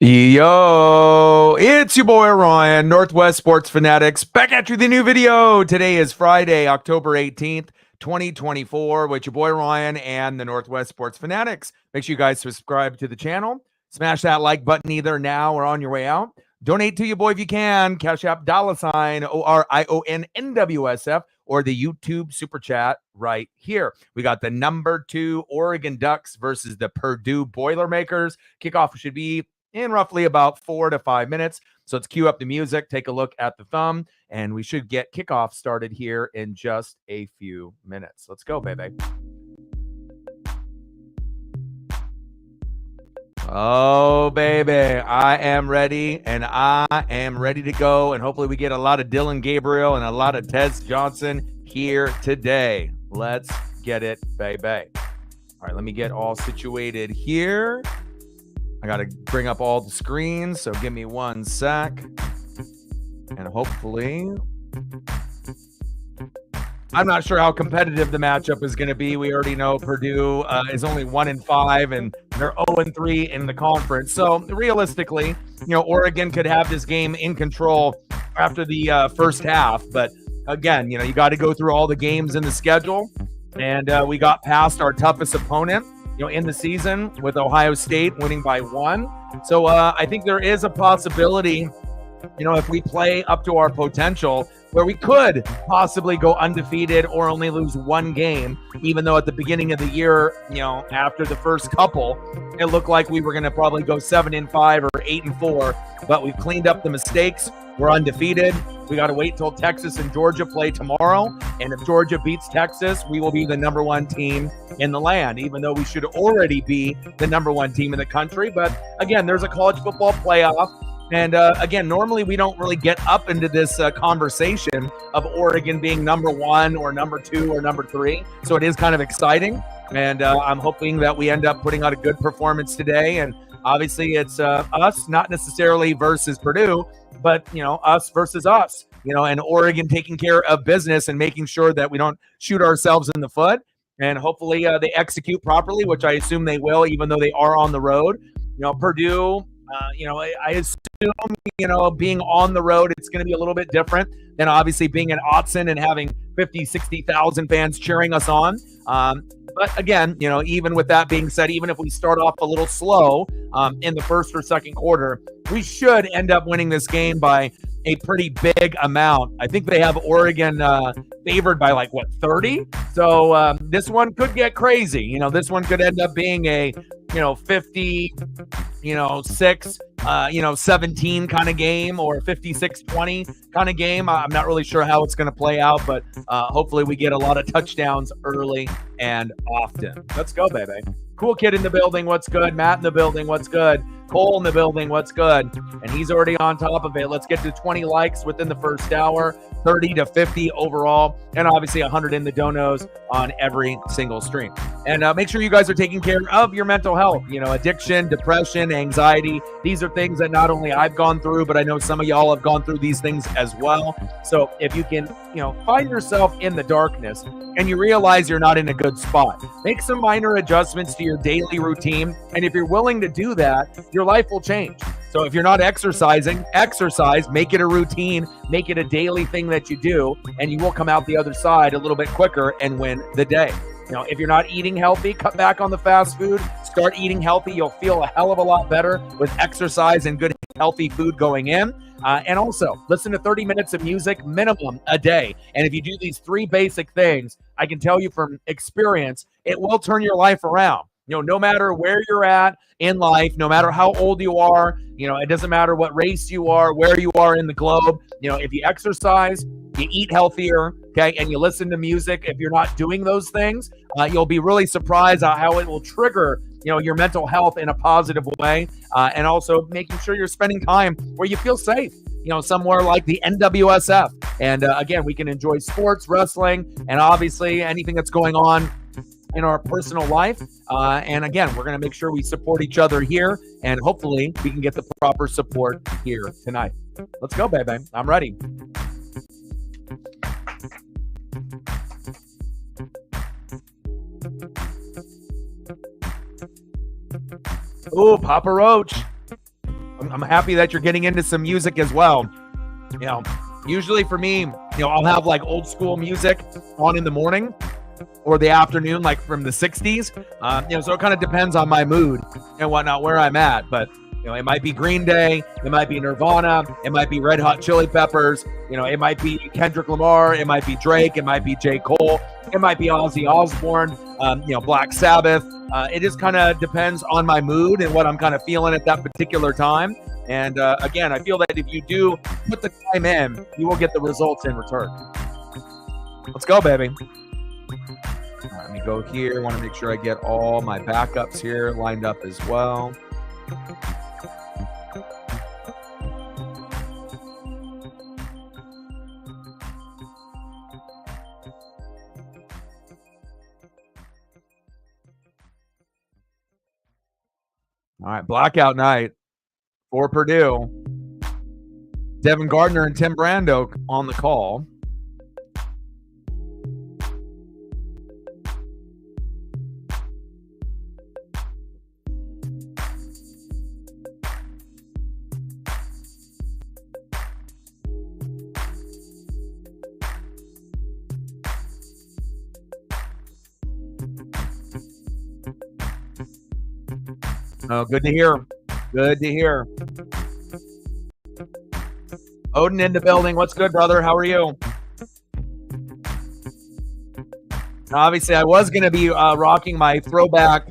Yo, it's your boy Ryan, Northwest Sports Fanatics, back at you with a new video. Today is Friday, October 18th, 2024, with your boy Ryan and the Northwest Sports Fanatics. Make sure you guys subscribe to the channel. Smash that like button either now or on your way out. Donate to your boy if you can. Cash App $, ORIONNWSF, or the YouTube Super Chat right here. We got the number 2 Oregon Ducks versus the Purdue Boilermakers. Kickoff should be in roughly about 4 to 5 minutes. So let's cue up the music, take a look at the thumb, and we should get kickoff started here in just a few minutes. Let's go, baby. Oh, baby, I am ready, and I am ready to go, and hopefully we get a lot of Dylan Gabriel and a lot of Tez Johnson here today. Let's get it, baby. All right, let me get all situated here. I got to bring up all the screens, so give me 1 sec. And hopefully, I'm not sure how competitive the matchup is going to be. We already know Purdue is only 1-5, and they're 0-3 in the conference. So realistically, Oregon could have this game in control after the first half. But again, you got to go through all the games in the schedule. And we got past our toughest opponent, in the season, with Ohio State winning by 1. So I think there is a possibility, if we play up to our potential, where we could possibly go undefeated or only lose 1 game, even though at the beginning of the year, after the first couple, it looked like we were going to probably go 7-5 or 8-4, but we've cleaned up the mistakes. We're undefeated. We got to wait till Texas and Georgia play tomorrow. And if Georgia beats Texas, we will be the number 1 team in the land, even though we should already be the number 1 team in the country. But again, there's a college football playoff. And again, normally we don't really get up into this conversation of Oregon being number 1 or number 2 or number 3. So it is kind of exciting. And I'm hoping that we end up putting out a good performance today. And obviously it's us, not necessarily versus Purdue, but, us versus us, and Oregon taking care of business and making sure that we don't shoot ourselves in the foot. And hopefully they execute properly, which I assume they will, even though they are on the road. Purdue, I assume, being on the road, it's going to be a little bit different than obviously being in Autzen and having 50, 60,000 fans cheering us on. But again, even with that being said, even if we start off a little slow in the first or second quarter, we should end up winning this game by a pretty big amount. I think they have Oregon favored by 30. So this one could get crazy. This one could end up being a 50, 6, 17 kind of game, or 56-20 kind of game. I'm not really sure how it's going to play out, but hopefully we get a lot of touchdowns early and often. Let's go, baby. Cool Kid in the building, what's good? Matt in the building, what's good? Cole in the building, what's good? And he's already on top of it. Let's get to 20 likes within the first hour, 30 to 50 overall, and obviously 100 in the donos on every single stream. And make sure you guys are taking care of your mental health. Addiction, depression, anxiety. These are things that not only I've gone through, but I know some of y'all have gone through these things as well. So if you can, find yourself in the darkness and you realize you're not in a good spot, make some minor adjustments to your daily routine. And if you're willing to do that, your life will change. So if you're not exercising, exercise, make it a routine, make it a daily thing that you do, and you will come out the other side a little bit quicker and win the day. If you're not eating healthy, cut back on the fast food, start eating healthy. You'll feel a hell of a lot better with exercise and good, healthy food going in. And also, listen to 30 minutes of music minimum a day. And if you do these 3 basic things, I can tell you from experience, it will turn your life around. No matter where you're at in life, no matter how old you are, it doesn't matter what race you are, where you are in the globe. If you exercise, you eat healthier, okay, and you listen to music, if you're not doing those things, you'll be really surprised at how it will trigger, your mental health in a positive way. And also making sure you're spending time where you feel safe, somewhere like the NWSF. And again, we can enjoy sports, wrestling, and obviously anything that's going on in our personal life. And again, we're going to make sure we support each other here, and hopefully we can get the proper support here tonight. Let's go, baby. I'm ready. Ooh, Papa Roach. I'm happy that you're getting into some music as well. Usually for me, I'll have like old school music on in the morning or the afternoon, like from the 60s. So it kind of depends on my mood and whatnot, where I'm at. But, it might be Green Day, it might be Nirvana, it might be Red Hot Chili Peppers, it might be Kendrick Lamar, it might be Drake, it might be J. Cole, it might be Ozzy Osbourne, Black Sabbath. It just kind of depends on my mood and what I'm kind of feeling at that particular time. And again, I feel that if you do put the time in, you will get the results in return. Let's go, baby. All right, let me go here. I want to make sure I get all my backups here lined up as well. All right, blackout night for Purdue. Devin Gardner and Tim Brando on the call. Oh, good to hear. Good to hear. Odin in the building. What's good, brother? How are you? Obviously, I was going to be rocking my throwback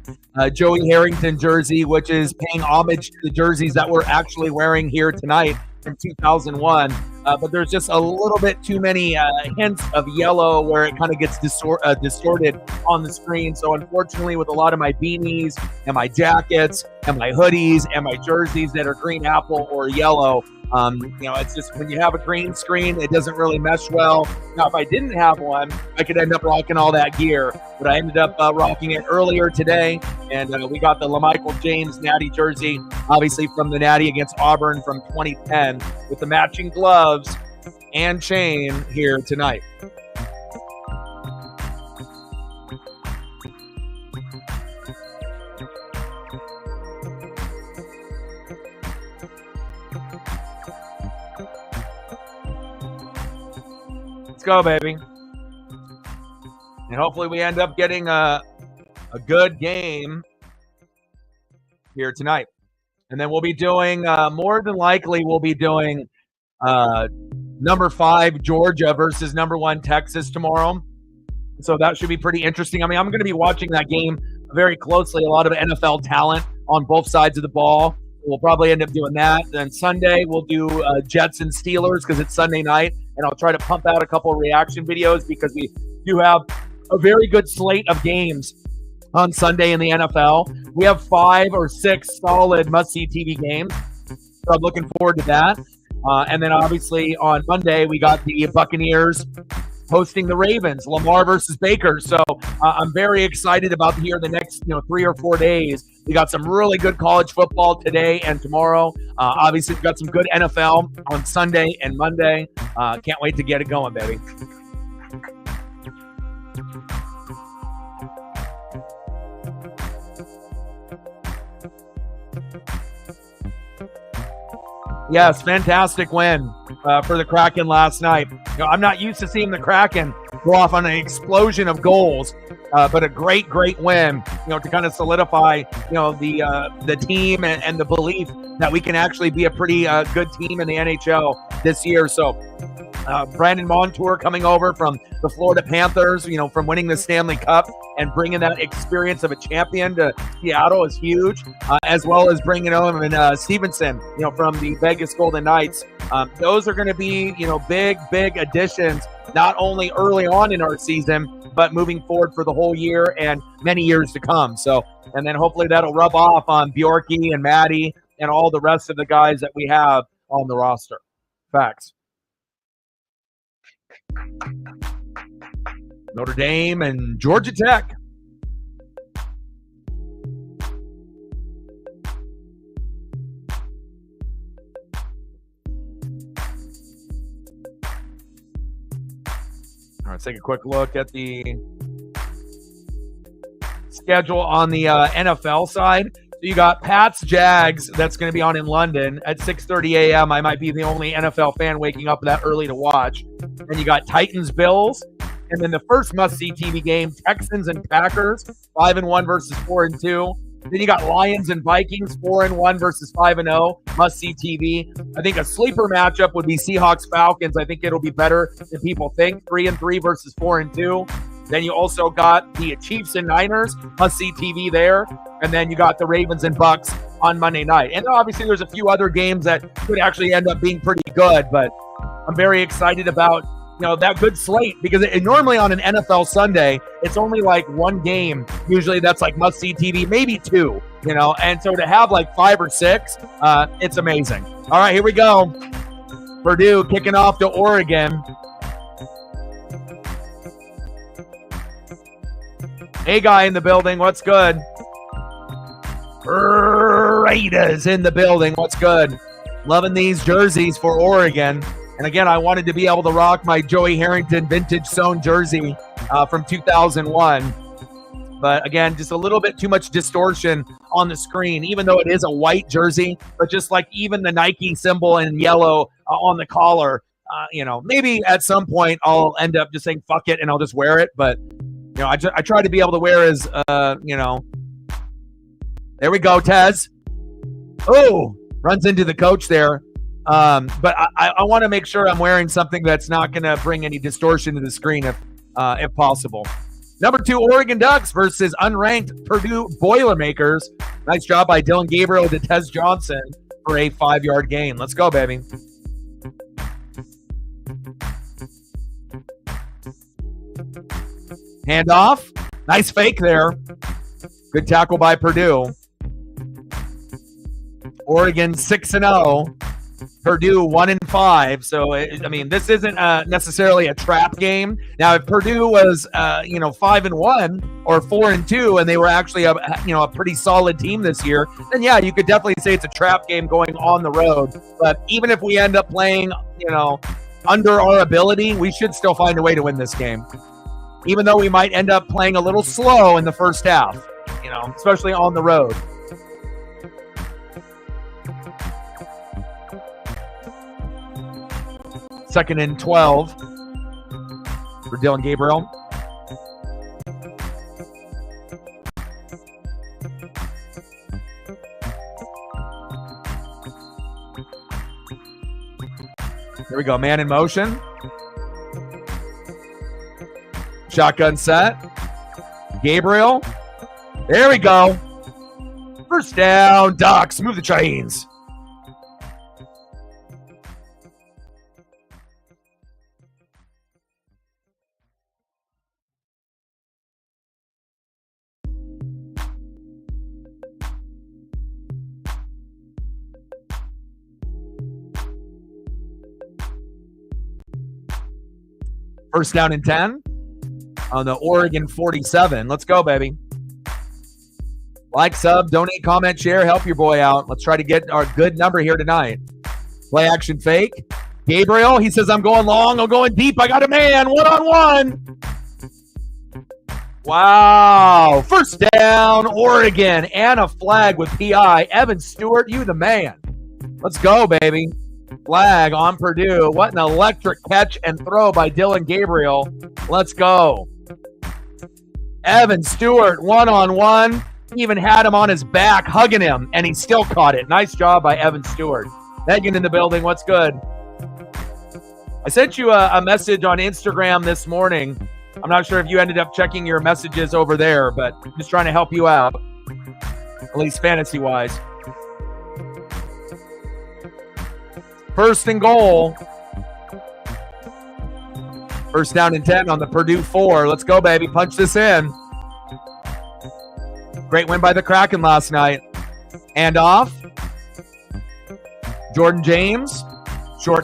Joey Harrington jersey, which is paying homage to the jerseys that we're actually wearing here tonight from 2001. But there's just a little bit too many hints of yellow where it kind of gets distorted on the screen. So unfortunately, with a lot of my beanies and my jackets and my hoodies and my jerseys that are green apple or yellow, it's just when you have a green screen, it doesn't really mesh well. Now, if I didn't have one, I could end up rocking all that gear. But I ended up rocking it earlier today, and we got the LaMichael James Natty jersey, obviously from the Natty against Auburn from 2010, with the matching gloves and chain here tonight. Let's go, baby. And hopefully we end up getting a good game here tonight. And then we'll be doing, more than likely, we'll be doing number 5 Georgia versus number 1 Texas tomorrow. So that should be pretty interesting. I mean, I'm going to be watching that game very closely. A lot of NFL talent on both sides of the ball. We'll probably end up doing that. Then Sunday, we'll do Jets and Steelers because it's Sunday night. And I'll try to pump out a couple of reaction videos because we do have a very good slate of games on Sunday in the NFL. We have 5 or 6 solid must-see TV games. So I'm looking forward to that. And then obviously on Monday, we got the Buccaneers hosting the Ravens, Lamar versus Baker. So I'm very excited about here the next 3 or 4 days. We got some really good college football today and tomorrow. Obviously, we've got some good NFL on Sunday and Monday. Can't wait to get it going, baby. Yes, fantastic win for the Kraken last night. I'm not used to seeing the Kraken go off on an explosion of goals, but a great win, to kind of solidify, the team and the belief that we can actually be a pretty good team in the NHL this year. So Brandon Montour coming over from the Florida Panthers, from winning the Stanley Cup and bringing that experience of a champion to Seattle is huge, as well as bringing over Stevenson, from the Vegas Golden Knights. Those are going to be, big additions, not only early on in our season, but moving forward for the whole year and many years to come. So, and then hopefully that'll rub off on Bjorky and Maddie and all the rest of the guys that we have on the roster. Facts. Notre Dame and Georgia Tech. All right, let's take a quick look at the schedule on the NFL side. you got Pats Jags that's going to be on in London at 6:30 a.m. I might be the only NFL fan waking up that early to watch. And you got Titans Bills, and then the first must-see TV game, Texans and Packers, 5-1 versus 4-2. Then you got Lions and Vikings, 4-1 versus 5-0, must-see TV. I think a sleeper matchup would be Seahawks Falcons. I think it'll be better than people think, 3-3 versus 4-2. Then you also got the Chiefs and Niners, must-see TV there. And then you got the Ravens and Bucks on Monday night. And obviously there's a few other games that could actually end up being pretty good, but I'm very excited about that good slate, because normally on an NFL Sunday, it's only like one game. Usually that's like must-see TV, maybe two, and so to have like 5 or 6, it's amazing. All right, here we go. Purdue kicking off to Oregon. Hey, guy in the building, what's good? Raiders in the building, what's good? Loving these jerseys for Oregon. And again, I wanted to be able to rock my Joey Harrington vintage sewn jersey from 2001. But again, just a little bit too much distortion on the screen, even though it is a white jersey. But just like even the Nike symbol in yellow on the collar, maybe at some point I'll end up just saying, fuck it, and I'll just wear it. But, I try to be able to wear as, there we go, Tez. Oh, runs into the coach there. But I want to make sure I'm wearing something that's not going to bring any distortion to the screen if possible. Number 2, Oregon Ducks versus unranked Purdue Boilermakers. Nice job by Dylan Gabriel to Tez Johnson for a 5-yard gain. Let's go, baby. Handoff. Nice fake there. Good tackle by Purdue. Oregon 6-0. Purdue 1-5. So, this isn't necessarily a trap game. Now, if Purdue was, 5-1 or 4-2, and they were actually a pretty solid team this year, then yeah, you could definitely say it's a trap game going on the road. But even if we end up playing, under our ability, we should still find a way to win this game. Even though we might end up playing a little slow in the first half, especially on the road. Second and 12 for Dylan Gabriel. Here we go, man in motion. Shotgun set. Gabriel. There we go. First down, Ducks. Move the chains. First down and 10 on the Oregon 47. Let's go, baby. Like, sub, donate, comment, share, help your boy out. Let's try to get our good number here tonight. Play action fake. Gabriel, he says, I'm going long. I'm going deep. I got a man. 1-on-1. Wow. First down, Oregon. And a flag with PI. Evan Stewart, you the man. Let's go, baby. Flag on Purdue. What an electric catch and throw by Dylan Gabriel. Let's go. Evan Stewart, 1-on-1. He even had him on his back, hugging him, and he still caught it. Nice job by Evan Stewart. Megan in the building. What's good? I sent you a message on Instagram this morning. I'm not sure if you ended up checking your messages over there, but I'm just trying to help you out, at least fantasy-wise. First and goal. First down and 10 on the Purdue 4. Let's go, baby. Punch this in. Great win by the Kraken last night. And off. Jordan James. Short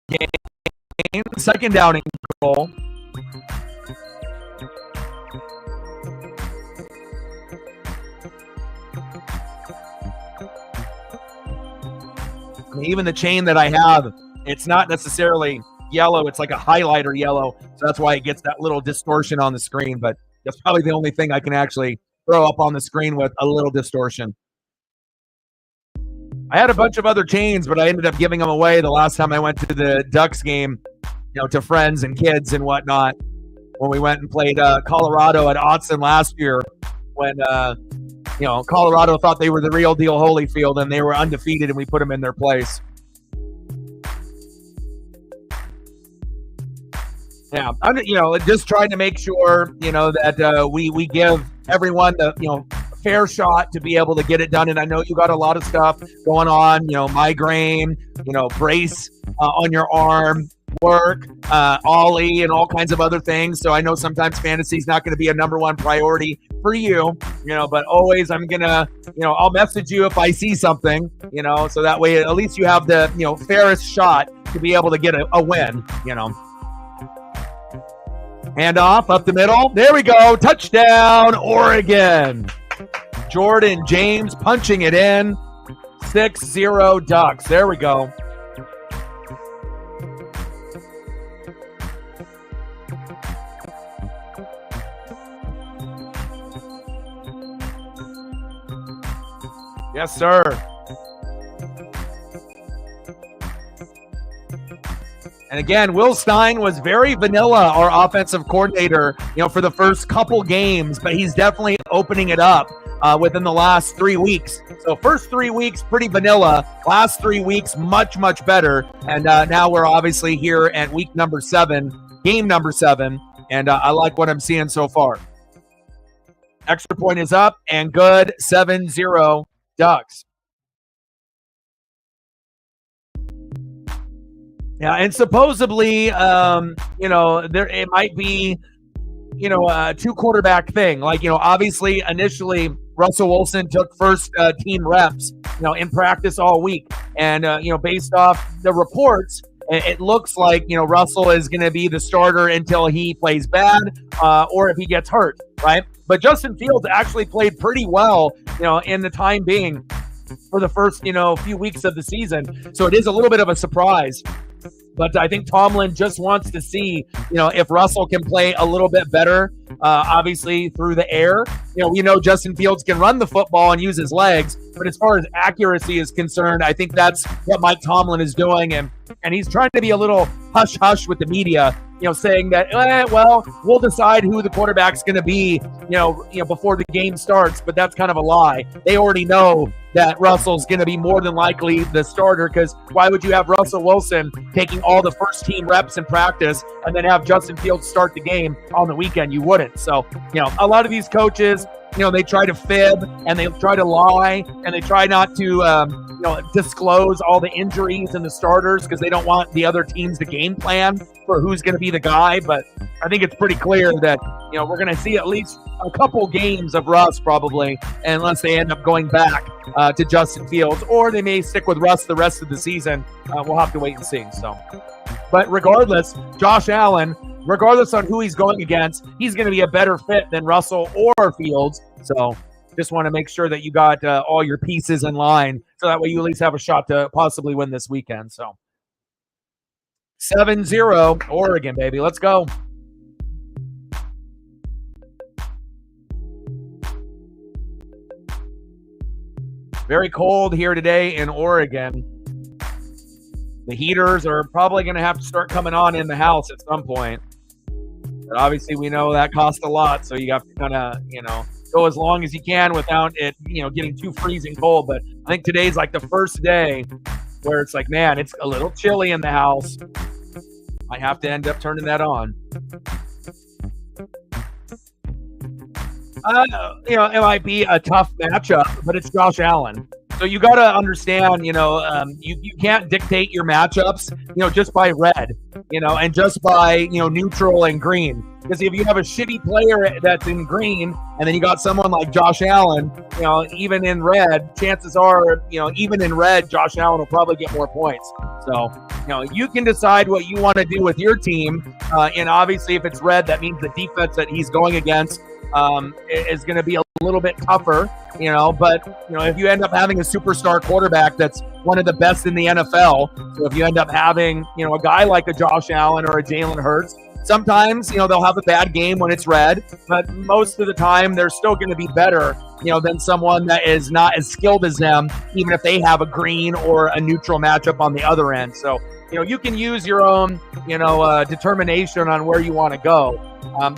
game. Second down and goal. Even the chain that I have, it's not necessarily yellow. It's like a highlighter yellow. So that's why it gets that little distortion on the screen. But that's probably the only thing I can actually throw up on the screen with a little distortion. I had a bunch of other chains, but I ended up giving them away the last time I went to the Ducks game, to friends and kids and whatnot, when we went and played Colorado at Autzen last year, when Colorado thought they were the real deal Holyfield and they were undefeated, and we put them in their place. Yeah, I'm just trying to make sure that we give everyone the fair shot to be able to get it done. And I know you got a lot of stuff going on, migraine, brace on your arm, work, Ollie, and all kinds of other things. So I know sometimes fantasy is not going to be a number one priority for you, but always I'm going to, I'll message you if I see something, so that way at least you have the, fairest shot to be able to get a win, Hand off up the middle. There we go. Touchdown, Oregon. Jordan James punching it in. 6-0 Ducks. There we go. Yes, sir. And again, Will Stein was very vanilla, our offensive coordinator, for the first couple games, but he's definitely opening it up within the last 3 weeks. So first 3 weeks, pretty vanilla. Last 3 weeks, much, much better. And now we're obviously here at week number 7, game number 7. And I like what I'm seeing so far. Extra point is up and good. 7-0 Ducks. Yeah, and supposedly, there it might be, a 2-quarterback thing. Like, obviously, initially, Russell Wilson took first team reps, in practice all week, and based off the reports, it looks like Russell is going to be the starter until he plays bad, or if he gets hurt, right? But Justin Fields actually played pretty well, in the time being for the first few weeks of the season. So it is a little bit of a surprise. But I think Tomlin just wants to see, if Russell can play a little bit better, obviously through the air. We know Justin Fields can run the football and use his legs, but as far as accuracy is concerned, I think that's what Mike Tomlin is doing. And he's trying to be a little hush-hush with the media, saying that, we'll decide who the quarterback's going to be, before the game starts. But that's kind of a lie. They already know that Russell's going to be more than likely the starter, because why would you have Russell Wilson taking all the first team reps in practice and then have Justin Fields start the game on the weekend? You wouldn't. So, a lot of these coaches, they try to fib and they try to lie and they try not to, disclose all the injuries and the starters because they don't want the other teams to game plan for who's going to be the guy. But I think it's pretty clear that, we're going to see at least a couple games of Russ probably, unless they end up going back to Justin Fields, or they may stick with Russ the rest of the season. We'll have to wait and see. So, but regardless, Josh Allen, regardless on who he's going against, he's going to be a better fit than Russell or Fields. So just want to make sure that you got all your pieces in line, so that way you at least have a shot to possibly win this weekend. So 7-0 Oregon, baby. Let's go. Very cold here today in Oregon. The heaters are probably going to have to start coming on in the house at some point. But obviously we know that costs a lot, so you have to kind of, go as long as you can without it, getting too freezing cold. But I think today's like the first day where it's like, man, it's a little chilly in the house. I have to end up turning that on. It might be a tough matchup, but it's Josh Allen. So you got to understand, you can't dictate your matchups, just by red, and just by, neutral and green. Because if you have a shitty player that's in green and then you got someone like Josh Allen, even in red, chances are, even in red, Josh Allen will probably get more points. So, you can decide what you want to do with your team. And obviously if it's red, that means the defense that he's going against is going to be a little bit tougher, but if you end up having a superstar quarterback that's one of the best in the NFL, so if you end up having, a guy like a Josh Allen or a Jalen Hurts, sometimes, they'll have a bad game when it's red, but most of the time they're still going to be better, than someone that is not as skilled as them, even if they have a green or a neutral matchup on the other end. So, you can use your own, determination on where you want to go.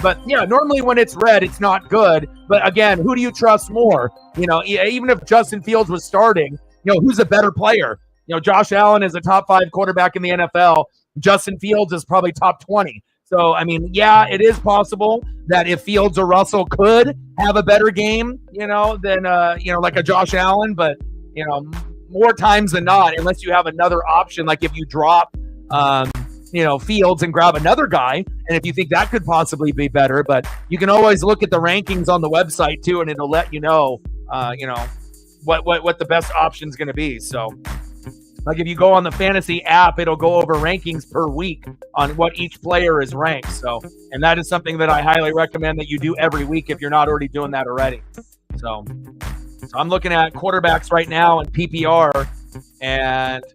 But yeah, normally when it's red, it's not good. But again, who do you trust more? Even if Justin Fields was starting, who's a better player? Josh Allen is a top 5 quarterback in the NFL. Justin Fields is probably top 20. So, yeah, it is possible that if Fields or Russell could have a better game, than, like a Josh Allen, but, more times than not, unless you have another option, like if you drop, Fields and grab another guy, and if you think that could possibly be better, but you can always look at the rankings on the website too, and it'll let you know, what the best option is going to be. So, like if you go on the fantasy app, it'll go over rankings per week on what each player is ranked. So, and that is something that I highly recommend that you do every week if you're not already doing that already. So I'm looking at quarterbacks right now in PPR, and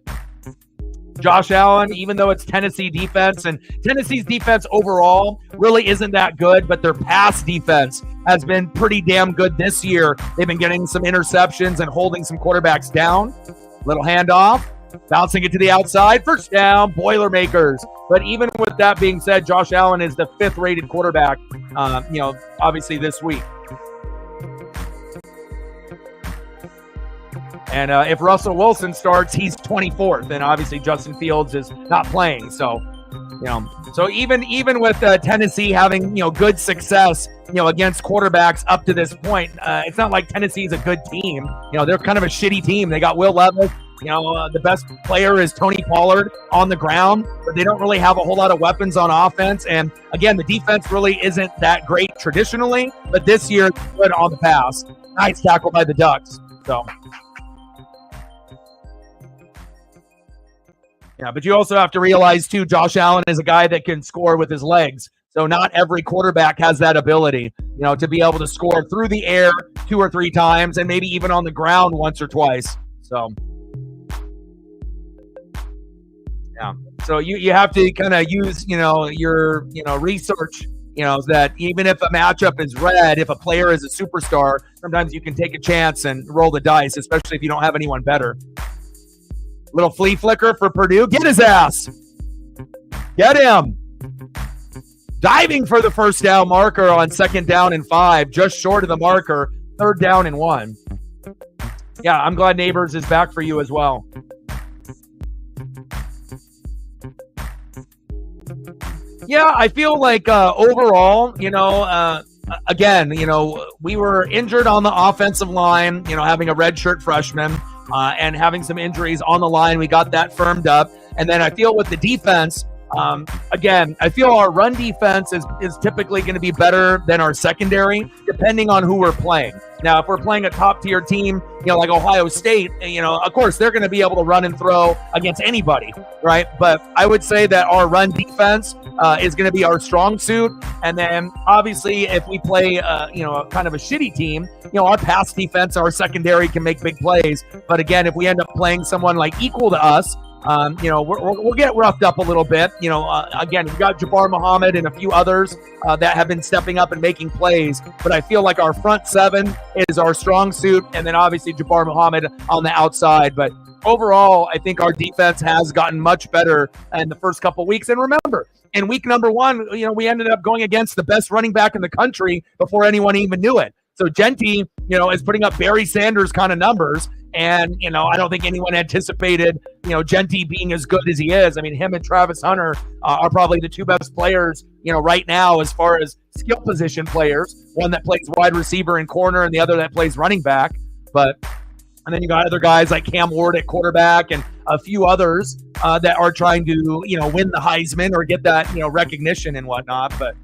Josh Allen, even though it's Tennessee defense, and Tennessee's defense overall really isn't that good, but their pass defense has been pretty damn good this year. They've been getting some interceptions and holding some quarterbacks down. Little handoff, bouncing it to the outside, first down, Boilermakers. But even with that being said, Josh Allen is the 5th rated quarterback, obviously this week. And if Russell Wilson starts, he's 24th, and obviously Justin Fields is not playing. So, so even with Tennessee having good success, against quarterbacks up to this point, it's not like Tennessee's a good team. They're kind of a shitty team. They got Will Levis. The best player is Tony Pollard on the ground, but they don't really have a whole lot of weapons on offense. And again, the defense really isn't that great traditionally, but this year it's good on the pass. Nice tackle by the Ducks. So. Yeah, but you also have to realize, too, Josh Allen is a guy that can score with his legs. So not every quarterback has that ability, to be able to score through the air 2 or 3 times and maybe even on the ground once or twice. So, yeah. So you have to kind of use, your, research, that even if a matchup is red, if a player is a superstar, sometimes you can take a chance and roll the dice, especially if you don't have anyone better. Little flea flicker for Purdue. Get his ass. Get him. Diving for the first down marker on 2nd down and 5. Just short of the marker. 3rd down and 1. Yeah, I'm glad Neighbors is back for you as well. Yeah, I feel like overall, again, we were injured on the offensive line, having a redshirt freshman. And having some injuries on the line. We got that firmed up. And then I feel with the defense, again, I feel our run defense is typically going to be better than our secondary, depending on who we're playing. Now, if we're playing a top-tier team, like Ohio State, of course, they're going to be able to run and throw against anybody, right? But I would say that our run defense is going to be our strong suit. And then, obviously, if we play, kind of a shitty team, our pass defense, our secondary can make big plays. But again, if we end up playing someone like equal to us, we'll get roughed up a little bit. Again, we've got Jabbar Muhammad and a few others that have been stepping up and making plays. But I feel like our front 7 is our strong suit, and then obviously Jabbar Muhammad on the outside. But overall, I think our defense has gotten much better in the first couple weeks. And remember, in week number 1, we ended up going against the best running back in the country before anyone even knew it. So Genty, is putting up Barry Sanders kind of numbers. And, I don't think anyone anticipated, Genty being as good as he is. I mean, him and Travis Hunter are probably the 2 best players, right now as far as skill position players. One that plays wide receiver and corner and the other that plays running back. And then you got other guys like Cam Ward at quarterback and a few others that are trying to, win the Heisman or get that, recognition and whatnot. But,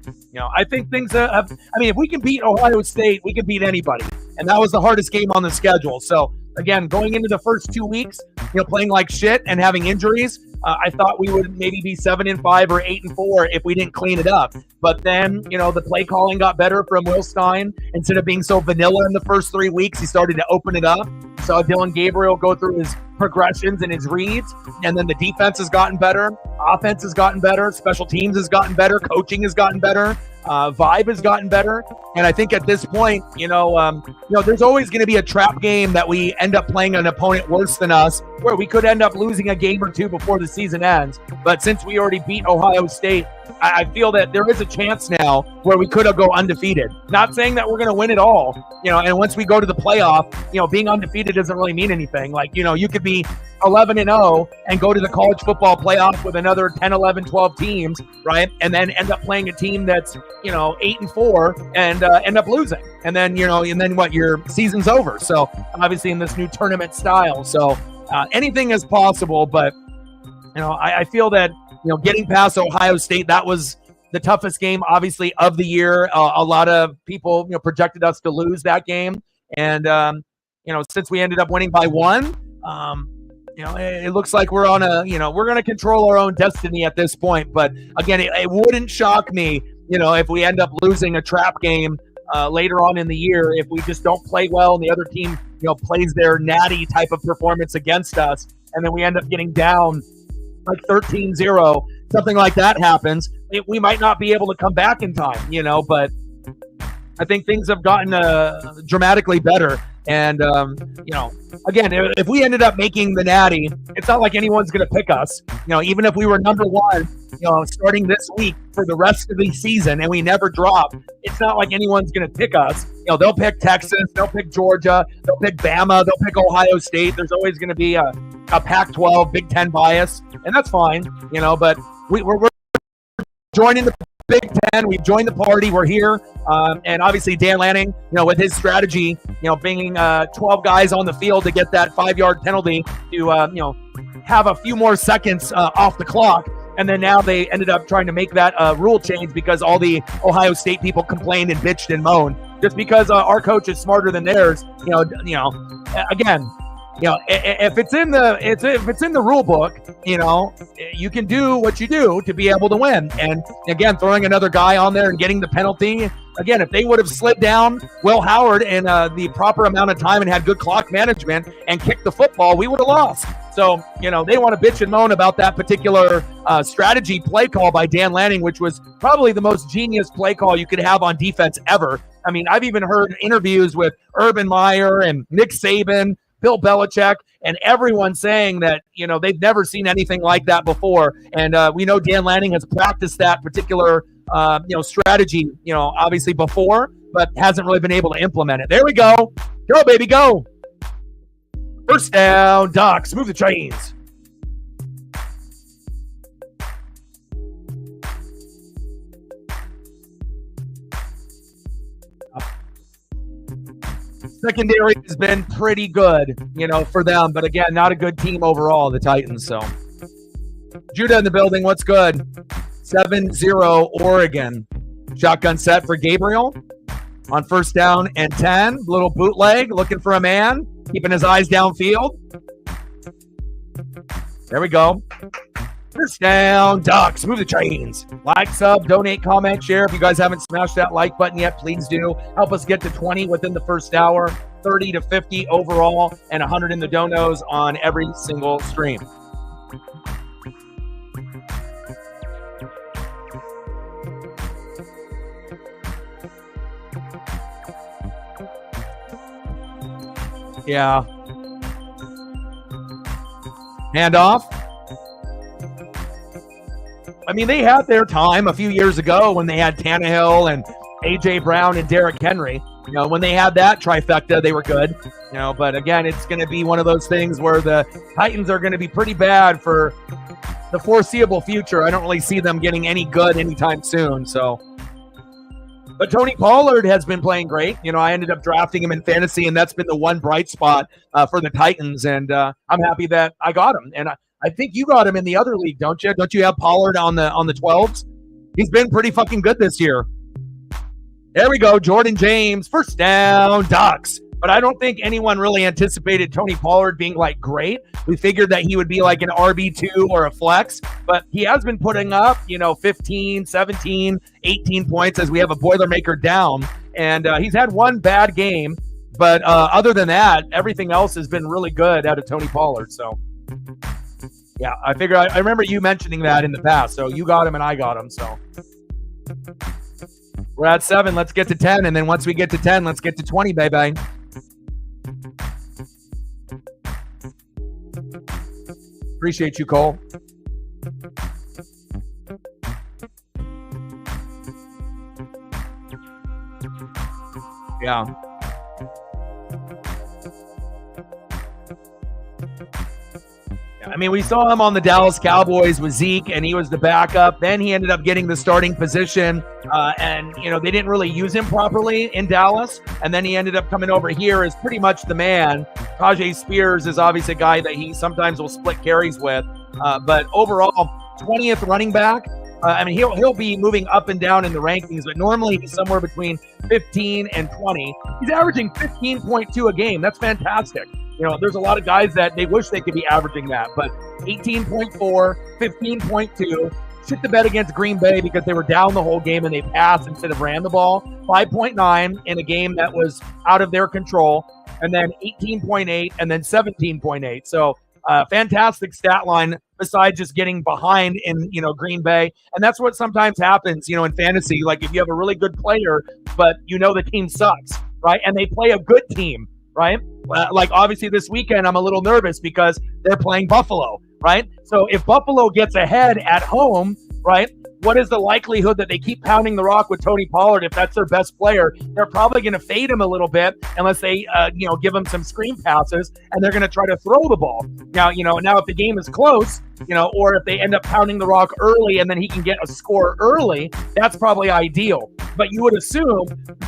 I think things have, if we can beat Ohio State, we can beat anybody. And that was the hardest game on the schedule. So, again, going into the first 2 weeks, playing like shit and having injuries, I thought we would maybe be 7-5 or 8-4 if we didn't clean it up. But then, the play calling got better from Will Stein. Instead of being so vanilla in the first 3 weeks, he started to open it up. Saw Dylan Gabriel go through his progressions and his reads, and then the defense has gotten better. offense has gotten better, special teams has gotten better, coaching has gotten better, vibe has gotten better. And I think at this point, there's always going to be a trap game that we end up playing an opponent worse than us, where we could end up losing a game or two before the season ends. But since we already beat Ohio State, I feel that there is a chance now where we could go undefeated. Not saying that we're going to win it all, and once we go to the playoff, being undefeated doesn't really mean anything. Like, you could be 11-0 and go to the college football playoff with another 10, 11, 12 teams, right? And then end up playing a team that's, 8-4 and end up losing. And then, what, your season's over. So obviously in this new tournament style. So anything is possible, but, I feel that, getting past Ohio State, that was the toughest game, obviously, of the year. A lot of people, projected us to lose that game. And, since we ended up winning by one, it looks like we're on we're going to control our own destiny at this point. But again, it wouldn't shock me, if we end up losing a trap game later on in the year, if we just don't play well and the other team, plays their natty type of performance against us. And then we end up getting down like 13-0, something like that happens. We might not be able to come back in time, but I think things have gotten dramatically better. And, again, if we ended up making the natty, it's not like anyone's going to pick us. Even if we were number one, starting this week for the rest of the season and we never drop, it's not like anyone's going to pick us. They'll pick Texas, they'll pick Georgia, they'll pick Bama, they'll pick Ohio State. There's always going to be a Pac-12, Big Ten bias, and that's fine, but we're joining the Big Ten. We've joined the party. We're here. And obviously Dan Lanning, with his strategy, bringing 12 guys on the field to get that 5-yard penalty to, have a few more seconds off the clock. And then now they ended up trying to make that rule change because all the Ohio State people complained and bitched and moaned. Just because our coach is smarter than theirs, again, if it's in the rule book, you can do what you do to be able to win. And again, throwing another guy on there and getting the penalty. Again, if they would have slid down Will Howard in the proper amount of time and had good clock management and kicked the football, we would have lost. So, they want to bitch and moan about that particular strategy play call by Dan Lanning, which was probably the most genius play call you could have on defense ever. I mean, I've even heard interviews with Urban Meyer and Nick Saban, Bill Belichick, and everyone saying that, they've never seen anything like that before. And we know Dan Lanning has practiced that particular, strategy, obviously before, but hasn't really been able to implement it. There we go. Go, baby, go. First down, Ducks. Move the chains. Secondary has been pretty good, for them. But again, not a good team overall, the Titans. So, Judah in the building. What's good? 7-0 Oregon. Shotgun set for Gabriel on first down and 10. Little bootleg, looking for a man, keeping his eyes downfield. There we go. First down, Ducks. Move the chains. Like, sub, donate, comment, share. If you guys haven't smashed that like button yet, please do. Help us get to 20 within the first hour, 30 to 50 overall, and 100 in the donos on every single stream. Yeah. Handoff. I mean, they had their time a few years ago when they had Tannehill and A.J. Brown and Derrick Henry. When they had that trifecta, they were good. But again, it's going to be one of those things where the Titans are going to be pretty bad for the foreseeable future. I don't really see them getting any good anytime soon. So, but Tony Pollard has been playing great. I ended up drafting him in fantasy, and that's been the one bright spot for the Titans. And I'm happy that I got him. And I think you got him in the other league, don't you? Don't you have Pollard on the 12s? He's been pretty fucking good this year. There we go. Jordan James, first down, Ducks. But I don't think anyone really anticipated Tony Pollard being like great. We figured that he would be like an RB2 or a flex, but he has been putting up, 15, 17, 18 points as we have a Boilermaker down. And he's had one bad game, but other than that, everything else has been really good out of Tony Pollard. So Yeah, I figure I remember you mentioning that in the past. So you got him and I got him. So we're at 7. Let's get to 10. And then once we get to 10, let's get to 20, baby. Appreciate you, Cole. Yeah. I mean, we saw him on the Dallas Cowboys with Zeke, and he was the backup. Then he ended up getting the starting position, and, they didn't really use him properly in Dallas. And then he ended up coming over here as pretty much the man. Tajay Spears is obviously a guy that he sometimes will split carries with. But overall, 20th running back. He'll be moving up and down in the rankings, but normally he's somewhere between 15 and 20. He's averaging 15.2 a game. That's fantastic. There's a lot of guys that they wish they could be averaging that, but 18.4, 15.2, shit the bed against Green Bay because they were down the whole game and they passed instead of ran the ball. 5.9 in a game that was out of their control, and then 18.8 and then 17.8. So fantastic stat line besides just getting behind in, Green Bay. And that's what sometimes happens, in fantasy. Like if you have a really good player, but the team sucks, right? And they play a good team, right? Like obviously this weekend, I'm a little nervous because they're playing Buffalo, right? So if Buffalo gets ahead at home, right, what is the likelihood that they keep pounding the rock with Tony Pollard if that's their best player? They're probably going to fade him a little bit unless they, give him some screen passes, and they're going to try to throw the ball. Now, if the game is close, or if they end up pounding the rock early and then he can get a score early, that's probably ideal. But you would assume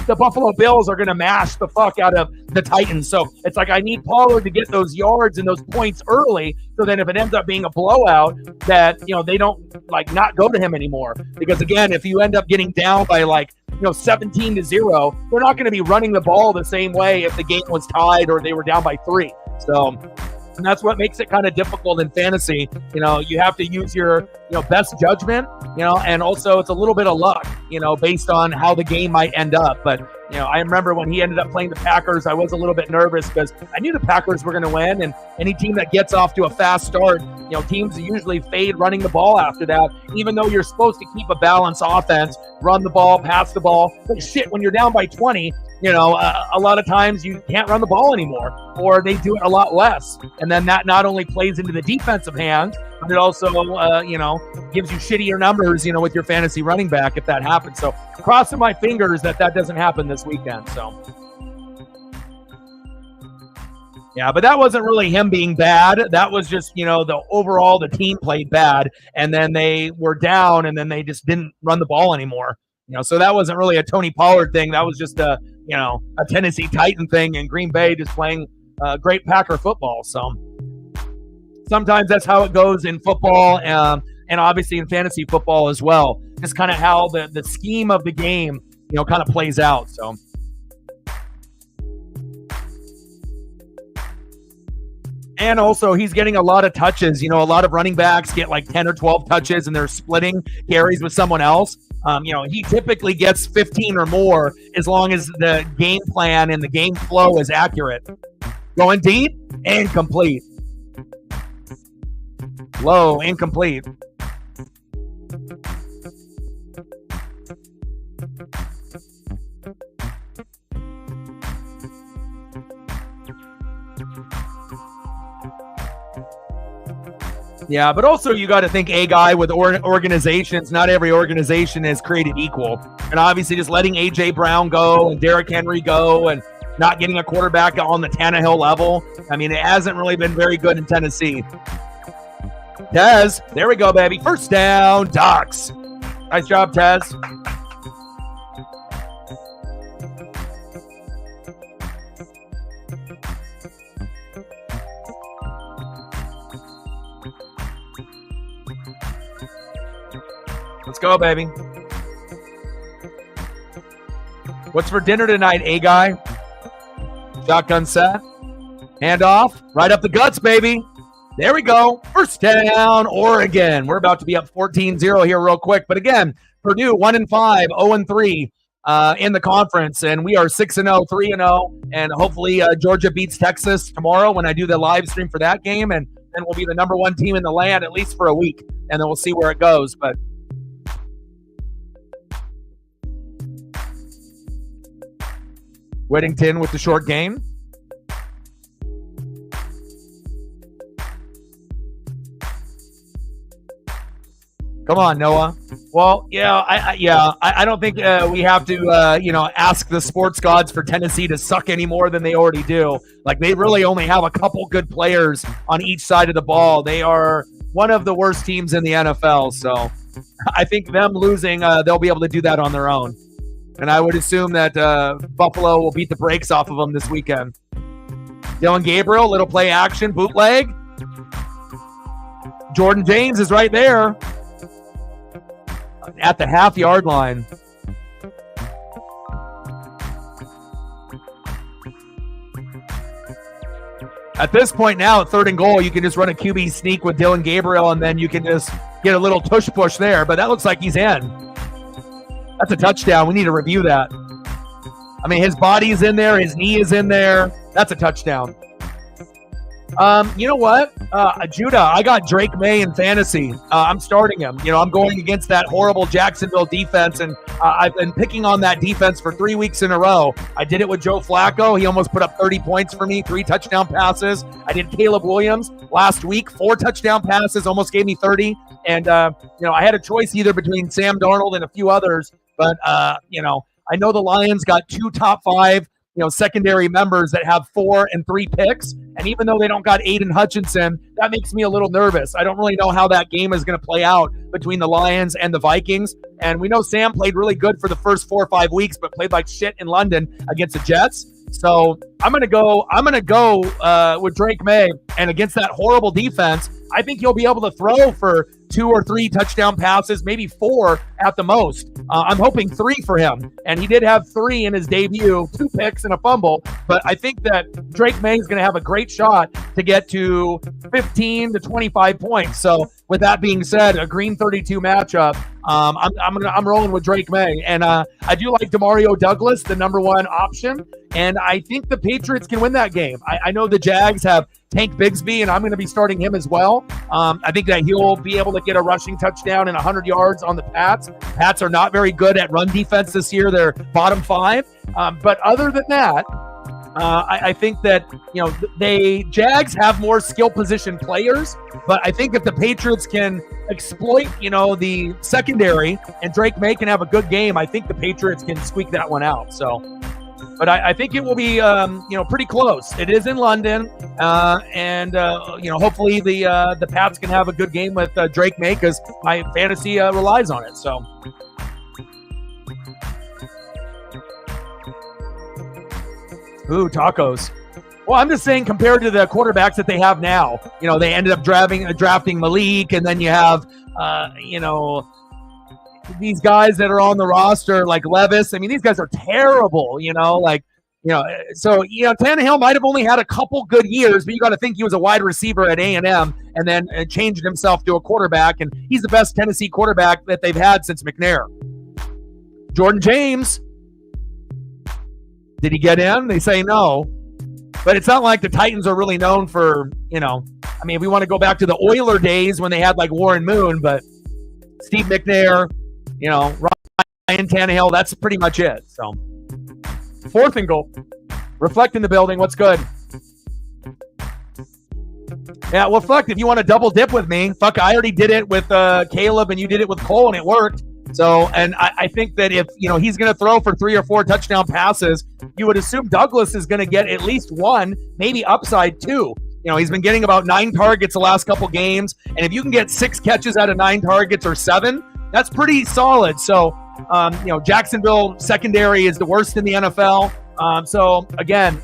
the Buffalo Bills are going to mash the fuck out of the Titans. So it's like I need Pollard to get those yards and those points early. So then if it ends up being a blowout, that, they don't not go to him anymore. Because again, if you end up getting down by 17-0, they're not going to be running the ball the same way if the game was tied or they were down by 3. So, and that's what makes it kind of difficult in fantasy. You have to use your, best judgment, and also it's a little bit of luck, based on how the game might end up. But, I remember when he ended up playing the Packers, I was a little bit nervous because I knew the Packers were going to win. And any team that gets off to a fast start, teams usually fade running the ball after that, even though you're supposed to keep a balanced offense, run the ball, pass the ball. But shit, when you're down by 20, a lot of times you can't run the ball anymore, or they do it a lot less. And then that not only plays into the defensive hand, but it also, gives you shittier numbers, with your fantasy running back if that happens. So crossing my fingers that doesn't happen this weekend. So, yeah, but that wasn't really him being bad. That was just, the team played bad, and then they were down, and then they just didn't run the ball anymore. So that wasn't really a Tony Pollard thing. That was just a Tennessee Titan thing, and Green Bay just playing great Packer football. So sometimes that's how it goes in football, and obviously in fantasy football as well. Just kind of how the scheme of the game, kind of plays out. So. And also, he's getting a lot of touches. A lot of running backs get 10 or 12 touches, and they're splitting carries with someone else. He typically gets 15 or more as long as the game plan and the game flow is accurate. Going deep, incomplete. Low, incomplete. Yeah, but also you got to think a guy with organizations. Not every organization is created equal. And obviously just letting A.J. Brown go and Derrick Henry go and not getting a quarterback on the Tannehill level. It hasn't really been very good in Tennessee. Tez, there we go, baby. First down, Ducks. Nice job, Tez. Let's go, baby. What's for dinner tonight, A-Guy? Shotgun set. Handoff. Right up the guts, baby. There we go. First down, Oregon. We're about to be up 14-0 here real quick. But again, Purdue 1-5, 0-3 in the conference. And we are 6-0, 3-0. And hopefully Georgia beats Texas tomorrow when I do the live stream for that game. And then we'll be the number one team in the land, at least for a week, and then we'll see where it goes. But Whittington with the short game. Come on, Noah. Well, yeah, I don't think we have to, ask the sports gods for Tennessee to suck any more than they already do. Like, they really only have a couple good players on each side of the ball. They are one of the worst teams in the NFL. So I think them losing, they'll be able to do that on their own. And I would assume that Buffalo will beat the brakes off of them this weekend. Dylan Gabriel, little play action, bootleg. Jordan James is right there at the half-yard line. At this point now, at 3rd and goal, you can just run a QB sneak with Dylan Gabriel, and then you can just get a little tush push there. But that looks like he's in. That's a touchdown. We need to review that. I mean, his body's in there. His knee is in there. That's a touchdown. You know what? Judah, I got Drake May in fantasy. I'm starting him. I'm going against that horrible Jacksonville defense, and I've been picking on that defense for 3 weeks in a row. I did it with Joe Flacco. He almost put up 30 points for me, 3 touchdown passes. I did Caleb Williams last week, 4 touchdown passes, almost gave me 30. And, I had a choice either between Sam Darnold and a few others, but, I know the Lions got 2 top 5 secondary members that have 4 and 3 picks. And even though they don't got Aiden Hutchinson, that makes me a little nervous. I don't really know how that game is going to play out between the Lions and the Vikings. And we know Sam played really good for the first 4 or 5 weeks, but played like shit in London against the Jets. So I'm gonna go with Drake May, and against that horrible defense, I think he'll be able to throw for 2 or 3 touchdown passes, maybe 4 at the most. I'm hoping 3 for him, and he did have 3 in his debut, 2 picks and a fumble. But I think that Drake May is going to have a great shot to get to 15 to 25 points. So with that being said, a green 32 matchup. I'm rolling with Drake May, and I do like Demario Douglas, the number 1 option, and I think the Patriots can win that game. I know the Jags have Tank Bigsby, and I'm going to be starting him as well. I think that he'll be able to get a rushing touchdown and 100 yards on the Pats. Pats are not very good at run defense this year. They're bottom 5. But other than that, I think that, Jags have more skill position players, but I think if the Patriots can exploit, the secondary and Drake May can have a good game, I think the Patriots can squeak that one out. So, but I think it will be, pretty close. It is in London, and hopefully the Pats can have a good game with Drake May, because my fantasy relies on it. So. Ooh, tacos. Well, I'm just saying, compared to the quarterbacks that they have now, they ended up drafting Malik, and then you have, these guys that are on the roster like Levis. I mean, these guys are terrible, So, Tannehill might have only had a couple good years, but you got to think he was a wide receiver at A&M and then changed himself to a quarterback, and he's the best Tennessee quarterback that they've had since McNair. Jordan James. Did he get in? They say no. But it's not like the Titans are really known for, if we want to go back to the Oiler days when they had like Warren Moon, but Steve McNair, Ryan Tannehill, that's pretty much it. So 4th and goal. Reflect in the building. What's good? Yeah, well, fuck, if you want to double dip with me, fuck, I already did it with Caleb, and you did it with Cole, and it worked. So, and I think that if, he's going to throw for 3 or 4 touchdown passes, you would assume Douglas is going to get at least 1, maybe upside 2. He's been getting about 9 targets the last couple games. And if you can get 6 catches out of 9 targets or 7, that's pretty solid. So, Jacksonville secondary is the worst in the NFL. So again,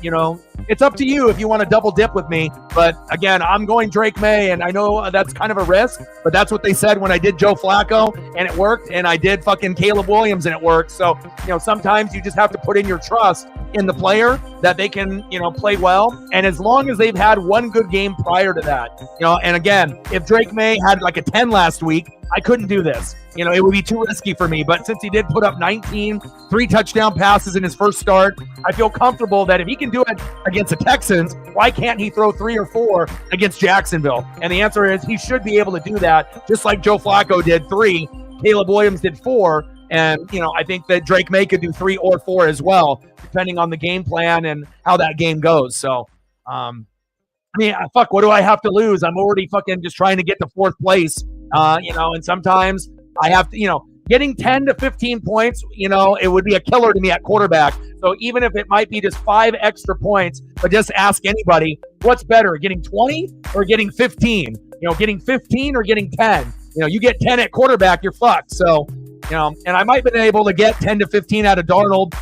it's up to you if you want to double dip with me. But again, I'm going Drake May, and I know that's kind of a risk, but that's what they said when I did Joe Flacco, and it worked, and I did fucking Caleb Williams, and it worked. So, sometimes you just have to put in your trust in the player that they can, play well. And as long as they've had 1 good game prior to that, and again, if Drake May had like a 10 last week, I couldn't do this. It would be too risky for me. But since he did put up 19, 3 touchdown passes in his first start, I feel comfortable that if he can do it against the Texans, why can't he throw 3 or 4 against Jacksonville? And the answer is he should be able to do that, just like Joe Flacco did 3, Caleb Williams did 4, and I think that Drake May could do 3 or 4 as well, depending on the game plan and how that game goes. So, fuck, what do I have to lose? I'm already fucking just trying to get to 4th place, and sometimes I have to, getting 10 to 15 points, it would be a killer to me at quarterback. So even if it might be just 5 extra points, but just ask anybody, what's better, getting 20 or getting 15? Getting 15 or getting 10? You get 10 at quarterback, you're fucked. So, and I might have been able to get 10 to 15 out of Darnold,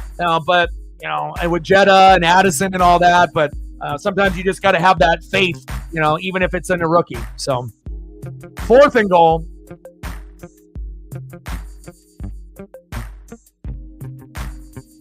but, and with Jetta and Addison and all that, but sometimes you just got to have that faith, even if it's in a rookie. So 4th and goal.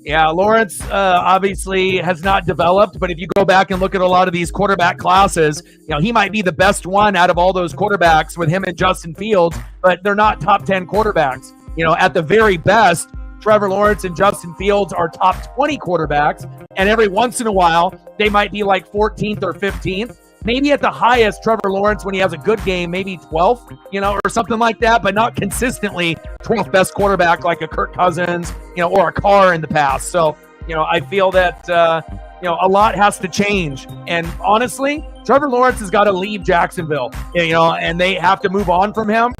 Yeah, Lawrence obviously has not developed, but if you go back and look at a lot of these quarterback classes, he might be the best one out of all those quarterbacks with him and Justin Fields, but they're not top 10 quarterbacks. At the very best, Trevor Lawrence and Justin Fields are top 20 quarterbacks, and every once in a while, they might be like 14th or 15th. Maybe at the highest, Trevor Lawrence, when he has a good game, maybe 12th, or something like that, but not consistently 12th best quarterback like a Kirk Cousins, or a Carr in the past. So, I feel that, a lot has to change. And honestly, Trevor Lawrence has got to leave Jacksonville, and they have to move on from him,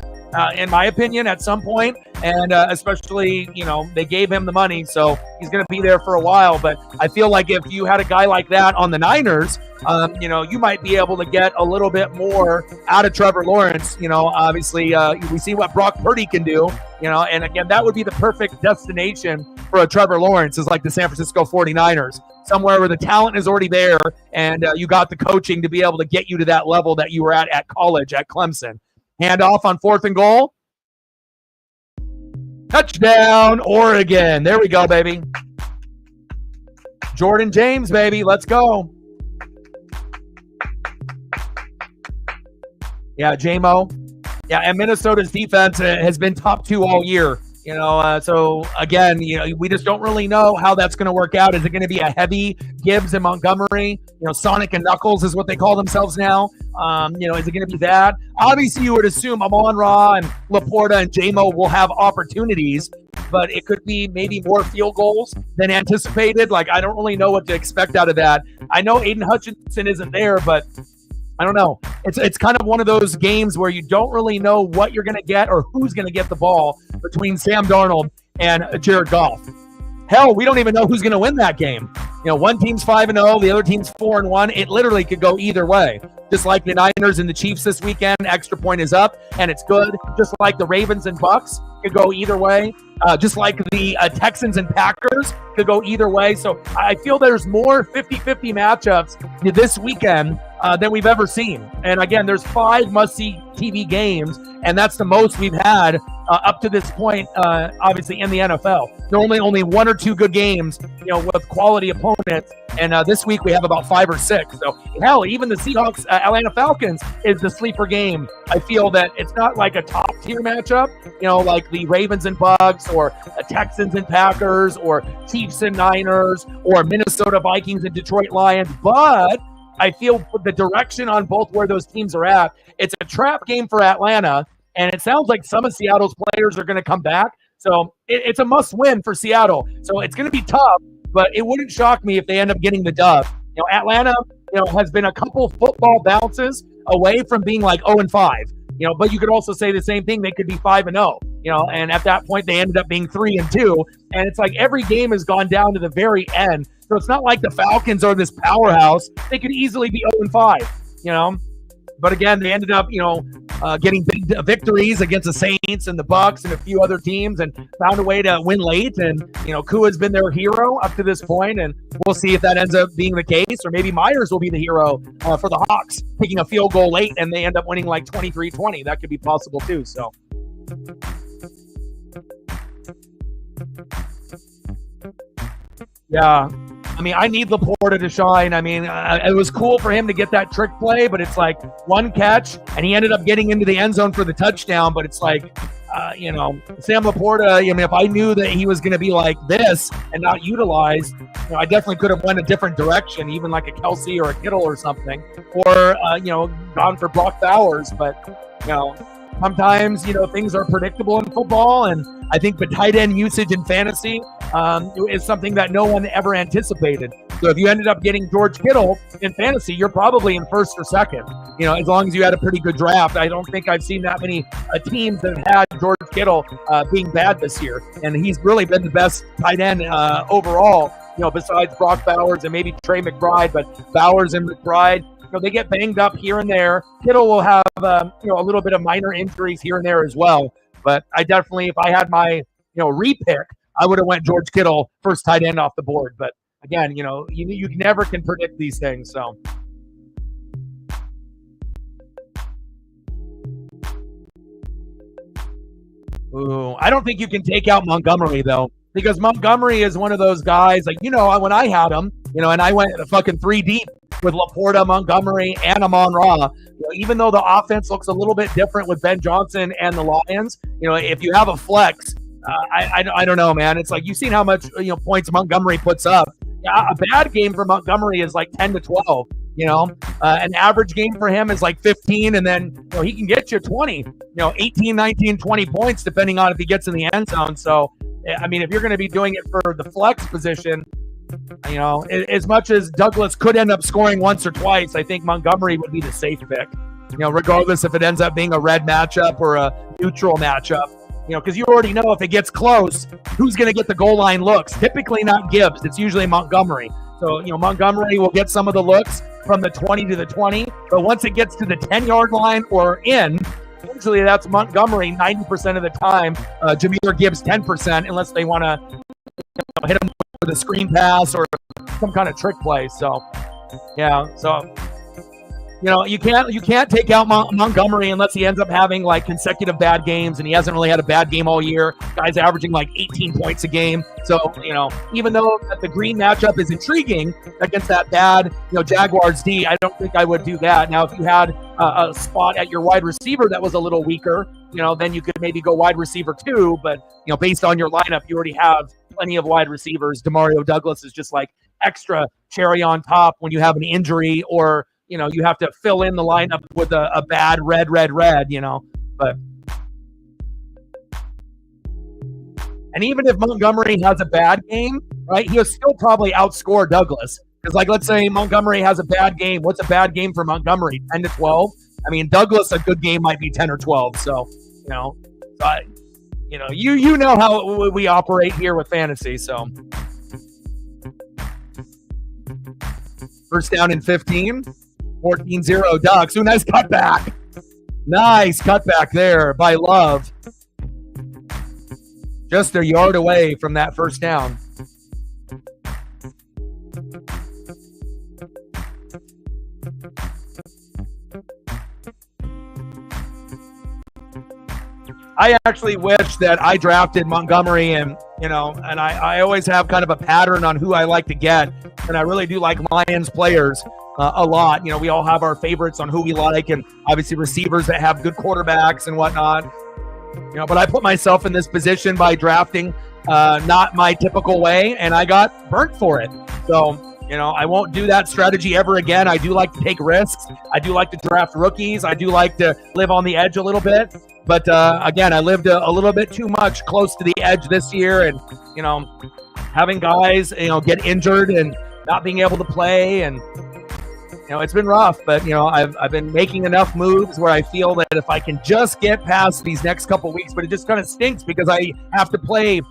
in my opinion, at some point. And especially, they gave him the money, so he's going to be there for a while. But I feel like if you had a guy like that on the Niners, you might be able to get a little bit more out of Trevor Lawrence. Obviously, we see what Brock Purdy can do, and again, that would be the perfect destination for a Trevor Lawrence, is like the San Francisco 49ers, somewhere where the talent is already there, and you got the coaching to be able to get you to that level that you were at college at Clemson. Handoff on 4th and goal. Touchdown, Oregon. There we go, baby. Jordan James, baby. Let's go. Yeah, J-Mo. Yeah, and Minnesota's defense has been top 2 all year. So again, we just don't really know how that's going to work out. Is it going to be a heavy Gibbs and Montgomery? Sonic and Knuckles is what they call themselves now. Is it going to be that? Obviously, you would assume Amon-Ra and Laporta and J-Mo will have opportunities, but it could be maybe more field goals than anticipated. Like, I don't really know what to expect out of that. I know Aiden Hutchinson isn't there, but I don't know. It's kind of one of those games where you don't really know what you're going to get or who's going to get the ball between Sam Darnold and Jared Goff. Hell, we don't even know who's going to win that game. One team's 5-0, the other team's 4-1. It literally could go either way. Just like the Niners and the Chiefs this weekend, extra point is up, and it's good. Just like the Ravens and Bucks could go either way. Just like the Texans and Packers could go either way. So I feel there's more 50-50 matchups this weekend than we've ever seen. And again, there's 5 must-see TV games, and that's the most we've had up to this point, obviously, in the NFL. There are only 1 or 2 good games, with quality opponents, and this week we have about 5 or 6. So, hell, even the Seahawks, Atlanta Falcons is the sleeper game. I feel that it's not like a top-tier matchup, like the Ravens and Bucks, or Texans and Packers, or Chiefs and Niners, or Minnesota Vikings and Detroit Lions, but I feel the direction on both where those teams are at, it's a trap game for Atlanta, and it sounds like some of Seattle's players are going to come back. So it's a must-win for Seattle. So it's going to be tough, but it wouldn't shock me if they end up getting the dub. Atlanta, has been a couple football bounces away from being like 0-5. But you could also say the same thing. They could be 5-0. And at that point they ended up being 3-2. And it's like every game has gone down to the very end. So it's not like the Falcons are this powerhouse. They could easily be 0-5. But again, they ended up, getting big victories against the Saints and the Bucks and a few other teams, and found a way to win late. And Kua's been their hero up to this point, and we'll see if that ends up being the case, or maybe Myers will be the hero for the Hawks, taking a field goal late, and they end up winning like 23-20. That could be possible too. So. Yeah. I mean, I need Laporta to shine. I mean, it was cool for him to get that trick play, but it's like one catch, and he ended up getting into the end zone for the touchdown. But it's like, Sam Laporta, I mean, if I knew that he was going to be like this and not utilized, I definitely could have went a different direction, even like a Kelsey or a Kittle or something, or, gone for Brock Bowers. But, sometimes, things are predictable in football, and I think the tight end usage in fantasy is something that no one ever anticipated. So if you ended up getting George Kittle in fantasy, you're probably in first or second, as long as you had a pretty good draft. I don't think I've seen that many teams that have had George Kittle being bad this year. And he's really been the best tight end overall, besides Brock Bowers and maybe Trey McBride. But Bowers and McBride, they get banged up here and there. Kittle will have, a little bit of minor injuries here and there as well. But I definitely, if I had my, repick, I would have went George Kittle first tight end off the board. But again, you never can predict these things. So. Ooh, I don't think you can take out Montgomery, though, because Montgomery is one of those guys, like, when I had him, and I went fucking 3 deep with Laporta, Montgomery, and Amon-Ra. Even though the offense looks a little bit different with Ben Johnson and the Lions, if you have a flex, I don't know, man. It's like, you've seen how much points Montgomery puts up. Yeah, a bad game for Montgomery is like 10 to 12. An average game for him is like 15, and then he can get you 20, 18, 19, 20 points depending on if he gets in the end zone. So, I mean, if you're going to be doing it for the flex position, as much as Douglas could end up scoring once or twice, I think Montgomery would be the safe pick, regardless if it ends up being a red matchup or a neutral matchup, because you already know if it gets close, who's going to get the goal line looks. Typically not Gibbs. It's usually Montgomery. So, Montgomery will get some of the looks from the 20 to the 20, but once it gets to the 10-yard line or in, usually that's Montgomery 90% of the time. Jahmyr Gibbs 10%, unless they want to hit him with a screen pass or some kind of trick play. So, yeah. So, you can't take out Montgomery unless he ends up having like consecutive bad games, and he hasn't really had a bad game all year. Guy's averaging like 18 points a game. So, even though the green matchup is intriguing against that bad, Jaguars D, I don't think I would do that. Now, if you had a spot at your wide receiver that was a little weaker, then you could maybe go wide receiver 2. But, based on your lineup, you already have plenty of wide receivers. Demario Douglas is just like extra cherry on top when you have an injury, or you have to fill in the lineup with a bad red, but. And even if Montgomery has a bad game, right, he'll still probably outscore Douglas. Because, like, let's say Montgomery has a bad game. What's a bad game for Montgomery? 10 to 12? I mean, Douglas, a good game might be 10 or 12. So, you know how we operate here with fantasy. So, first down and 15. 14-0 Ducks. Ooh, nice cutback. Nice cutback there by Love. Just a yard away from that first down. I actually wish that I drafted Montgomery, and I always have kind of a pattern on who I like to get, and I really do like Lions players a lot. We all have our favorites on who we like, and obviously receivers that have good quarterbacks and whatnot. But I put myself in this position by drafting not my typical way, and I got burnt for it. So, I won't do that strategy ever again. I do like to take risks. I do like to draft rookies. I do like to live on the edge a little bit. But again, I lived a little bit too much close to the edge this year, and having guys get injured and not being able to play, and it's been rough. But I've been making enough moves where I feel that if I can just get past these next couple weeks, but it just kind of stinks because I have to play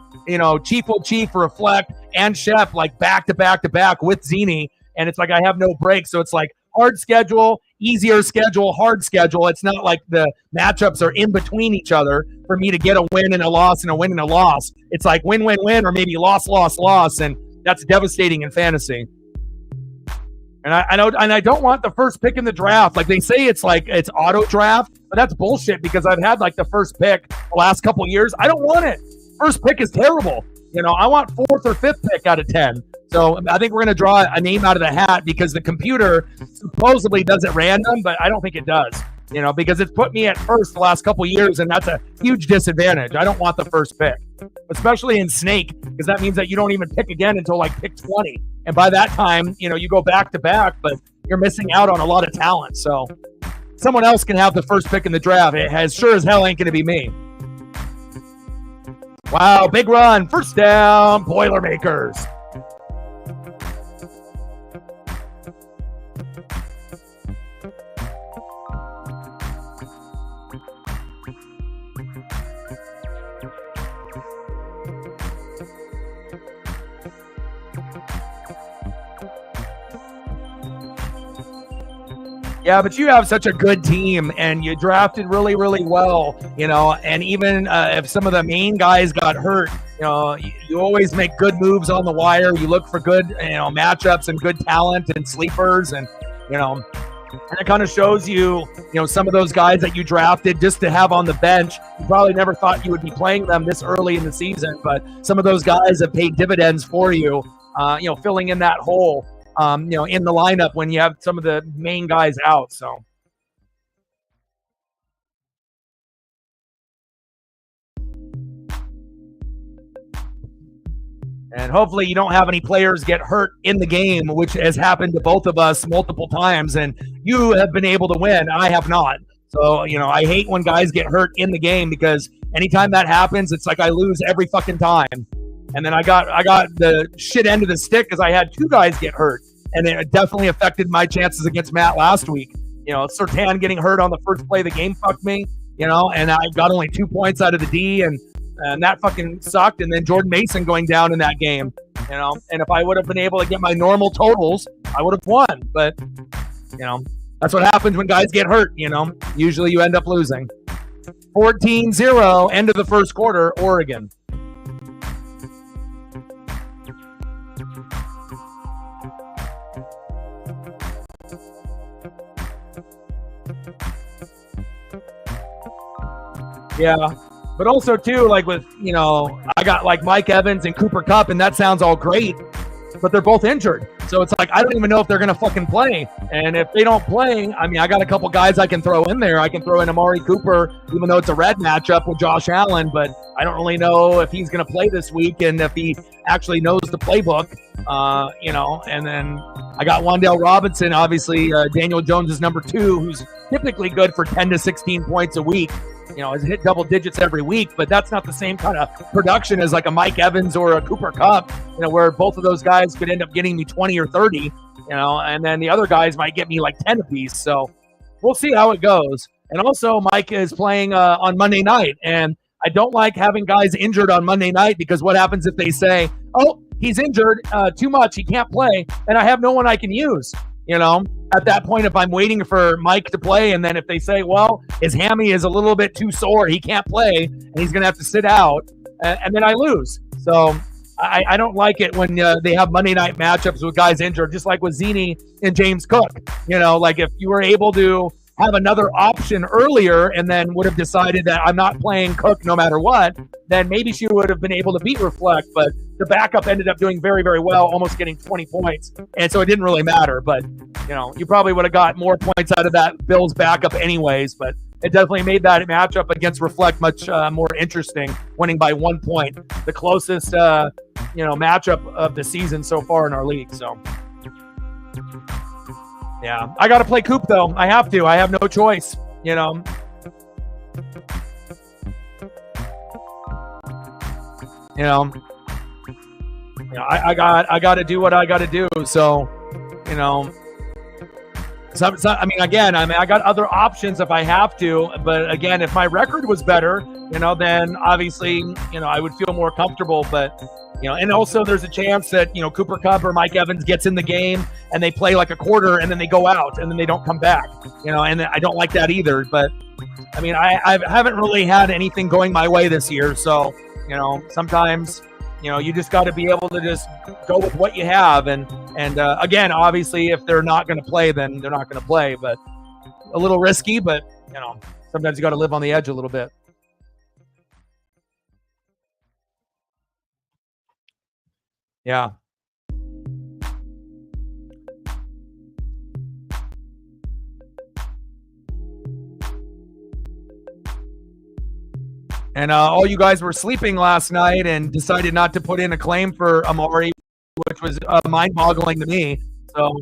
Chief will Chief, Reflect, and Shep like back to back to back with Zini, and it's like I have no break. So it's like hard schedule, easier schedule, hard schedule. It's not like the matchups are in between each other for me to get a win and a loss and a win and a loss. It's like win, win, win, or maybe loss, loss, loss, and that's devastating in fantasy. And I don't want the first pick in the draft. Like they say it's auto draft, but that's bullshit because I've had like the first pick the last couple years. I don't want it. First pick is terrible. I want 4th or 5th pick out of 10. So I think we're going to draw a name out of the hat because the computer supposedly does it random, but I don't think it does. Because it's put me at first the last couple years, and that's a huge disadvantage. I don't want the first pick, especially in Snake, because that means that you don't even pick again until like pick 20. And by that time, you go back to back, but you're missing out on a lot of talent. So someone else can have the first pick in the draft. It has sure as hell ain't going to be me. Wow, big run. First down, Boilermakers. Yeah, but you have such a good team, and you drafted really, really well, and even if some of the main guys got hurt, you always make good moves on the wire. You look for good, matchups and good talent and sleepers, and it kind of shows you, some of those guys that you drafted just to have on the bench. You probably never thought you would be playing them this early in the season, but some of those guys have paid dividends for you, filling in that hole. In the lineup when you have some of the main guys out. So and hopefully you don't have any players get hurt in the game, which has happened to both of us multiple times, and you have been able to win. I have not. So, I hate when guys get hurt in the game because anytime that happens, it's like I lose every fucking time. And then I got the shit end of the stick because I had 2 guys get hurt. And it definitely affected my chances against Matt last week. Sertan getting hurt on the first play of the game fucked me, and I got only 2 points out of the D, and that fucking sucked. And then Jordan Mason going down in that game, and if I would have been able to get my normal totals, I would have won. But, that's what happens when guys get hurt, Usually you end up losing. 14-0, end of the first quarter, Oregon. Yeah, but also too, like with, I got like Mike Evans and Cooper Kupp, and that sounds all great, but they're both injured. So it's like, I don't even know if they're going to fucking play. And if they don't play, I got a couple guys I can throw in there. I can throw in Amari Cooper, even though it's a red matchup with Josh Allen, but I don't really know if he's going to play this week and if he actually knows the playbook, and then I got Wan'Dale Robinson, obviously Daniel Jones is number 2, who's typically good for 10 to 16 points a week. Has hit double digits every week, but that's not the same kind of production as like a Mike Evans or a Cooper Kupp, where both of those guys could end up getting me 20 or 30, and then the other guys might get me like 10 apiece. So we'll see how it goes. And also Mike is playing on Monday night, and I don't like having guys injured on Monday night because what happens if they say, oh, he's injured too much, he can't play, and I have no one I can use. At that point, if I'm waiting for Mike to play, and then if they say, well, his hammy is a little bit too sore, he can't play, and he's going to have to sit out, and then I lose. So I don't like it when they have Monday night matchups with guys injured, just like with Zini and James Cook. Like if you were able to have another option earlier and then would have decided that I'm not playing Cook no matter what, then maybe she would have been able to beat Reflect, but the backup ended up doing very, very well, almost getting 20 points. And so it didn't really matter, but you probably would have got more points out of that Bills backup anyways, but it definitely made that matchup against Reflect much more interesting, winning by 1 point, the closest, matchup of the season so far in our league. So yeah, I got to play Coop though. I have to. I have no choice. I got to do what I got to do. So, I got other options if I have to. But again, if my record was better, then obviously, I would feel more comfortable. But and also there's a chance that, Cooper Kupp or Mike Evans gets in the game and they play like a quarter and then they go out and then they don't come back, and I don't like that either. But I haven't really had anything going my way this year. So, sometimes, you just got to be able to just go with what you have. And again, obviously if they're not going to play, then they're not going to play, but a little risky, but sometimes you got to live on the edge a little bit. Yeah. And all you guys were sleeping last night and decided not to put in a claim for Amari, which was mind-boggling to me. So,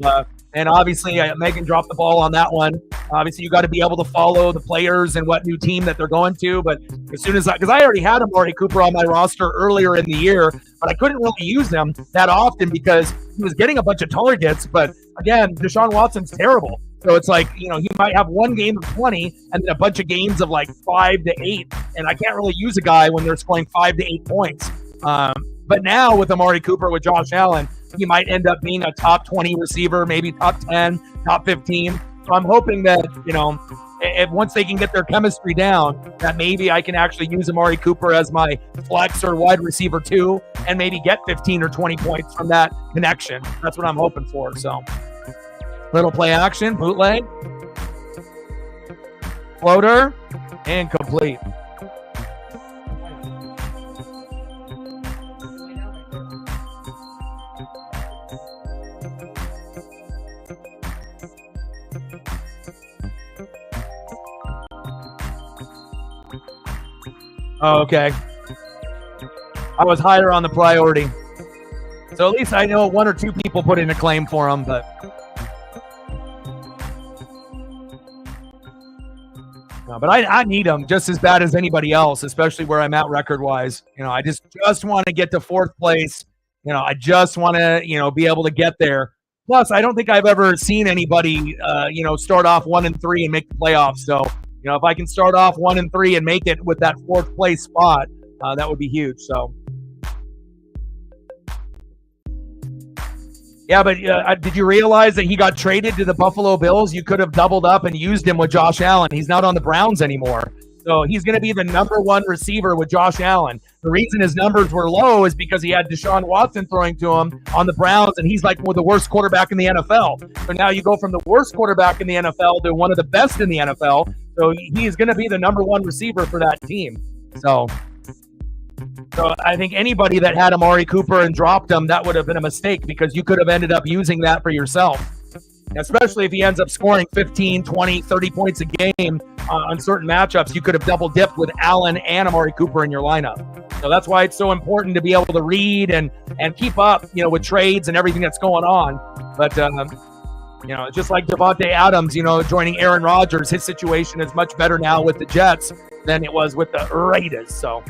and obviously, Megan dropped the ball on that one. Obviously, you got to be able to follow the players and what new team that they're going to. But as soon as because I already had Amari Cooper on my roster earlier in the year, but I couldn't really use him that often because he was getting a bunch of targets. But again, Deshaun Watson's terrible. So it's like, he might have one game of 20 and then a bunch of games of like 5 to 8. And I can't really use a guy when they're scoring 5 to 8 points. But now with Amari Cooper, with Josh Allen, he might end up being a top 20 receiver, maybe top 10, top 15. So I'm hoping that, if once they can get their chemistry down, that maybe I can actually use Amari Cooper as my flex or wide receiver 2 and maybe get 15 or 20 points from that connection. That's what I'm hoping for. So little play action, bootleg, floater, and complete. Oh, okay. I was higher on the priority. So at least I know 1 or 2 people put in a claim for him, but I need him just as bad as anybody else, especially where I'm at record-wise. I just want to get to 4th place. I just want to, be able to get there. Plus, I don't think I've ever seen anybody, start off 1-3 and make the playoffs. So, if I can start off 1-3 and make it with that 4th place spot, that would be huge. So, yeah, but did you realize that he got traded to the Buffalo Bills? You could have doubled up and used him with Josh Allen. He's not on the Browns anymore. So he's going to be the number 1 receiver with Josh Allen. The reason his numbers were low is because he had Deshaun Watson throwing to him on the Browns, and he's like the worst quarterback in the NFL. So now you go from the worst quarterback in the NFL to one of the best in the NFL. So he's going to be the number 1 receiver for that team. So I think anybody that had Amari Cooper and dropped him, that would have been a mistake because you could have ended up using that for yourself, especially if he ends up scoring 15, 20, 30 points a game on certain matchups. You could have double dipped with Allen and Amari Cooper in your lineup. So that's why it's so important to be able to read and keep up, with trades and everything that's going on. But, just like Devontae Adams, joining Aaron Rodgers, his situation is much better now with the Jets than it was with the Raiders. So.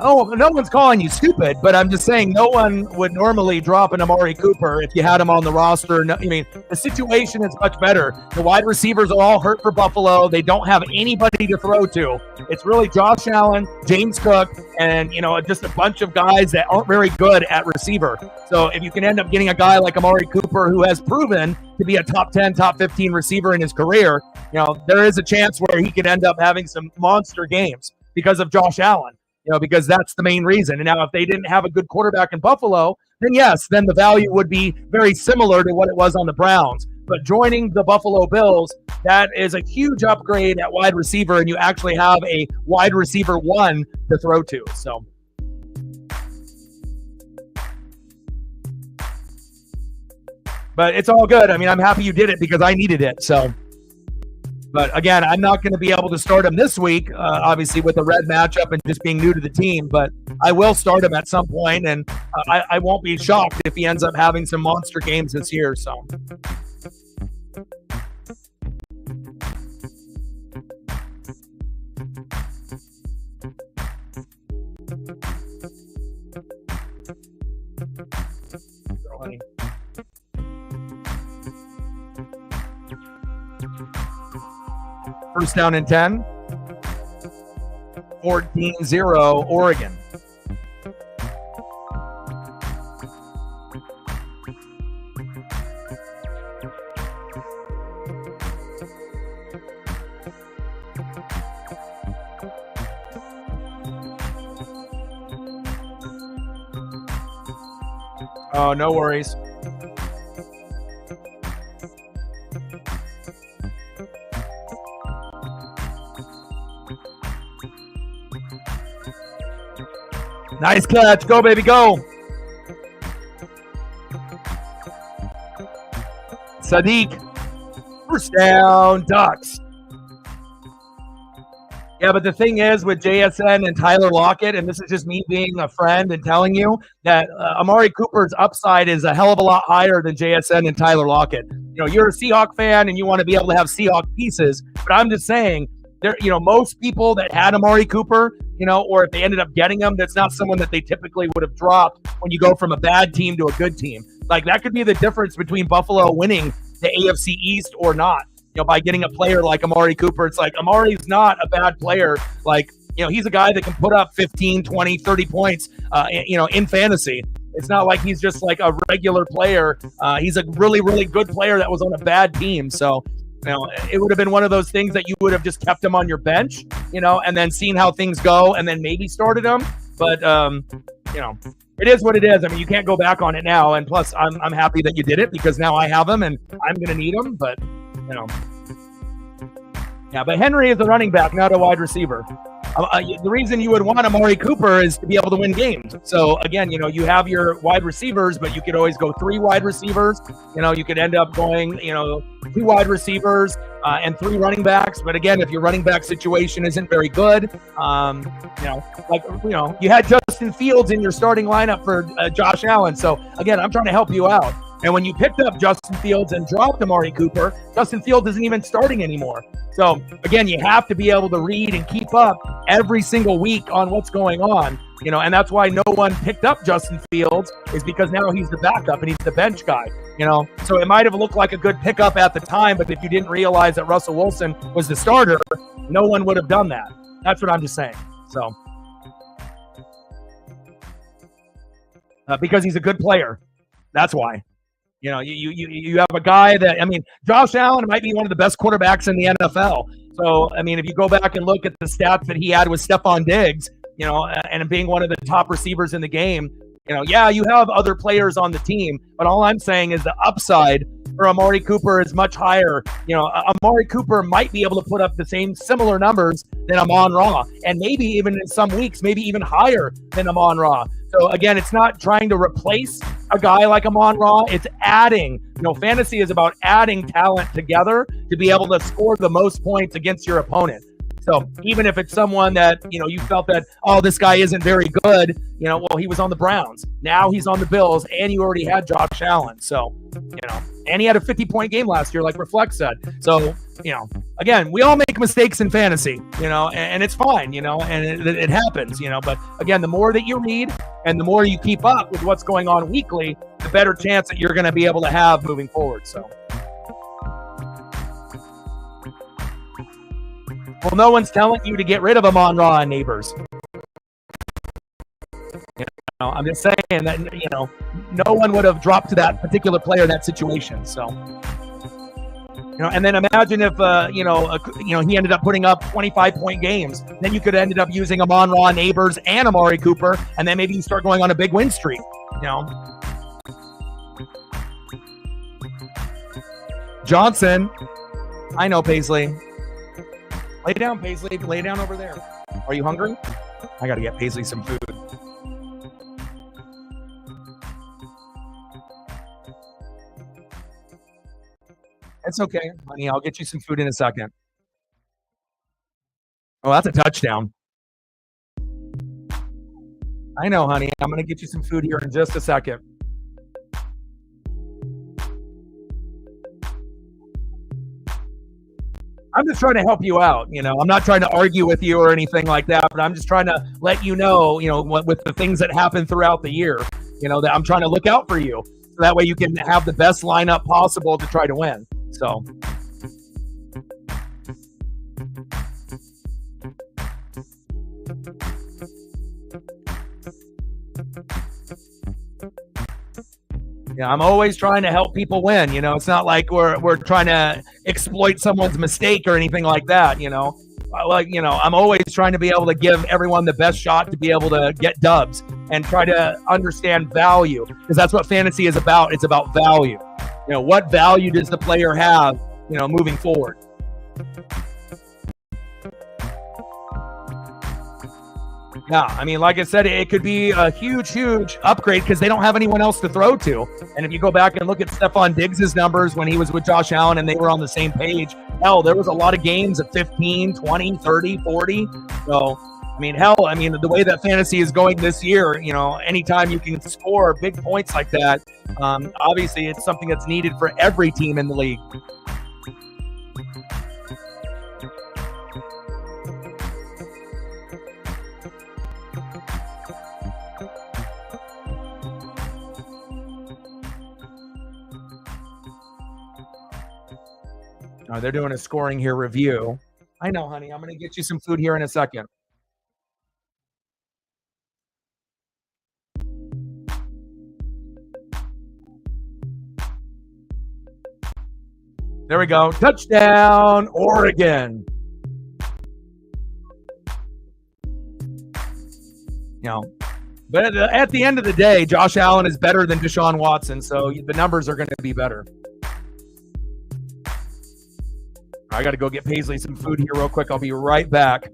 Oh, no one's calling you stupid, but I'm just saying no one would normally drop an Amari Cooper if you had him on the roster. No, the situation is much better. The wide receivers are all hurt for Buffalo. They don't have anybody to throw to. It's really Josh Allen, James Cook, and, just a bunch of guys that aren't very good at receiver. So if you can end up getting a guy like Amari Cooper who has proven to be a top 10, top 15 receiver in his career, there is a chance where he could end up having some monster games because of Josh Allen. Because that's the main reason. And now if they didn't have a good quarterback in Buffalo, then yes, then the value would be very similar to what it was on the Browns. But joining the Buffalo Bills, that is a huge upgrade at wide receiver, and you actually have a wide receiver 1 to throw to. So, but it's all good. I'm happy you did it because I needed it. So. But again, I'm not going to be able to start him this week, obviously with the red matchup and just being new to the team. But I will start him at some point, and I won't be shocked if he ends up having some monster games this year. So. First down and 10. 14-0 Oregon. Oh, no worries. Nice catch. Go, baby, go. Sadiq. First down, Ducks. Yeah, but the thing is with JSN and Tyler Lockett, and this is just me being a friend and telling you that Amari Cooper's upside is a hell of a lot higher than JSN and Tyler Lockett. You know, you're a Seahawk fan and you want to be able to have Seahawk pieces, but I'm just saying there, you know, most people that had Amari Cooper, you know, or if they ended up getting him, that's not someone that they typically would have dropped when you go from a bad team to a good team. Like that could be the difference between Buffalo winning the AFC East or not. You know, by getting a player like Amari Cooper, it's like Amari's not a bad player. Like, you know, he's a guy that can put up 15, 20, 30 points, you know, in fantasy. It's not like he's just like a regular player. He's a really, really good player that was on a bad team. So, you know, it would have been one of those things that you would have just kept him on your bench, you know, and then seen how things go and then maybe started him. But, you know, it is what it is. I mean, you can't go back on it now. And plus, I'm happy that you did it because now I have him and I'm going to need him. But, you know, yeah, but Henry is a running back, not a wide receiver. The reason you would want Amari Cooper is to be able to win games. So again, you know, you have your wide receivers, but you could always go 3 wide receivers. You know, you could end up going, you know, 2 wide receivers and 3 running backs. But again, if your running back situation isn't very good, you know, like, you know, you had Justin Fields in your starting lineup for Josh Allen. So again, I'm trying to help you out. And when you picked up Justin Fields and dropped Amari Cooper, Justin Fields isn't even starting anymore. So, again, you have to be able to read and keep up every single week on what's going on, you know, and that's why no one picked up Justin Fields is because now he's the backup and he's the bench guy, you know. So it might have looked like a good pickup at the time, but if you didn't realize that Russell Wilson was the starter, no one would have done that. That's what I'm just saying. So, because he's a good player. That's why. You know, you have a guy that, I mean, Josh Allen might be one of the best quarterbacks in the NFL. So, I mean, if you go back and look at the stats that he had with Stephon Diggs, you know, and being one of the top receivers in the game, you know, yeah, you have other players on the team, but all I'm saying is the upside for Amari Cooper is much higher. You know, Amari Cooper might be able to put up the similar numbers than Amon-Ra, and maybe even in some weeks, maybe even higher than Amon-Ra. So again, it's not trying to replace a guy like Amon-Ra. It's adding. You know, fantasy is about adding talent together to be able to score the most points against your opponent. So even if it's someone that, you know, you felt that, oh, this guy isn't very good, you know, well, he was on the Browns. Now he's on the Bills, and you already had Josh Allen. So, you know, and he had a 50-point game last year, like Reflect said. So, you know, again, we all make mistakes in fantasy, you know, and it's fine, you know, and it happens, you know. But again, the more that you read and the more you keep up with what's going on weekly, the better chance that you're going to be able to have moving forward. So. Well, no one's telling you to get rid of Amon-Ra and Neighbors. You know, I'm just saying that, you know, no one would have dropped to that particular player in that situation. So, you know, and then imagine if, you know, he ended up putting up 25-point games. Then you could have ended up using Amon-Ra, Neighbors, and Amari Cooper, and then maybe you start going on a big win streak. You know, Johnson. I know, Paisley. Lay down, Paisley. Lay down over there. Are you hungry? I got to get Paisley some food. It's okay, honey. I'll get you some food in a second. Oh, that's a touchdown. I know, honey. I'm going to get you some food here in just a second. I'm just trying to help you out. You know, I'm not trying to argue with you or anything like that, but I'm just trying to let you know, you know, with the things that happen throughout the year, you know, that I'm trying to look out for you. So that way you can have the best lineup possible to try to win. So. Yeah, I'm always trying to help people win. You know, it's not like we're trying to exploit someone's mistake or anything like that. You know, like, you know, I'm always trying to be able to give everyone the best shot to be able to get dubs and try to understand value, because that's what fantasy is about. It's about value. You know, what value does the player have, you know, moving forward? Yeah, I mean, like I said, it could be a huge upgrade because they don't have anyone else to throw to. And if you go back and look at Stephon Diggs' numbers when he was with Josh Allen and they were on the same page, hell, there was a lot of games at 15, 20, 30, 40. So, I mean, the way that fantasy is going this year, anytime you can score big points like that, obviously it's something that's needed for every team in the league. They're doing a scoring here review. I know, honey. I'm going to get you some food here in a second. There we go. Touchdown, Oregon. But at the end of the day, Josh Allen is better than Deshaun Watson, so the numbers are going to be better. I got to go get Paisley some food here real quick. I'll be right back.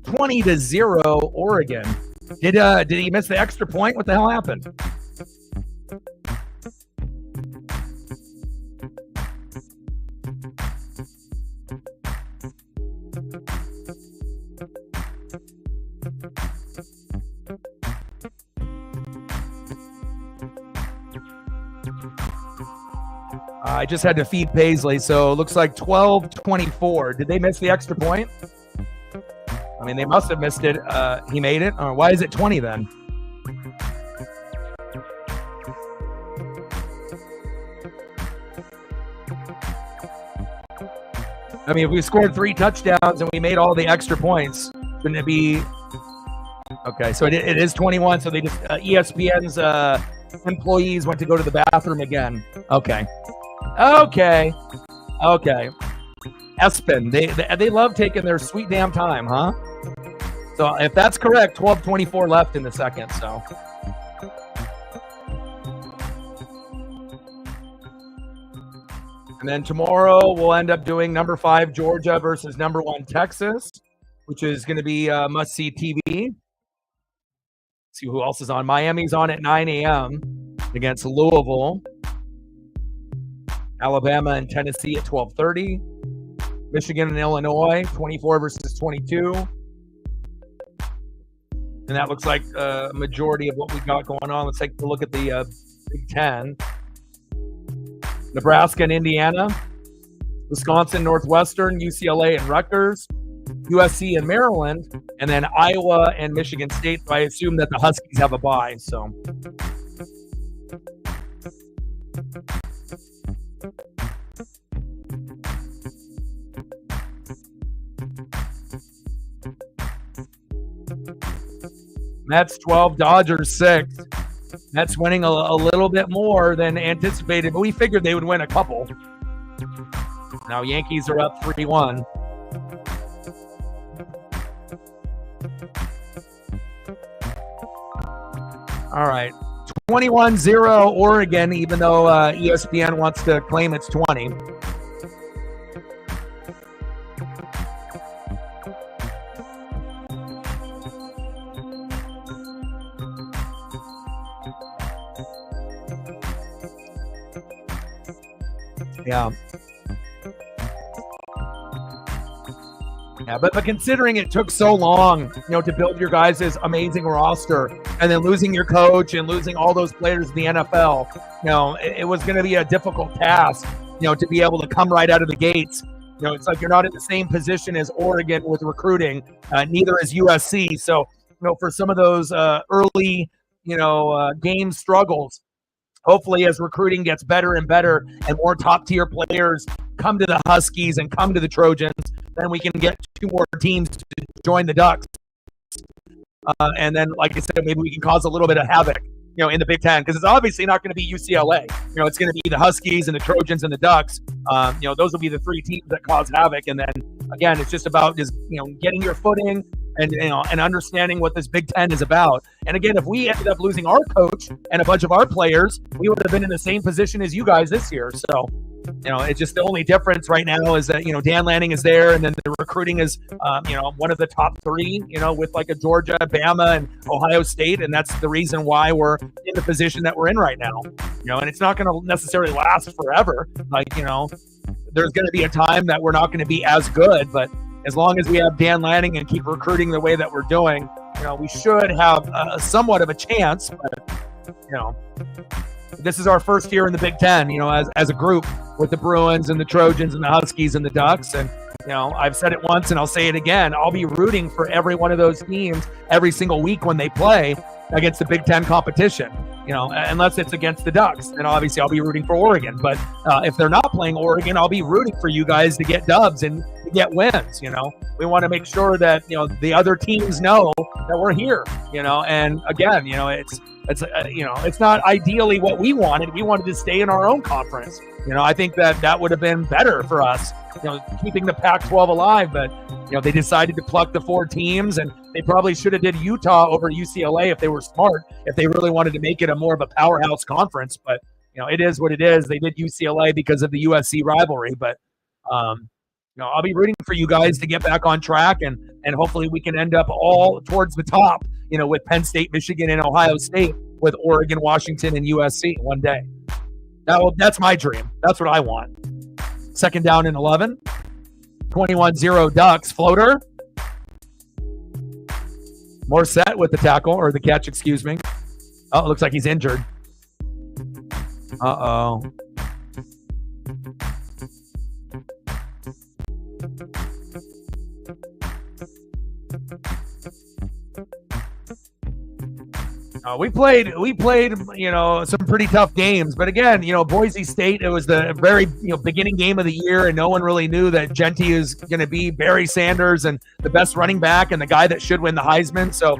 (20-0) Oregon. Did he miss the extra point? What the hell happened? I just had to feed Paisley, so it looks like 12-24. Did they miss the extra point? I mean, they must have missed it. He made it. Why is it 20 then? I mean, if we scored 3 touchdowns and we made all the extra points, shouldn't it be? Okay, so it is 21. So they just ESPN's employees went to go to the bathroom again. Okay. Espen, they love taking their sweet damn time, huh? So if that's correct, 12-24 left in the second. So. And then tomorrow we'll end up doing number 5 Georgia versus number 1 Texas, which is going to be must-see TV. See who else is on. Miami's on at 9 a.m. against Louisville. Alabama and Tennessee at 12:30. Michigan and Illinois, 24 versus 22. And that looks like a majority of what we got going on. Let's take a look at the Big Ten. Nebraska and Indiana. Wisconsin, Northwestern, UCLA and Rutgers. USC and Maryland. And then Iowa and Michigan State. I assume that the Huskies have a bye. So. Mets 12, Dodgers 6. Mets winning a little bit more than anticipated, but we figured they would win a couple. Now Yankees are up 3-1. All right. 21-0 Oregon, even though ESPN wants to claim it's 20. Yeah. Yeah, but considering it took so long, to build your guys' amazing roster, and then losing your coach and losing all those players in the NFL, it was going to be a difficult task, to be able to come right out of the gates. It's like you're not in the same position as Oregon with recruiting, neither is USC. So, for some of those early, game struggles, hopefully as recruiting gets better and better and more top-tier players come to the Huskies and come to the Trojans, then we can get 2 more teams to join the Ducks. And then, like I said, maybe we can cause a little bit of havoc, in the Big Ten, because it's obviously not going to be UCLA. It's going to be the Huskies and the Trojans and the Ducks. Those will be the 3 teams that cause havoc. And then, again, it's just about getting your footing and understanding what this Big Ten is about. And again, if we ended up losing our coach and a bunch of our players, we would have been in the same position as you guys this year. So, it's just the only difference right now is that, Dan Lanning is there, and then the recruiting is, one of the top 3, with like a Georgia, Bama, and Ohio State. And that's the reason why we're in the position that we're in right now, and it's not going to necessarily last forever. Like, there's going to be a time that we're not going to be as good, but as long as we have Dan Lanning and keep recruiting the way that we're doing, we should have somewhat of a chance. But, this is our first year in the Big Ten, as a group with the Bruins and the Trojans and the Huskies and the Ducks. And, I've said it once and I'll say it again. I'll be rooting for every one of those teams every single week when they play against the Big Ten competition, unless it's against the Ducks. And obviously I'll be rooting for Oregon. But if they're not playing Oregon, I'll be rooting for you guys to get dubs and to get wins. We want to make sure that, the other teams know that we're here, and again, it's not ideally what we wanted. We wanted to stay in our own conference. I think that would have been better for us, keeping the Pac-12 alive. But, they decided to pluck the 4 teams, and they probably should have did Utah over UCLA if they were smart, if they really wanted to make it a more of a powerhouse conference. But, it is what it is. They did UCLA because of the USC rivalry. But, I'll be rooting for you guys to get back on track, and hopefully we can end up all towards the top, with Penn State, Michigan, and Ohio State, with Oregon, Washington, and USC one day. That's my dream. That's what I want. 2nd down and 11. 21-0 Ducks. Floater. Morissette with the tackle, or the catch, excuse me. Oh, it looks like he's injured. Uh-oh. We played, some pretty tough games, but again, Boise State, it was the very, beginning game of the year, and no one really knew that Genty is going to be Barry Sanders and the best running back and the guy that should win the Heisman. So,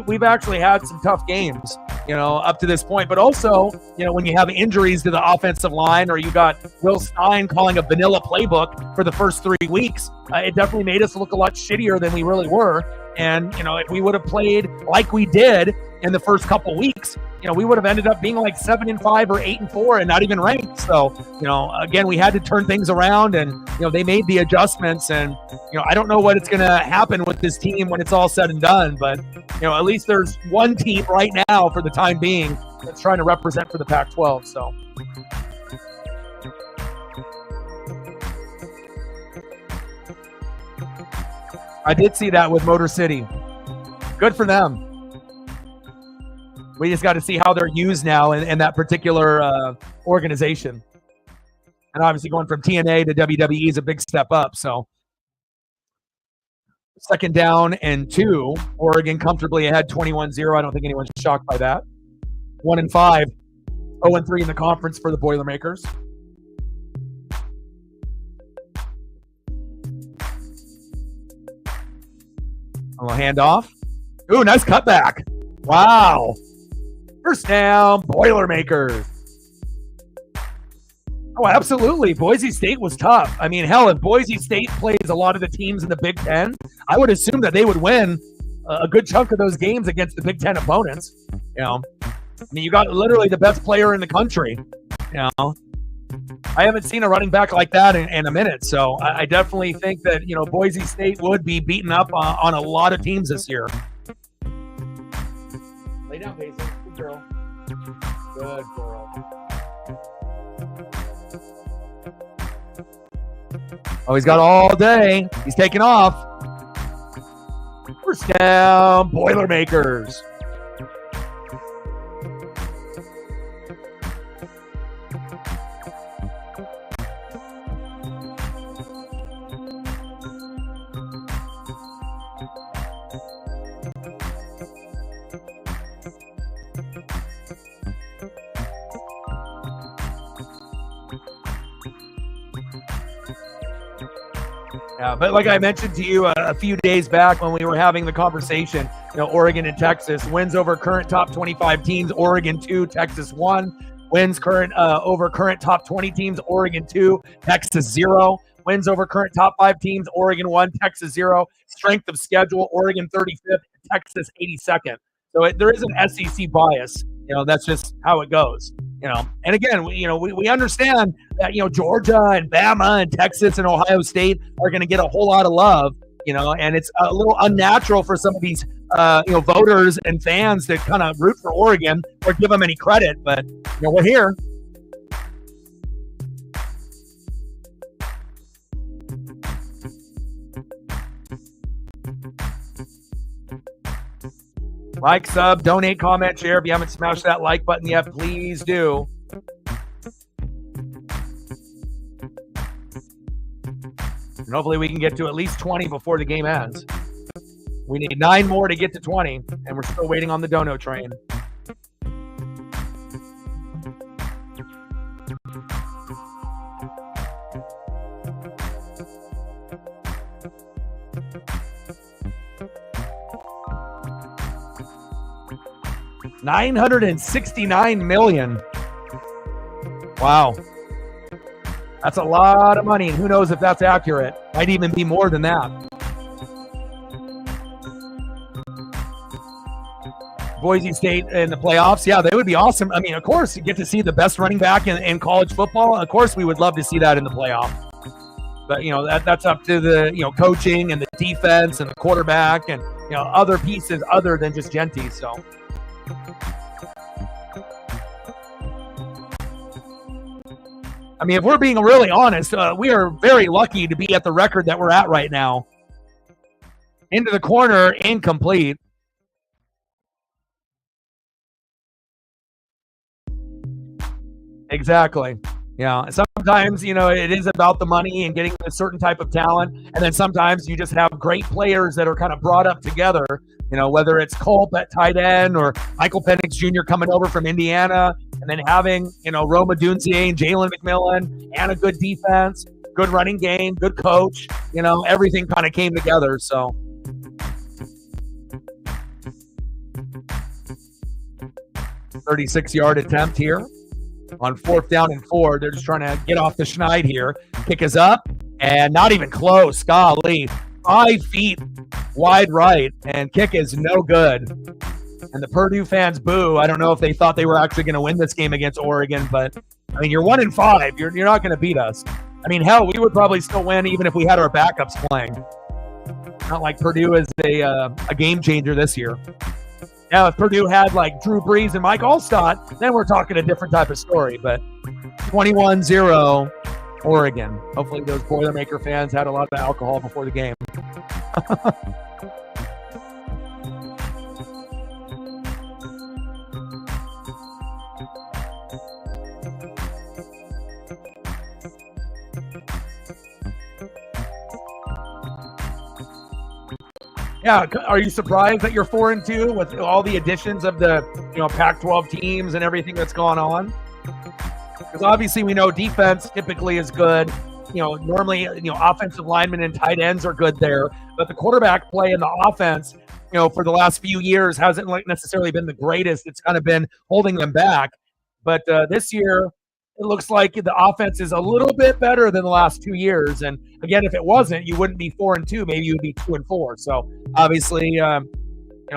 we've actually had some tough games, up to this point, but also, when you have injuries to the offensive line, or you got Will Stein calling a vanilla playbook for the first 3 weeks, it definitely made us look a lot shittier than we really were. And, if we would have played like we did in the first couple weeks, we would have ended up being like 7-5 or 8-4 and not even ranked. So, again, we had to turn things around, and, they made the adjustments. And, I don't know what it's going to happen with this team when it's all said and done. But, at least there's one team right now for the time being that's trying to represent for the Pac-12. So. I did see that with Motor City. Good for them. We just got to see how they're used now in that particular organization. And obviously going from TNA to WWE is a big step up. So 2nd down and 2. Oregon comfortably ahead 21-0. I don't think anyone's shocked by that. 1-5. 0-3 in the conference for the Boilermakers. A little handoff. Ooh, nice cutback. Wow. First down, Boilermakers. Oh, absolutely. Boise State was tough. I mean, hell, if Boise State plays a lot of the teams in the Big Ten, I would assume that they would win a good chunk of those games against the Big Ten opponents. I mean, you got literally the best player in the country. I haven't seen a running back like that in a minute. So I definitely think that, Boise State would be beaten up on a lot of teams this year. Lay down, Pacey. Good girl. Good girl. Oh, he's got all day. He's taking off. First down, Boilermakers. Yeah, but like I mentioned to you a few days back when we were having the conversation, Oregon and Texas wins over current top 25 teams, Oregon 2, Texas 1, wins over current top 20 teams, Oregon 2, Texas 0, wins over current top 5 teams, Oregon 1, Texas 0, strength of schedule, Oregon 35th, Texas 82nd. So there is an SEC bias. That's just how it goes. And again, we understand that, Georgia and Bama and Texas and Ohio State are going to get a whole lot of love, and it's a little unnatural for some of these, voters and fans to kind of root for Oregon or give them any credit. But, we're here. Like, sub, donate, comment, share. If you haven't smashed that like button yet, please do. And hopefully we can get to at least 20 before the game ends. We need 9 more to get to 20, and we're still waiting on the dono train. $969 million. Wow. That's a lot of money, and who knows if that's accurate. Might even be more than that. Boise State in the playoffs, yeah, they would be awesome. I mean, of course, you get to see the best running back in college football. Of course, we would love to see that in the playoff. But, that's up to the, coaching and the defense and the quarterback and, other pieces other than just Genty, so... I mean, if we're being really honest, we are very lucky to be at the record that we're at right now. Into the corner, incomplete. Exactly. Yeah. Sometimes, it is about the money and getting a certain type of talent. And then sometimes you just have great players that are kind of brought up together, whether it's Culp at tight end or Michael Penix Jr. coming over from Indiana, and then having, Roma Dunzier and Jalen McMillan and a good defense, good running game, good coach, everything kind of came together. So 36-yard attempt here on 4th down and 4. They're just trying to get off the schneid here. Kick is up and not even close. Golly, 5 feet wide right, and kick is no good. And the Purdue fans boo. I don't know if they thought they were actually going to win this game against Oregon, but I mean, you're 1-5. You're not going to beat us. I mean, hell, we would probably still win even if we had our backups playing. Not like Purdue is a game changer this year. Now, if Purdue had like Drew Brees and Mike Allstott, then we're talking a different type of story. But 21-0 Oregon. Hopefully those Boilermaker fans had a lot of alcohol before the game. Yeah, are you surprised that you're 4-2 with all the additions of the Pac-12 teams and everything that's gone on? Because obviously we know defense typically is good. normally, offensive linemen and tight ends are good there, but the quarterback play in the offense, for the last few years hasn't necessarily been the greatest. It's kind of been holding them back. But this year, it looks like the offense is a little bit better than the last 2 years. And again, if it wasn't, you wouldn't be 4-2. Maybe you would be 2-4. So obviously,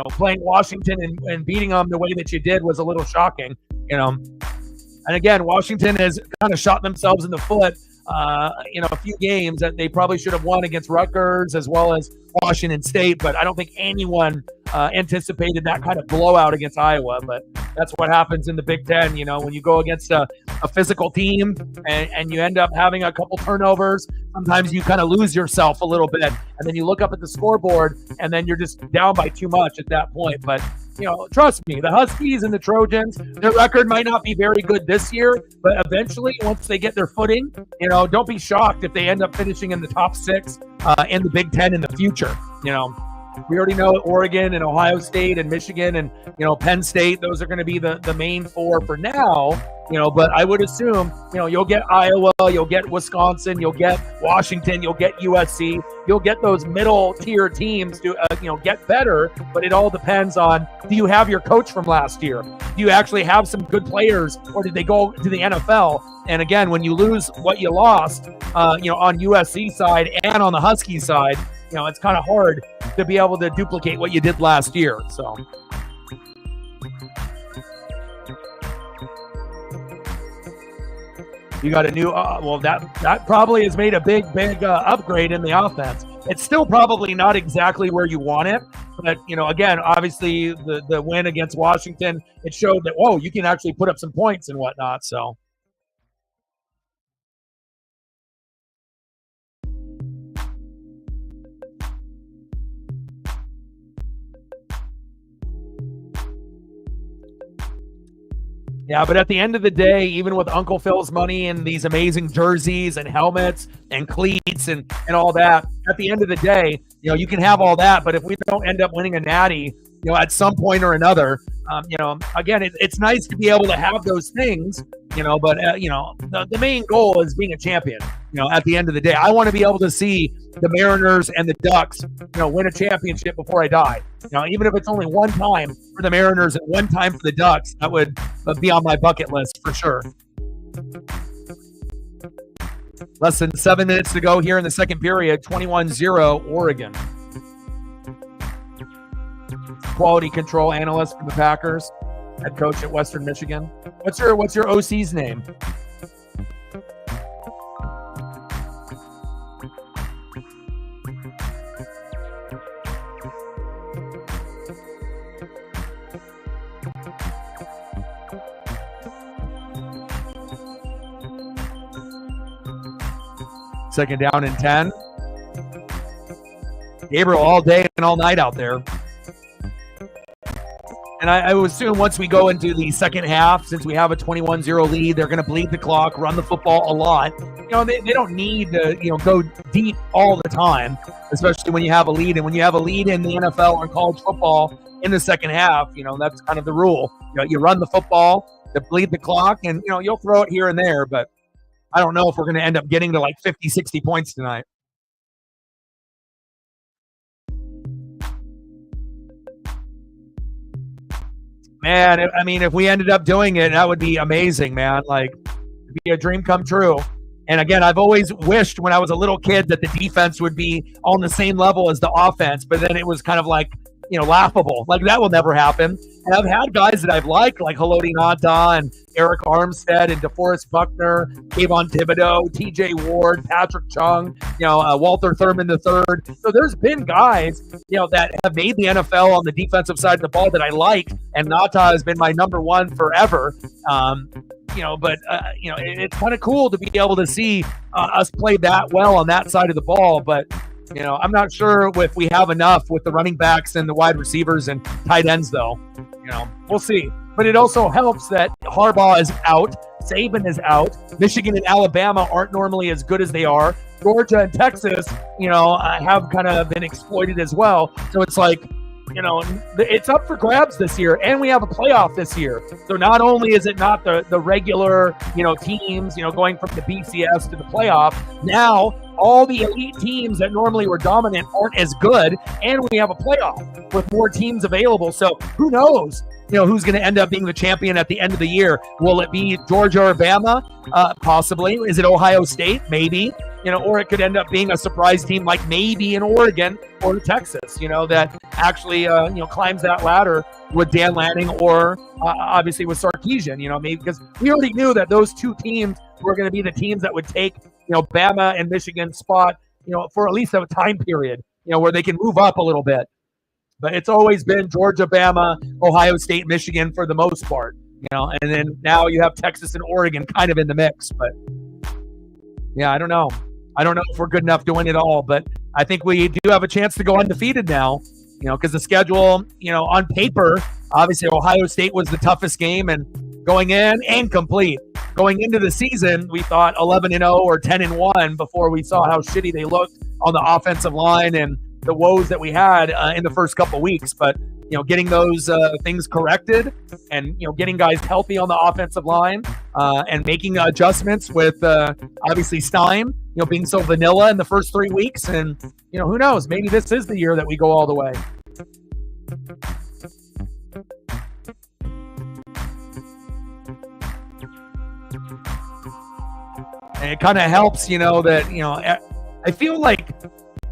playing Washington and beating them the way that you did was a little shocking. And again, Washington has kind of shot themselves in the foot. A few games that they probably should have won against Rutgers as well as Washington State, but I don't think anyone anticipated that kind of blowout against Iowa. But that's what happens in the Big Ten. When you go against a physical team and you end up having a couple turnovers, sometimes you kind of lose yourself a little bit, and then you look up at the scoreboard and then you're just down by too much at that point. But trust me, the Huskies and the Trojans, their record might not be very good this year, but eventually, once they get their footing, don't be shocked if they end up finishing in the top 6 in the Big Ten in the future. We already know Oregon and Ohio State and Michigan and, Penn State, those are going to be the main 4 for now, but I would assume, you'll get Iowa, you'll get Wisconsin, you'll get Washington, you'll get USC, you'll get those middle tier teams to, get better, but it all depends on, do you have your coach from last year? Do you actually have some good players, or did they go to the NFL? And again, when you lose what you lost, on USC side and on the Husky side, it's kind of hard to be able to duplicate what you did last year. So, you got a new, that probably has made a big upgrade in the offense. It's still probably not exactly where you want it, but, again, obviously the win against Washington, it showed that, whoa, you can actually put up some points and whatnot. So, yeah, but at the end of the day, even with Uncle Phil's money and these amazing jerseys and helmets and cleats and all that, at the end of the day, you can have all that, but if we don't end up winning a natty, at some point or another, again, it's nice to be able to have those things, but, the main goal is being a champion. At the end of the day, I want to be able to see the Mariners and the Ducks, win a championship before I die. Even if it's only one time for the Mariners and one time for the Ducks, that would be on my bucket list for sure. Less than 7 minutes to go here in the second period, 21-0 Oregon. Quality control analyst for the Packers, head coach at Western Michigan. What's your OC's name? Second down and 10. Gabriel all day and all night out there. And I would assume once we go into the second half, since we have a 21-0 lead, they're going to bleed the clock, run the football a lot. They don't need to, go deep all the time, especially when you have a lead. And when you have a lead in the NFL or college football in the second half, that's kind of the rule. You run the football to bleed the clock, and, you'll throw it here and there, but I don't know if we're going to end up getting to like 50, 60 points tonight. Man, if we ended up doing it, that would be amazing, man. Like, it'd be a dream come true. And again, I've always wished when I was a little kid that the defense would be on the same level as the offense, but then it was kind of like, laughable. Like, that will never happen. And I've had guys that I've liked, like Haloti Ngata and Eric Armstead and DeForest Buckner, Kayvon Thibodeau, TJ Ward, Patrick Chung, Walter Thurman III. So there's been guys, that have made the NFL on the defensive side of the ball that I like, and Ngata has been my number one forever. It's kind of cool to be able to see us play that well on that side of the ball, but I'm not sure if we have enough with the running backs and the wide receivers and tight ends, though. We'll see. But it also helps that Harbaugh is out, Saban is out, Michigan and Alabama aren't normally as good as they are. Georgia and Texas, have kind of been exploited as well. So it's like, it's up for grabs this year, and we have a playoff this year. So not only is it not the regular, teams, going from the BCS to the playoff, now all the elite teams that normally were dominant aren't as good, and we have a playoff with more teams available. So who knows, who's going to end up being the champion at the end of the year? Will it be Georgia or Bama? Possibly. Is it Ohio State? Maybe. Or it could end up being a surprise team like maybe in Oregon or Texas, that actually, climbs that ladder with Dan Lanning or obviously with Sarkisian, maybe because we already knew that those two teams were going to be the teams that would take, Bama and Michigan's spot, for at least a time period, where they can move up a little bit. But it's always been Georgia, Bama, Ohio State, Michigan for the most part, and then now you have Texas and Oregon kind of in the mix. But yeah, I don't know. I don't know if we're good enough to win it all, but I think we do have a chance to go undefeated now, because the schedule, on paper, obviously Ohio State was the toughest game, and going in and complete. Going into the season, we thought 11-0 or 10-1 before we saw how shitty they looked on the offensive line and the woes that we had in the first couple weeks. But getting those things corrected and getting guys healthy on the offensive line and making adjustments with obviously Stein being so vanilla in the first 3 weeks, and who knows, maybe this is the year that we go all the way. And it kind of helps, that I feel like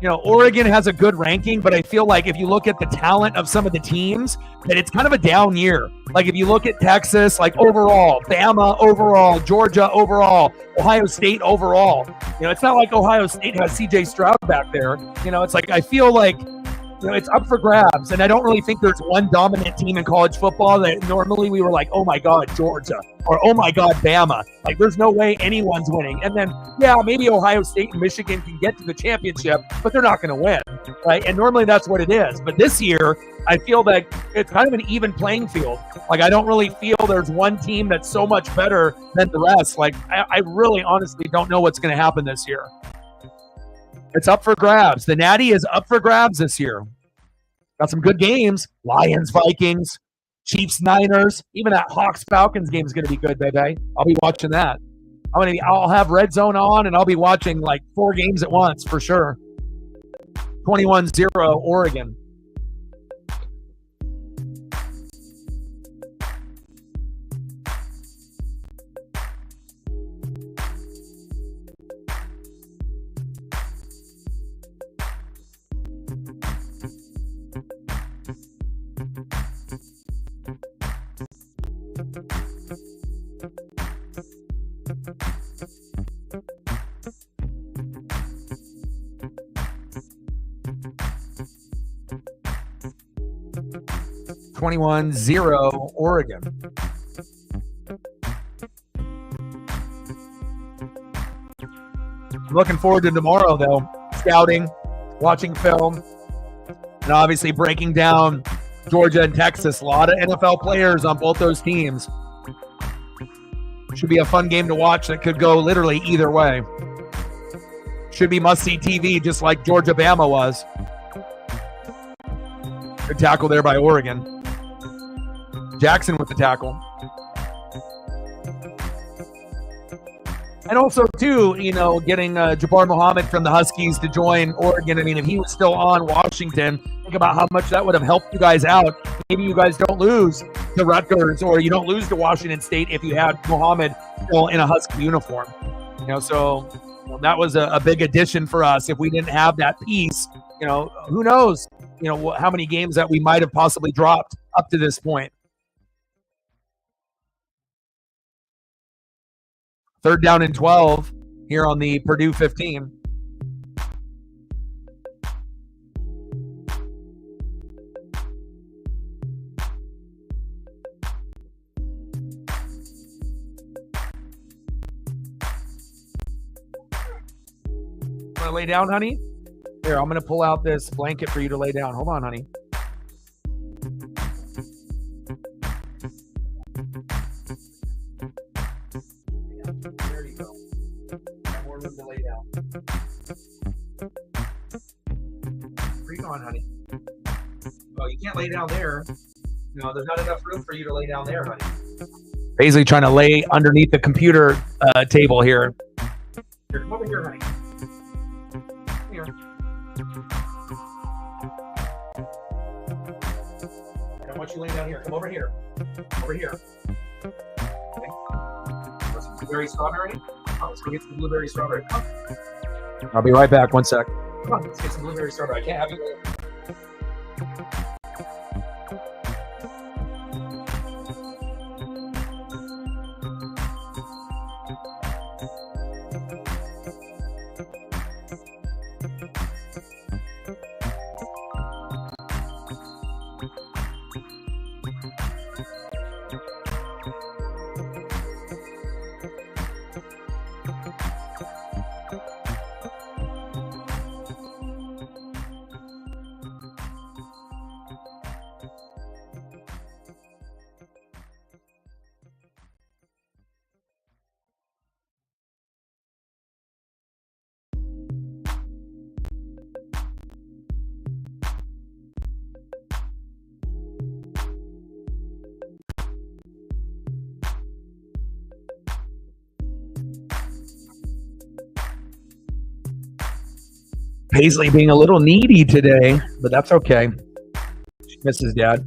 Oregon has a good ranking, but I feel like if you look at the talent of some of the teams, that it's kind of a down year. Like if you look at Texas, like overall, Bama overall, Georgia overall, Ohio State overall, it's not like Ohio State has CJ Stroud back there. It's like, I feel like, it's up for grabs. And I don't really think there's one dominant team in college football that normally we were like, oh my God, Georgia, or oh my God, Bama. Like there's no way anyone's winning. And then, yeah, maybe Ohio State and Michigan can get to the championship, but they're not going to win, right? And normally that's what it is. But this year, I feel that it's kind of an even playing field. Like I don't really feel there's one team that's so much better than the rest. Like I really honestly don't know what's going to happen this year. It's up for grabs. The Natty is up for grabs this year. Got some good games. Lions, Vikings, Chiefs, Niners. Even that Hawks, Falcons game is going to be good, baby. I'll be watching that. I'll have Red Zone on, and I'll be watching like 4 games at once for sure. 21-0 Oregon. (21-0) Oregon. I'm looking forward to tomorrow, though. Scouting, watching film, and obviously breaking down Georgia and Texas. A lot of NFL players on both those teams. Should be a fun game to watch that could go literally either way. Should be must-see TV, just like Georgia-Bama was. Good tackle there by Oregon. Jackson with the tackle. And also, too, getting Jabbar Muhammad from the Huskies to join Oregon. I mean, if he was still on Washington, think about how much that would have helped you guys out. Maybe you guys don't lose to Rutgers, or you don't lose to Washington State if you had Muhammad still in a Husky uniform. So that was a big addition for us. If we didn't have that piece, who knows, how many games that we might have possibly dropped up to this point. 3rd down and 12 here on the Purdue 15. Want to lay down, honey? Here, I'm going to pull out this blanket for you to lay down. Hold on, honey. There you go. More room to lay down. Where you going, honey? Oh, you can't lay down there. No, there's not enough room for you to lay down there, honey. Basically trying to lay underneath the computer table here. Here, come over here, honey. Come here. I don't want you laying down here. Come over here. Over here. Okay. Want some blueberry strawberry? Oh, let's go get some blueberry strawberry. Come. I'll be right back. 1 sec. Come on, let's get some blueberry strawberry. I can't have you. Paisley being a little needy today, but that's okay. She misses Dad.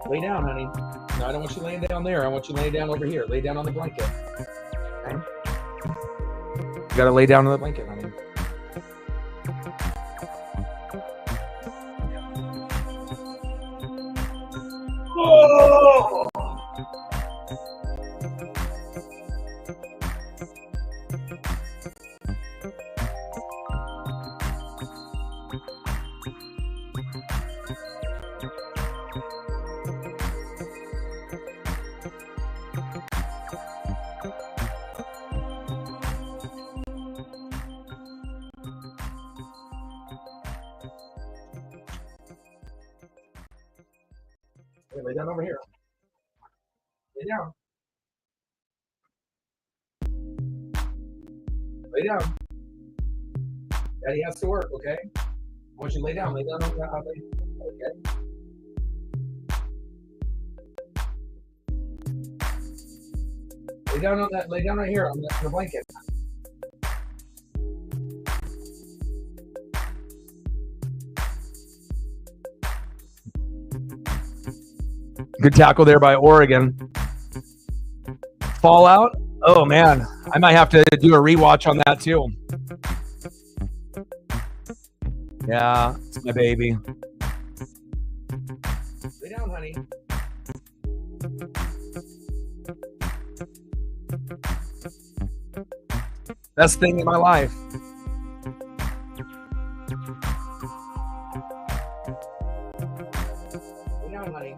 Lay down, honey. No, I don't want you laying down there. I want you laying down over here. Lay down on the blanket. Okay? You gotta lay down on the blanket, honey. Oh! Okay, lay down over here. Lay down. Lay down. Daddy has to work, okay? I want you to lay down. Lay down on that. Okay. Lay down on that. Lay down right here on the blanket. Good tackle there by Oregon. Fallout? Oh, man. I might have to do a rewatch on that, too. Yeah, it's my baby. Lay down, honey. Best thing in my life. Lay down, honey.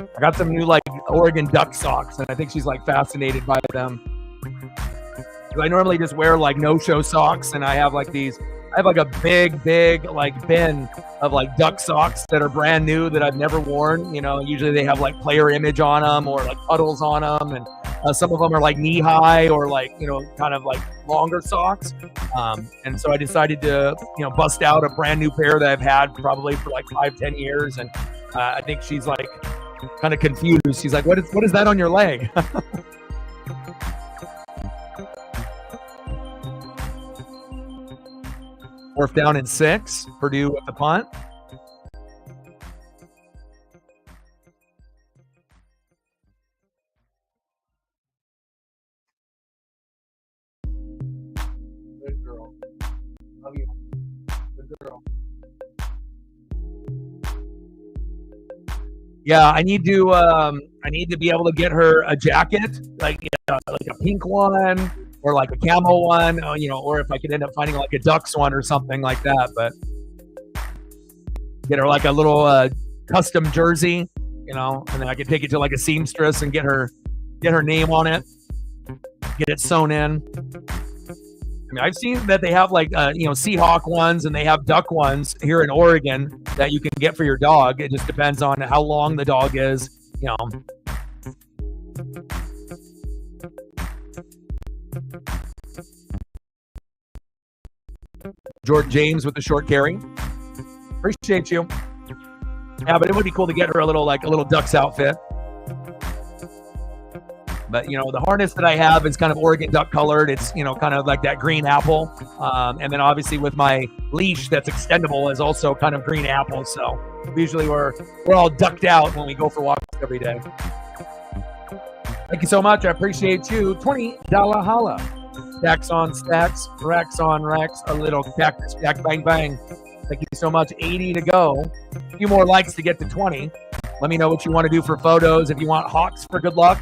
I got some new like Oregon Duck socks, and I think she's like fascinated by them. I normally just wear like no-show socks, and I have like these. I have like a big like bin of like duck socks that are brand new that I've never worn. You know, usually they have like player image on them or like puddles on them, and some of them are like knee high or like, you know, kind of like longer socks. And so I decided to, you know, bust out a brand new pair that I've had probably for like 5-10 years, and I think she's like kind of confused. She's like, what is that on your leg? Fourth down and 6. Purdue with the punt. Good girl. Love you. Good girl. Yeah, I need to be able to get her a jacket, like a pink one or like a camo one, or if I could end up finding like a Ducks one or something like that. But get her like a little custom jersey, and then I could take it to like a seamstress and get her name on it, get it sewn in. I mean, I've seen that they have like Seahawk ones and they have Duck ones here in Oregon that you can get for your dog. It just depends on how long the dog is, George James with the short carry. Appreciate you. Yeah, but it would be cool to get her a little Ducks outfit. But, the harness that I have is kind of Oregon Duck colored. It's, kind of like that green apple. And then obviously with my leash that's extendable is also kind of green apple. So usually we're all ducked out when we go for walks every day. Thank you so much. I appreciate you. $20 holla. Stacks on stacks, racks on racks, a little cactus jack bang bang. Thank you so much. 80 to go. A few more likes to get to 20. Let me know what you want to do for photos. If you want Hawks for good luck.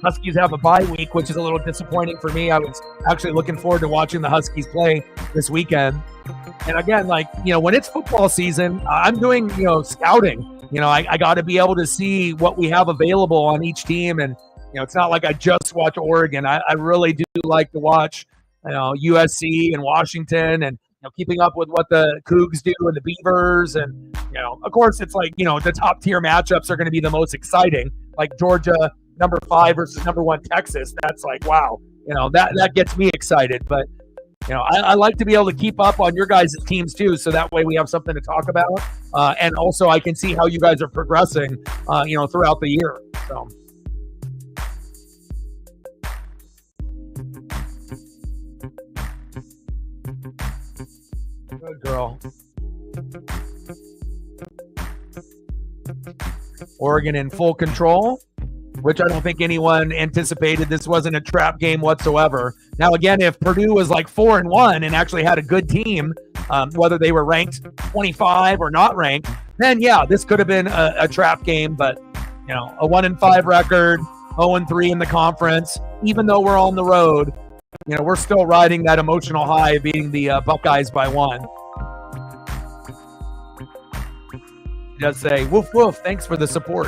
Huskies have a bye week, which is a little disappointing for me. I was actually looking forward to watching the Huskies play this weekend. And again, when it's football season, I'm doing, scouting. I got to be able to see what we have available on each team. And, it's not like I just watch Oregon. I really do like to watch, USC and Washington and, keeping up with what the Cougs do and the Beavers. And, of course, it's like, the top tier matchups are going to be the most exciting, like Georgia, number 5 versus number 1 Texas. That's like, wow, that gets me excited. But, I like to be able to keep up on your guys' teams too. So that way we have something to talk about. And also I can see how you guys are progressing, throughout the year. So. Good girl. Oregon in full control, which I don't think anyone anticipated. This wasn't a trap game whatsoever. Now, again, if Purdue was like 4-1 and actually had a good team, whether they were ranked 25 or not ranked, then yeah, this could have been a trap game. But a 1-5 record, 0-3 in the conference, even though we're on the road, we're still riding that emotional high of beating the Buckeyes by 1. He does say, woof, woof, thanks for the support.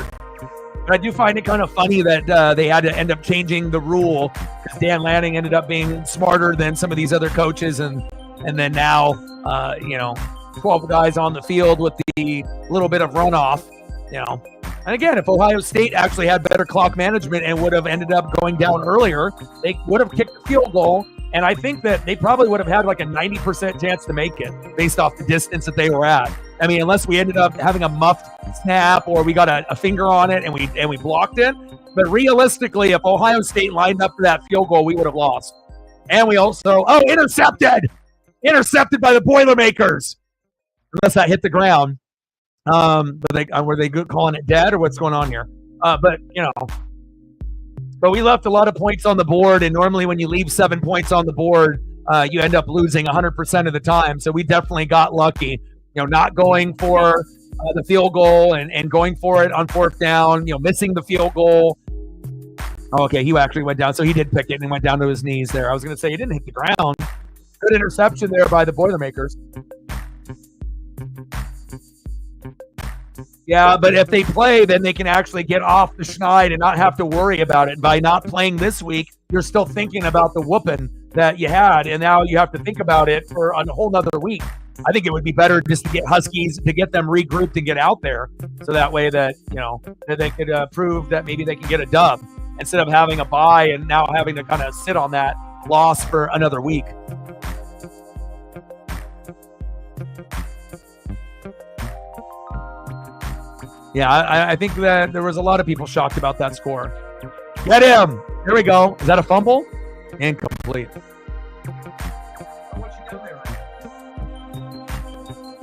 But I do find it kind of funny that they had to end up changing the rule because Dan Lanning ended up being smarter than some of these other coaches. And then now, 12 guys on the field with the little bit of runoff, And again, if Ohio State actually had better clock management and would have ended up going down earlier, they would have kicked the field goal. And I think that they probably would have had like a 90% chance to make it based off the distance that they were at. I mean, unless we ended up having a muffed snap or we got a finger on it and we blocked it. But realistically, if Ohio State lined up for that field goal, we would have lost. And we also, intercepted by the Boilermakers. Unless that hit the ground. But were they good calling it dead or what's going on here? But we left a lot of points on the board, and normally when you leave 7 points on the board, you end up losing 100% of the time. So we definitely got lucky, not going for the field goal and going for it on 4th down, missing the field goal. Oh, okay, he actually went down, so he did pick it and went down to his knees there. I was going to say he didn't hit the ground. Good interception there by the Boilermakers. Yeah, but if they play, then they can actually get off the schneid and not have to worry about it. By not playing this week, you're still thinking about the whooping that you had, and now you have to think about it for a whole nother week. I think it would be better just to get Huskies, to get them regrouped and get out there, so that way that, that they could prove that maybe they can get a dub instead of having a bye and now having to kind of sit on that loss for another week. Yeah, I think that there was a lot of people shocked about that score. Get him! There we go. Is that a fumble? Incomplete.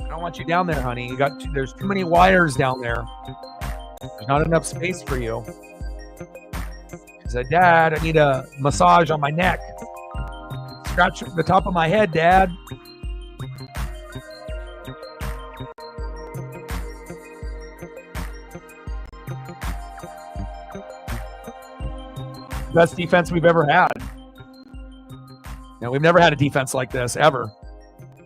I don't want you down there, honey. There's too many wires down there. There's not enough space for you. She said, Dad, I need a massage on my neck. Scratch the top of my head, Dad. Best defense we've ever had. We've never had a defense like this, ever.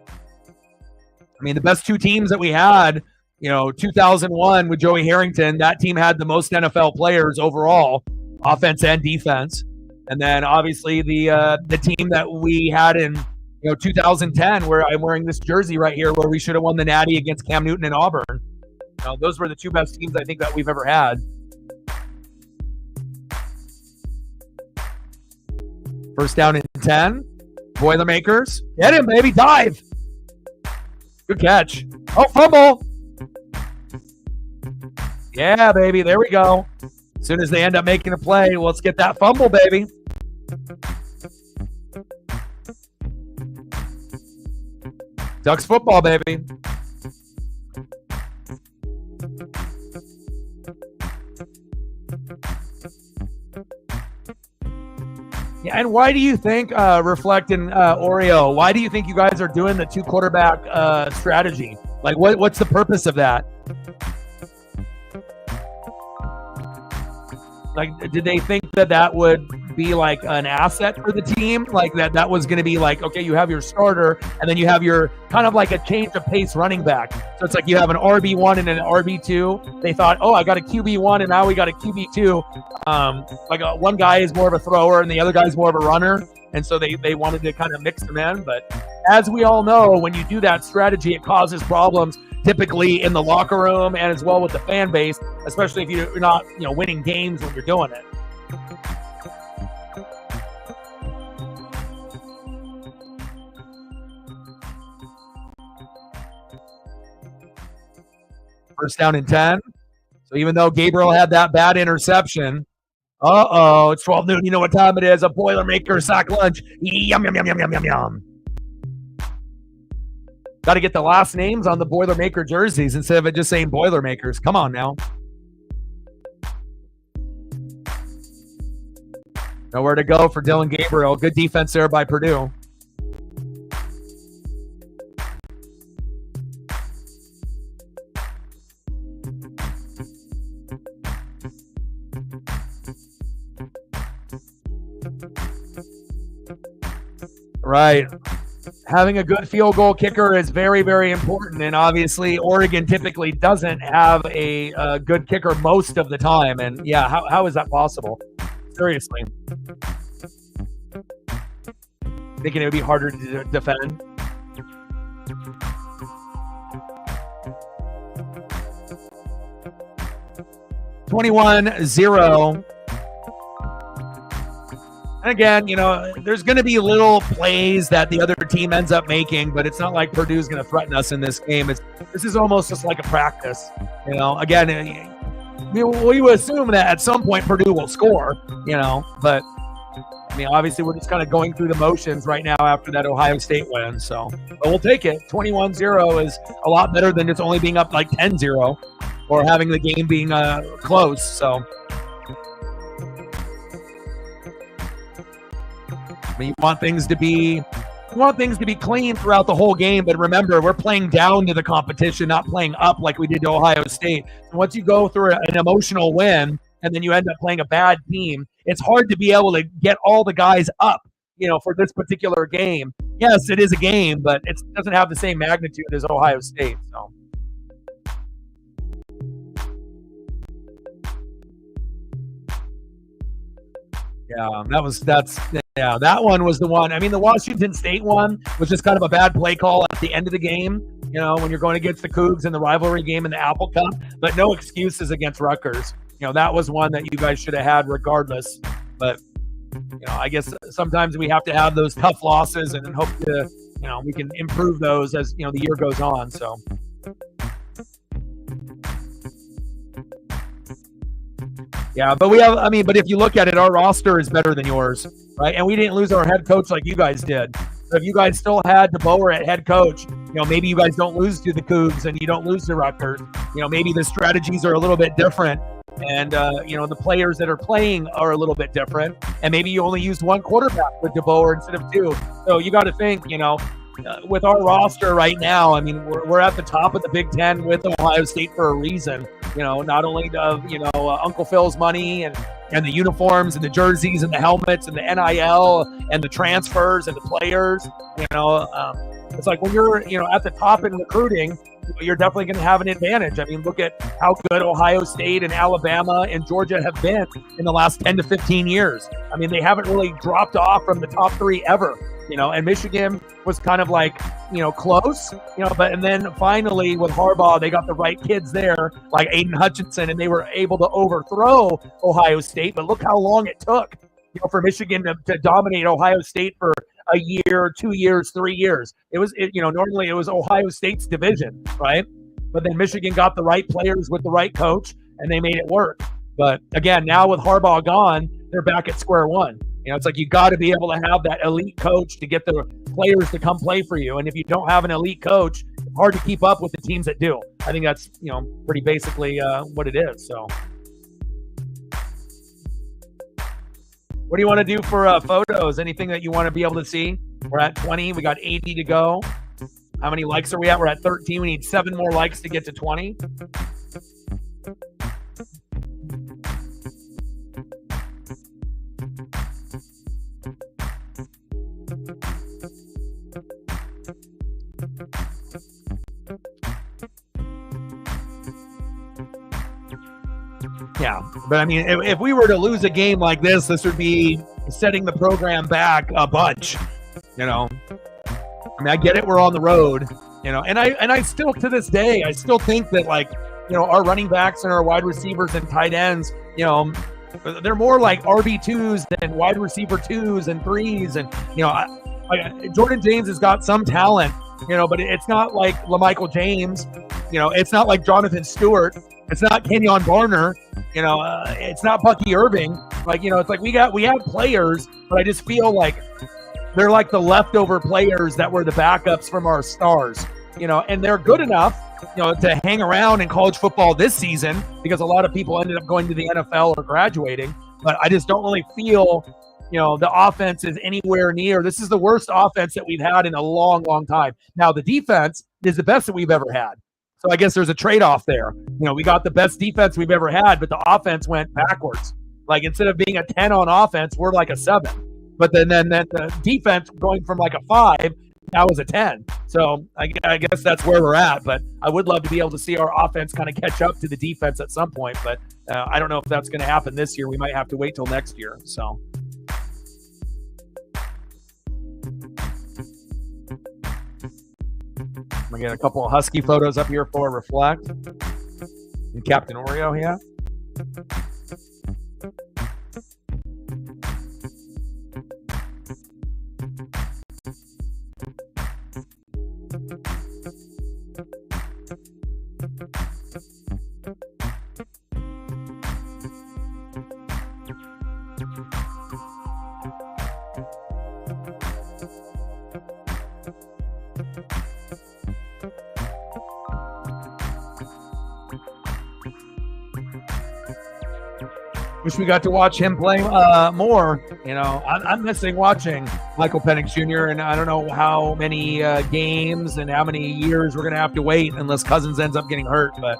I mean, the best two teams that we had, 2001 with Joey Harrington, that team had the most NFL players overall, offense and defense. And then obviously the team that we had in 2010, where I'm wearing this jersey right here, where we should have won the Natty against Cam Newton and Auburn. Those were the two best teams I think that we've ever had. First down and 10. Boilermakers. Get him, baby. Dive. Good catch. Oh, fumble. Yeah, baby. There we go. As soon as they end up making a play, let's get that fumble, baby. Ducks football, baby. Yeah, and why do you think, Reflect and Oreo, why do you think you guys are doing the two quarterback strategy? Like, what's the purpose of that? Like, did they think that would be like an asset for the team? Like that was going to be like, okay, you have your starter and then you have your kind of like a change of pace running back. So it's like you have an RB1 and an RB2. They thought, oh, I got a QB1 and now we got a QB2. One guy is more of a thrower and the other guy is more of a runner. And so they wanted to kind of mix them in. But as we all know, when you do that strategy, it causes problems typically in the locker room and as well with the fan base, especially if you're not, winning games when you're doing it. First down and 10. So even though Gabriel had that bad interception, it's 12 noon. You know what time it is? A Boilermaker sack lunch. Yum, yum, yum, yum, yum, yum, yum. Got to get the last names on the Boilermaker jerseys instead of it just saying Boilermakers. Come on now. Nowhere to go for Dylan Gabriel. Good defense there by Purdue. Right. Having a good field goal kicker is very, very important. And obviously, Oregon typically doesn't have a good kicker most of the time. And yeah, how is that possible? Seriously. Thinking it would be harder to defend. (21-0). And again, there's going to be little plays that the other team ends up making, but it's not like Purdue's going to threaten us in this game. This is almost just like a practice. Again, we would assume that at some point Purdue will score, but obviously we're just kind of going through the motions right now after that Ohio State win. So, but we'll take it. 21-0 is a lot better than just only being up like 10-0 or having the game being close. So, you want things to be clean throughout the whole game, but remember, we're playing down to the competition, not playing up like we did to Ohio State. And once you go through an emotional win and then you end up playing a bad team, it's hard to be able to get all the guys up, for this particular game. Yes, it is a game, but it doesn't have the same magnitude as Ohio State. So. Yeah, that one was the one. The Washington State one was just kind of a bad play call at the end of the game, when you're going against the Cougs in the rivalry game in the Apple Cup, but no excuses against Rutgers. That was one that you guys should have had regardless. But, I guess sometimes we have to have those tough losses and hope to, we can improve those as, the year goes on. So. Yeah, but but if you look at it, our roster is better than yours, right? And we didn't lose our head coach like you guys did. So if you guys still had DeBoer at head coach, maybe you guys don't lose to the Cougs and you don't lose to Rutgers. Maybe the strategies are a little bit different. And, the players that are playing are a little bit different. And maybe you only used one quarterback with DeBoer instead of two. So you got to think, with our roster right now, we're at the top of the Big Ten with Ohio State for a reason. not only of, Uncle Phil's money and the uniforms and the jerseys and the helmets and the NIL and the transfers and the players, it's like when you're, at the top in recruiting, you're definitely going to have an advantage. I mean, look at how good Ohio State and Alabama and Georgia have been in the last 10 to 15 years. I mean, they haven't really dropped off from the top three ever, and Michigan was kind of like, close, and then finally with Harbaugh, they got the right kids there, like Aiden Hutchinson, and they were able to overthrow Ohio State. But look how long it took, for Michigan to dominate Ohio State for a year, 2 years, 3 years. Normally it was Ohio State's division, right? But then Michigan got the right players with the right coach, and they made it work. But again, now with Harbaugh gone, they're back at square one. It's like you got to be able to have that elite coach to get the players to come play for you. And if you don't have an elite coach, it's hard to keep up with the teams that do. I think that's, pretty basically what it is. So what do you want to do for photos? Anything that you want to be able to see? We're at 20. We got 80 to go. How many likes are we at? We're at 13. We need 7 more likes to get to 20. Yeah, but I mean, if we were to lose a game like this would be setting the program back a bunch. I mean, I get it, we're on the road, and I still, to this day, I still think that, like, our running backs and our wide receivers and tight ends, they're more like RB2s than wide receiver 2s and 3s, and Jordan James has got some talent, but it's not like LaMichael James, it's not like Jonathan Stewart. It's not Kenyon Barner, it's not Bucky Irving. Like, it's like we have players, but I just feel like they're like the leftover players that were the backups from our stars, and they're good enough, to hang around in college football this season because a lot of people ended up going to the NFL or graduating. But I just don't really feel, the offense is anywhere near. This is the worst offense that we've had in a long, long time. Now, the defense is the best that we've ever had. So I guess there's a trade-off there. We got the best defense we've ever had, but the offense went backwards. Like, instead of being a 10 on offense, we're like a 7. But then the defense going from like a 5 now is a 10. So I guess that's where we're at. But I would love to be able to see our offense kind of catch up to the defense at some point. But I don't know if that's going to happen this year. We might have to wait till next year. So. I'm going to get a couple of Husky photos up here for Reflect. And Captain Oreo here. Wish we got to watch him play more. I'm missing watching Michael Penix Jr. and I don't know how many games and how many years we're going to have to wait unless Cousins ends up getting hurt. But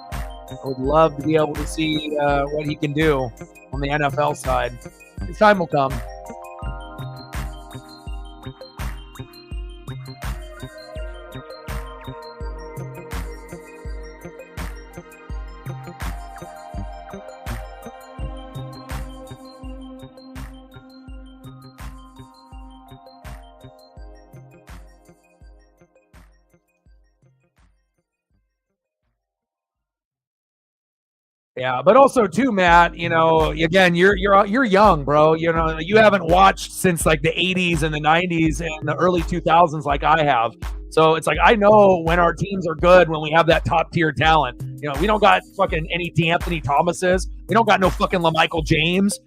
I would love to be able to see what he can do on the NFL side. His time will come. Yeah, but also too, Matt, again, you're young, bro. You haven't watched since like the 80s and the 90s and the early 2000s like I have. So it's like I know when our teams are good, when we have that top tier talent. We don't got fucking any D'Anthony Thomases. We don't got no fucking LaMichael James.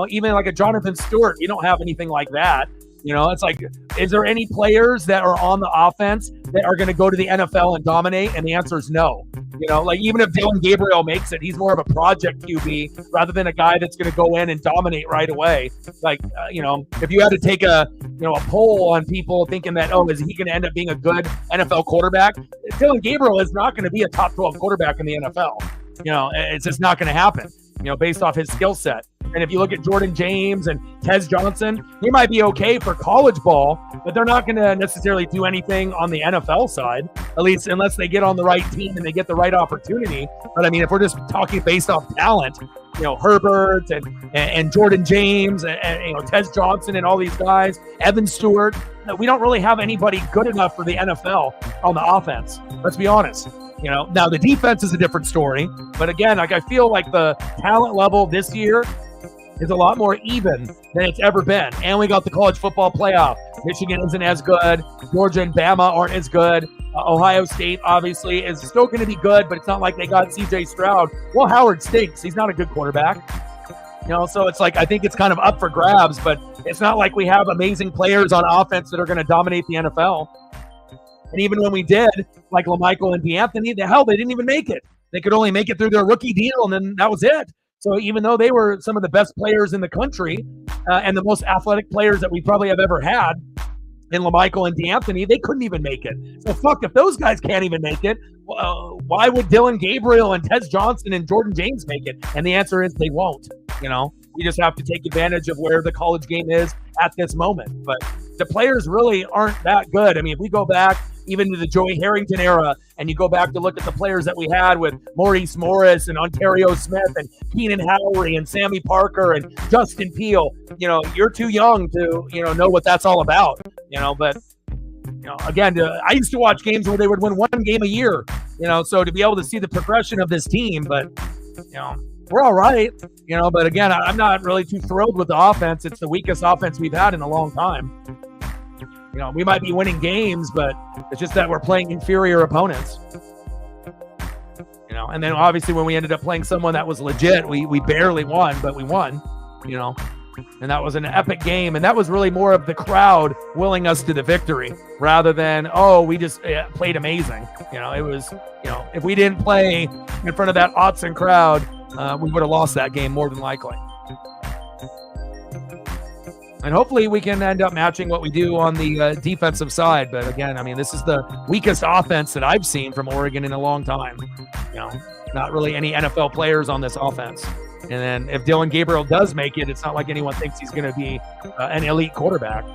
Even like a Jonathan Stewart. We don't have anything like that. It's like, is there any players that are on the offense that are going to go to the NFL and dominate? And the answer is no. Like even if Dylan Gabriel makes it, he's more of a project QB rather than a guy that's going to go in and dominate right away. Like, if you had to take a poll on people thinking that, is he going to end up being a good NFL quarterback? Dylan Gabriel is not going to be a top 12 quarterback in the NFL. It's just not going to happen, based off his skill set. And if you look at Jordan James and Tez Johnson, they might be okay for college ball, but they're not going to necessarily do anything on the NFL side, at least unless they get on the right team and they get the right opportunity. But I mean, if we're just talking based off talent, Herbert and Jordan James and Tez Johnson and all these guys, Evan Stewart, we don't really have anybody good enough for the NFL on the offense. Let's be honest. Now the defense is a different story, but again, I feel like the talent level this year is a lot more even than it's ever been. And we got the college football playoff. Michigan isn't as good. Georgia and Bama aren't as good. Ohio State, obviously, is still going to be good, but it's not like they got C.J. Stroud. Well, Howard stinks. He's not a good quarterback. So it's like I think it's kind of up for grabs, but it's not like we have amazing players on offense that are going to dominate the NFL. And even when we did, like LaMichael and DeAnthony, they didn't even make it. They could only make it through their rookie deal, and then that was it. So even though they were some of the best players in the country and the most athletic players that we probably have ever had in LaMichael and DeAnthony, they couldn't even make it. So if those guys can't even make it, why would Dylan Gabriel and Tez Johnson and Jordan James make it? And the answer is they won't. We just have to take advantage of where the college game is at this moment. But the players really aren't that good. I mean, if we go back even to the Joey Harrington era, and you go back to look at the players that we had with Maurice Morris and Ontario Smith and Keenan Howery and Sammy Parker and Justin Peele, you're too young to, know what that's all about, but, again, I used to watch games where they would win one game a year, so to be able to see the progression of this team, but, we're all right, but again, I'm not really too thrilled with the offense. It's the weakest offense we've had in a long time. We might be winning games, but it's just that we're playing inferior opponents. And then obviously when we ended up playing someone that was legit, we barely won, but we won, and that was an epic game. And that was really more of the crowd willing us to the victory rather than, we just played amazing. It was, if we didn't play in front of that Autzen crowd, we would have lost that game more than likely. And hopefully we can end up matching what we do on the defensive side. But again, I mean, this is the weakest offense that I've seen from Oregon in a long time. Not really any NFL players on this offense. And then if Dylan Gabriel does make it, it's not like anyone thinks he's going to be an elite quarterback.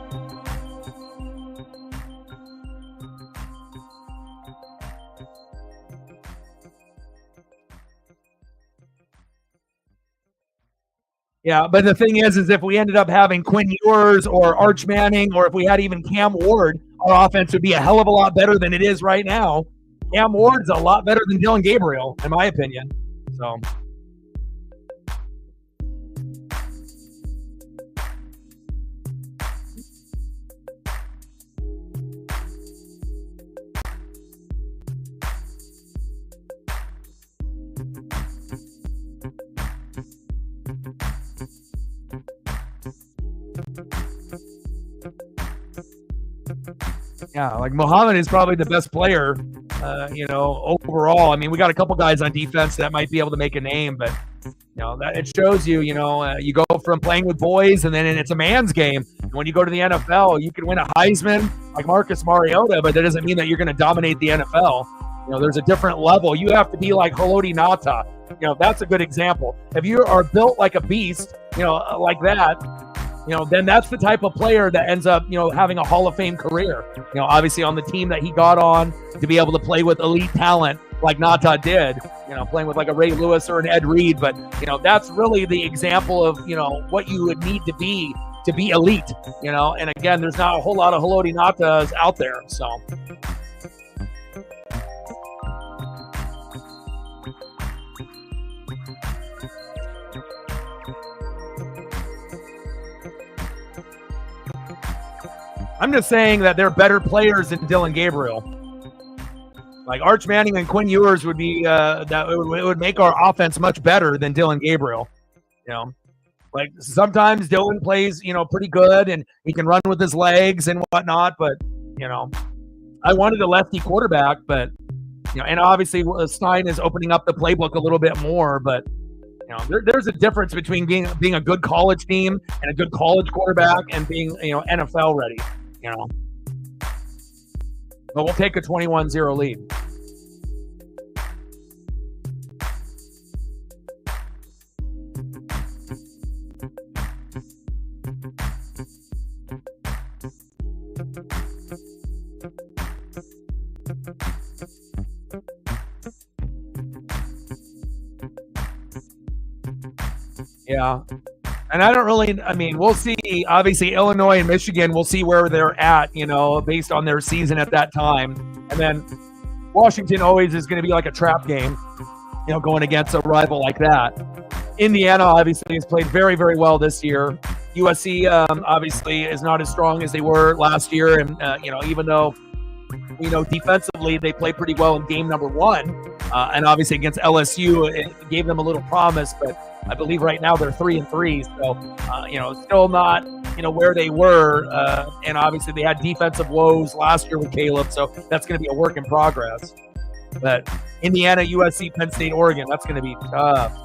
Yeah, but the thing is if we ended up having Quinn Ewers or Arch Manning, or if we had even Cam Ward, our offense would be a hell of a lot better than it is right now. Cam Ward's a lot better than Dylan Gabriel, in my opinion. So. Yeah, like Muhammad is probably the best player, overall. I mean, we got a couple guys on defense that might be able to make a name, but, that it shows you, you go from playing with boys and then it's a man's game. And when you go to the NFL, you can win a Heisman like Marcus Mariota, but that doesn't mean that you're going to dominate the NFL. There's a different level. You have to be like Haloti Ngata. That's a good example. If you are built like a beast, like that, then that's the type of player that ends up, having a Hall of Fame career. Obviously on the team that he got on to be able to play with elite talent like Ngata did, playing with like a Ray Lewis or an Ed Reed. But, that's really the example of, what you would need to be elite, and again, there's not a whole lot of Haloti Ngatas out there. So. I'm just saying that they're better players than Dylan Gabriel. Like Arch Manning and Quinn Ewers would be it would make our offense much better than Dylan Gabriel. Like sometimes Dylan plays, pretty good and he can run with his legs and whatnot. But I wanted a lefty quarterback, but and obviously Stein is opening up the playbook a little bit more. But there's a difference between being a good college team and a good college quarterback and being NFL ready. But we'll take a 21-0 lead. Yeah. And I don't really, I mean, we'll see. Obviously, Illinois and Michigan, we'll see where they're at, based on their season at that time. And then Washington always is going to be like a trap game, going against a rival like that. Indiana obviously has played very, very well this year. USC obviously is not as strong as they were last year. And, even though, defensively they played pretty well in game number 1. And obviously against LSU, it gave them a little promise. But I believe right now they're 3-3. So, still not, where they were. And obviously they had defensive woes last year with Caleb. So that's going to be a work in progress. But Indiana, USC, Penn State, Oregon, that's going to be tough.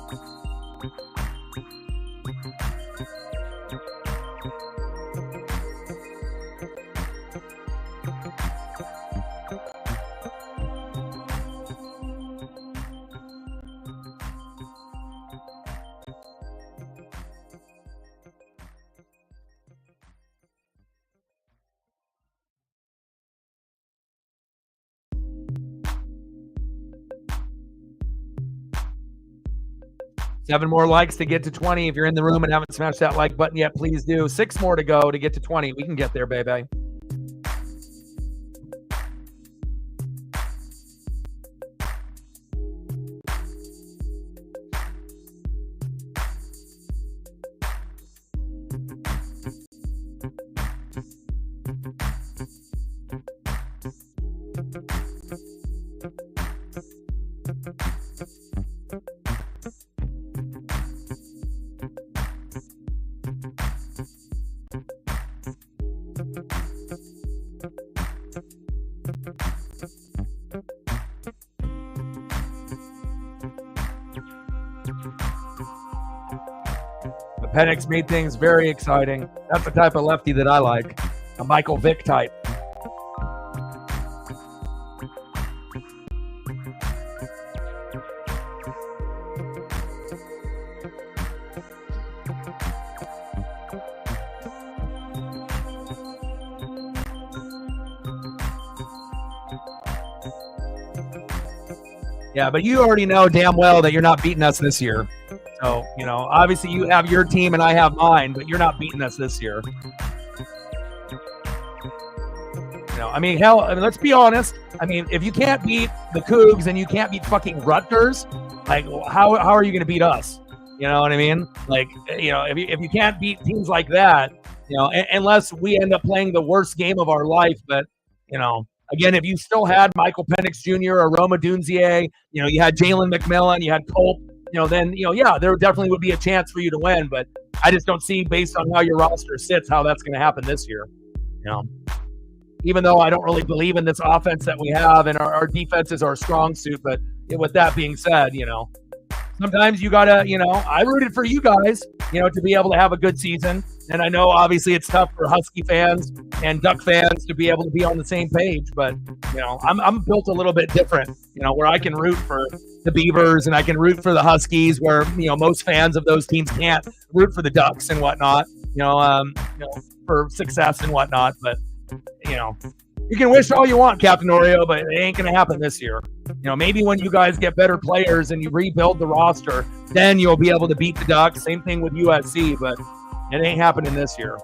Seven more likes to get to 20. If you're in the room and haven't smashed that like button yet, please do. 6 more to go to get to 20. We can get there, baby. Penix made things very exciting. That's the type of lefty that I like, a Michael Vick type. Yeah, but you already know damn well that you're not beating us this year. So, obviously you have your team and I have mine, but you're not beating us this year. Let's be honest. If you can't beat the Cougs and you can't beat fucking Rutgers, like, how are you going to beat us? You know what I mean? Like, if you can't beat teams like that, unless we end up playing the worst game of our life. But, again, if you still had Michael Penix Jr. or Roma Dunzier, you had Jalen McMillan, you had Culp, then, there definitely would be a chance for you to win. But I just don't see, based on how your roster sits, how that's going to happen this year. Even though I don't really believe in this offense that we have, and our defense is our strong suit. But with that being said, sometimes you got to, I rooted for you guys, to be able to have a good season. And I know obviously it's tough for Husky fans and Duck fans to be able to be on the same page. But, I'm built a little bit different, where I can root for the Beavers and I can root for the Huskies, where, most fans of those teams can't root for the Ducks and whatnot, for success and whatnot. But, you can wish all you want, Captain Oreo, but it ain't going to happen this year. Maybe when you guys get better players and you rebuild the roster, then you'll be able to beat the Ducks. Same thing with USC, but it ain't happening this year.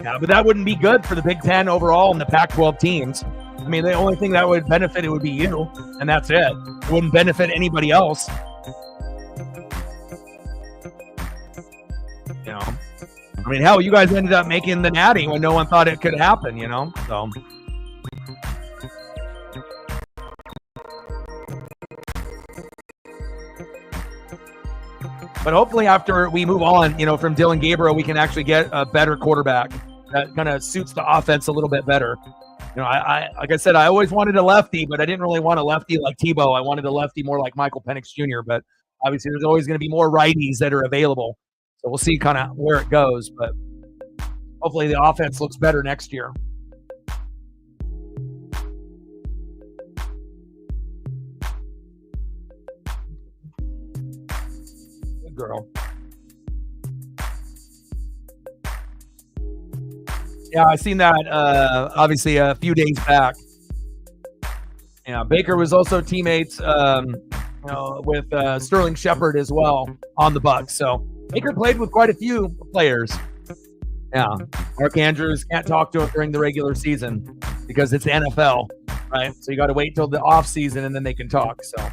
Yeah, but that wouldn't be good for the Big Ten overall and the Pac-12 teams. The only thing that would benefit it would be you, and that's it. It wouldn't benefit anybody else. Hell, you guys ended up making the Natty when no one thought it could happen, so. But hopefully after we move on, from Dylan Gabriel, we can actually get a better quarterback that kind of suits the offense a little bit better. I like I said, I always wanted a lefty, but I didn't really want a lefty like Tebow. I wanted a lefty more like Michael Penix Jr., but obviously there's always going to be more righties that are available. So we'll see kind of where it goes, but hopefully the offense looks better next year. Good girl. Yeah, I seen that obviously a few days back. Yeah, Baker was also teammates with Sterling Shepard as well on the Bucks. So Baker played with quite a few players. Yeah, Mark Andrews can't talk to him during the regular season because it's the NFL, right? So you got to wait till the off season and then they can talk. So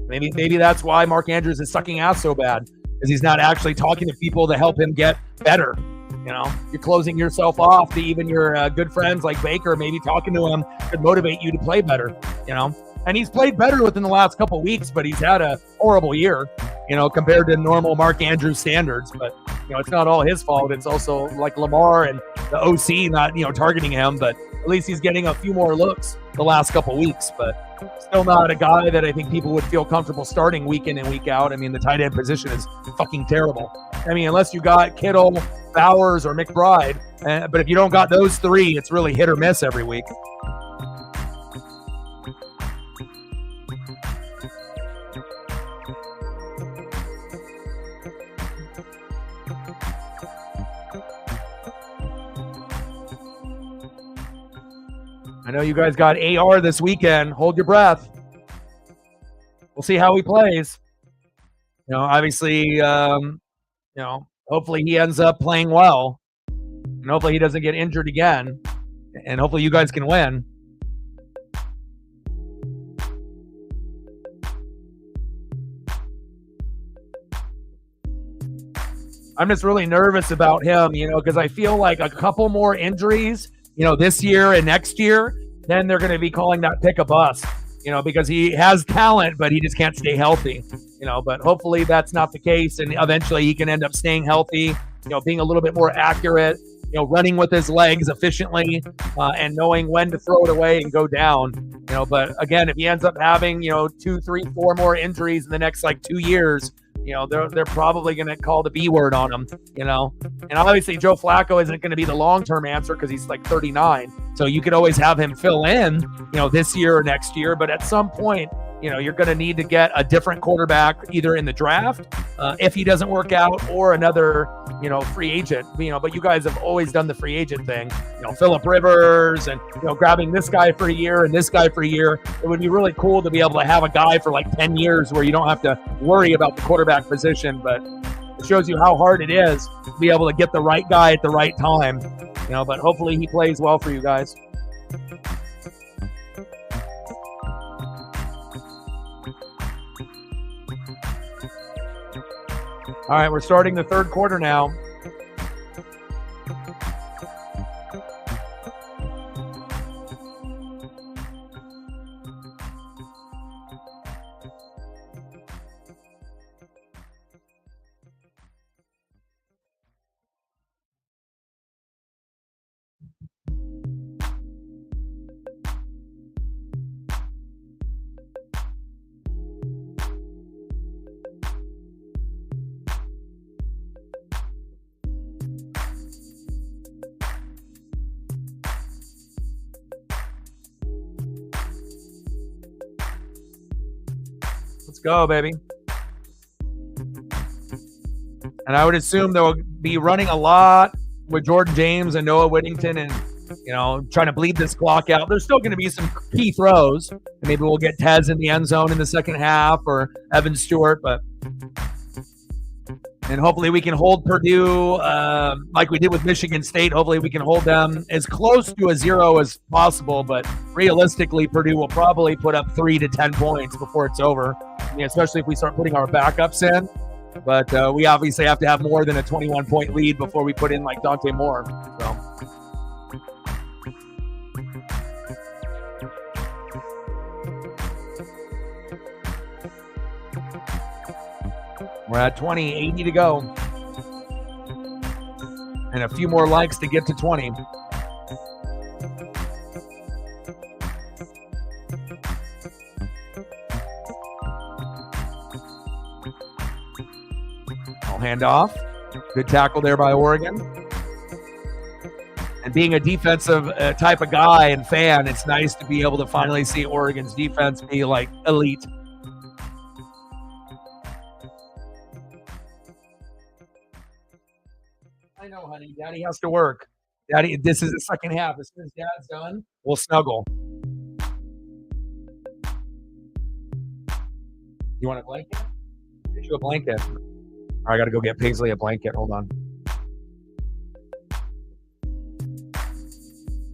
maybe that's why Mark Andrews is sucking ass so bad, because he's not actually talking to people to help him get better. You know, you're closing yourself off to even your good friends like Baker. Maybe talking to him could motivate you to play better. You know, and he's played better within the last couple of weeks, but he's had a horrible year, you know, compared to normal Mark Andrews standards. But, you know, it's not all his fault. It's also like Lamar and the OC not, you know, targeting him. But at least he's getting a few more looks the last couple of weeks. But still not a guy that I think people would feel comfortable starting week in and week out. I mean, the tight end position is fucking terrible. I mean, unless you got Kittle, Bowers, or McBride. But if you don't got those three, it's really hit or miss every week. I know you guys got AR this weekend. Hold your breath. We'll see how he plays. You know, obviously, you know, hopefully he ends up playing well. And hopefully he doesn't get injured again. And hopefully you guys can win. I'm just really nervous about him, you know, because I feel like a couple more injuries, you know, this year and next year, then they're going to be calling that pick a bust, you know, because he has talent, but he just can't stay healthy, you know. But hopefully that's not the case, and eventually he can end up staying healthy, you know, being a little bit more accurate, you know, running with his legs efficiently, and knowing when to throw it away and go down, you know. But again, if he ends up having, you know, 2, 3, 4 more injuries in the next like 2 years, you know, they're probably going to call the B word on him, you know. And obviously Joe Flacco isn't going to be the long-term answer because he's like 39. So you could always have him fill in, you know, this year or next year. But at some point, you know, you're going to need to get a different quarterback either in the draft if he doesn't work out, or another, you know, free agent, you know. But you guys have always done the free agent thing, you know, Phillip Rivers and, you know, grabbing this guy for a year and this guy for a year. It would be really cool to be able to have a guy for like 10 years where you don't have to worry about the quarterback position. But it shows you how hard it is to be able to get the right guy at the right time, you know. But hopefully he plays well for you guys. All right, we're starting the third quarter now. Let's go, baby. And I would assume they'll be running a lot with Jordan James and Noah Whittington and, you know, trying to bleed this clock out. There's still going to be some key throws. Maybe we'll get Tez in the end zone in the second half, or Evan Stewart, and hopefully we can hold Purdue like we did with Michigan State. Hopefully we can hold them as close to a 0 as possible, but realistically Purdue will probably put up 3 to 10 points before it's over. I mean, especially if we start putting our backups in. But we obviously have to have more than a 21-point lead before we put in like Dante Moore. So. We're at 20, 80 to go. And a few more likes to get to 20. Hand off. Good tackle there by Oregon. And being a defensive type of guy and fan, it's nice to be able to finally see Oregon's defense be like elite. I know, honey. Daddy has to work. Daddy, this is the second half. As soon as Dad's done, we'll snuggle. You want a blanket? Get you a blanket. I got to go get Paisley a blanket. Hold on.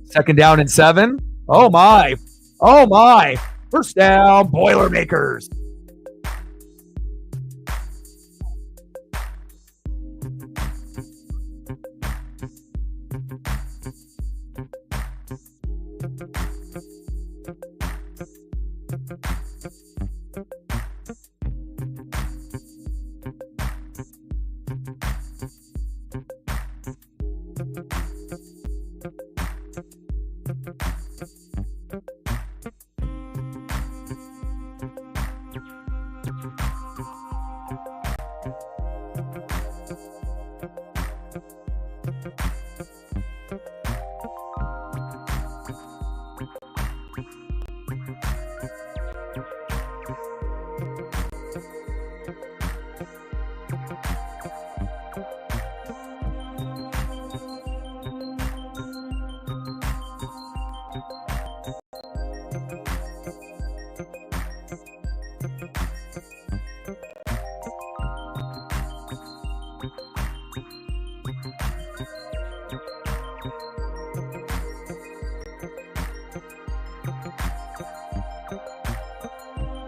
Second down and 7. Oh, my. Oh, my. First down, Boilermakers.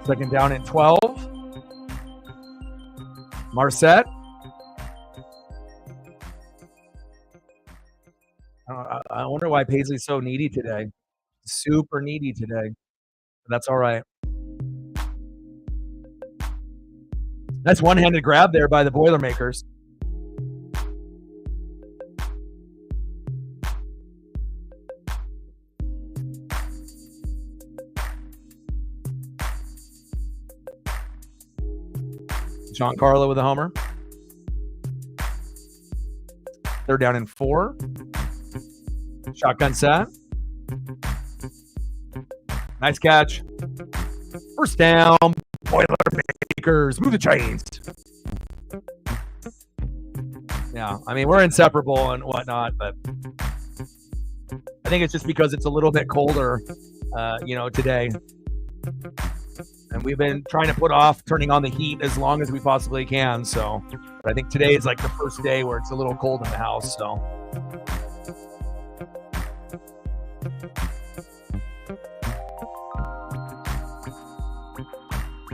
Second down and 12. Marset. I wonder why Paisley's so needy today. Super needy today. That's all right. That's one-handed grab there by the Boilermakers. Giancarlo with a homer. Third down and 4. Shotgun set. Nice catch. First down, Boilermakers. Move the chains. Yeah, I mean, we're inseparable and whatnot, but I think it's just because it's a little bit colder, today. And we've been trying to put off turning on the heat as long as we possibly can. So, but I think today is like the first day where it's a little cold in the house. So,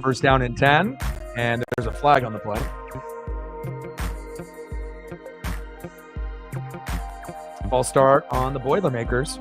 first down and 10, and there's a flag on the play. False start on the Boilermakers.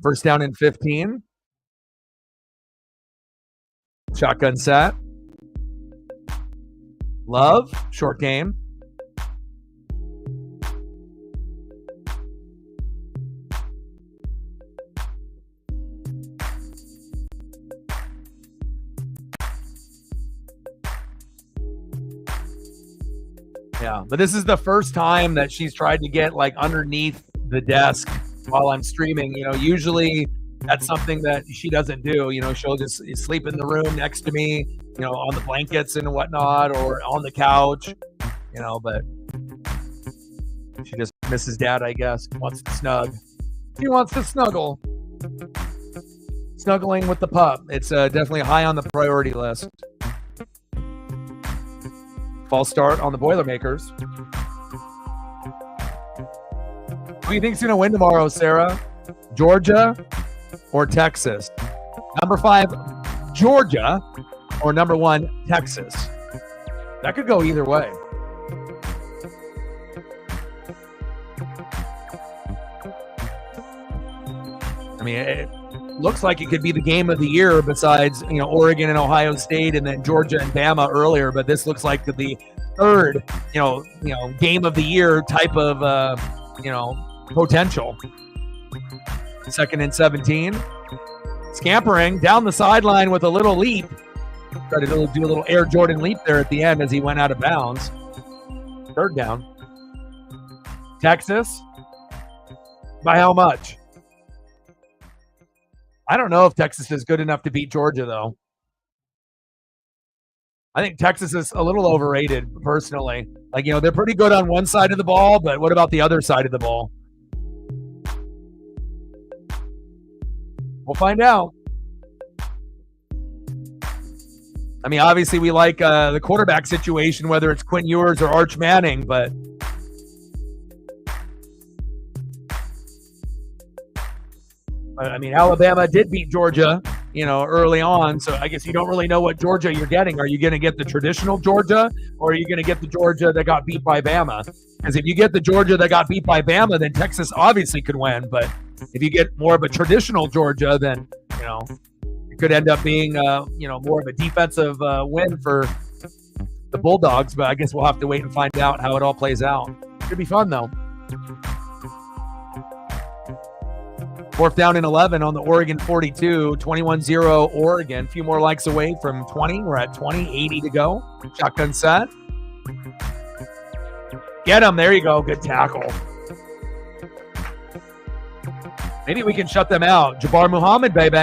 First down and 15. Shotgun set. Love, short game. Yeah, but this is the first time that she's tried to get like underneath the desk while I'm streaming. Usually that's something that she doesn't do. She'll just sleep in the room next to me, on the blankets and whatnot, or on the couch, but she just misses Dad, I guess. Wants to snug. She wants to snuggle. Snuggling with the pup. It's definitely high on the priority list. False start on the Boilermakers. Who do you think's going to win tomorrow, Sarah? Georgia or Texas? Number 5, Georgia, or number 1, Texas? That could go either way. I mean, it looks like it could be the game of the year besides, Oregon and Ohio State and then Georgia and Bama earlier, but this looks like the third, game of the year type of, potential. 2nd and 17. Scampering down the sideline with a little leap. Tried to do a little Air Jordan leap there at the end as he went out of bounds. 3rd down. Texas. By how much? I don't know if Texas is good enough to beat Georgia, though. I think Texas is a little overrated, personally. They're pretty good on one side of the ball, but what about the other side of the ball? We'll find out. I mean, obviously we like the quarterback situation, whether it's Quinn Ewers or Arch Manning, but Alabama did beat Georgia, early on. So I guess you don't really know what Georgia you're getting. Are you going to get the traditional Georgia, or are you going to get the Georgia that got beat by Bama? Because if you get the Georgia that got beat by Bama, then Texas obviously could win. But if you get more of a traditional Georgia, then, it could end up being, more of a defensive win for the Bulldogs. But I guess we'll have to wait and find out how it all plays out. Should be fun, though. 4th down and 11 on the Oregon 42, 21-0 Oregon. A few more likes away from 20. We're at 20, 80 to go. Shotgun set. Get him. There you go. Good tackle. Maybe we can shut them out. Jabbar Muhammad, baby.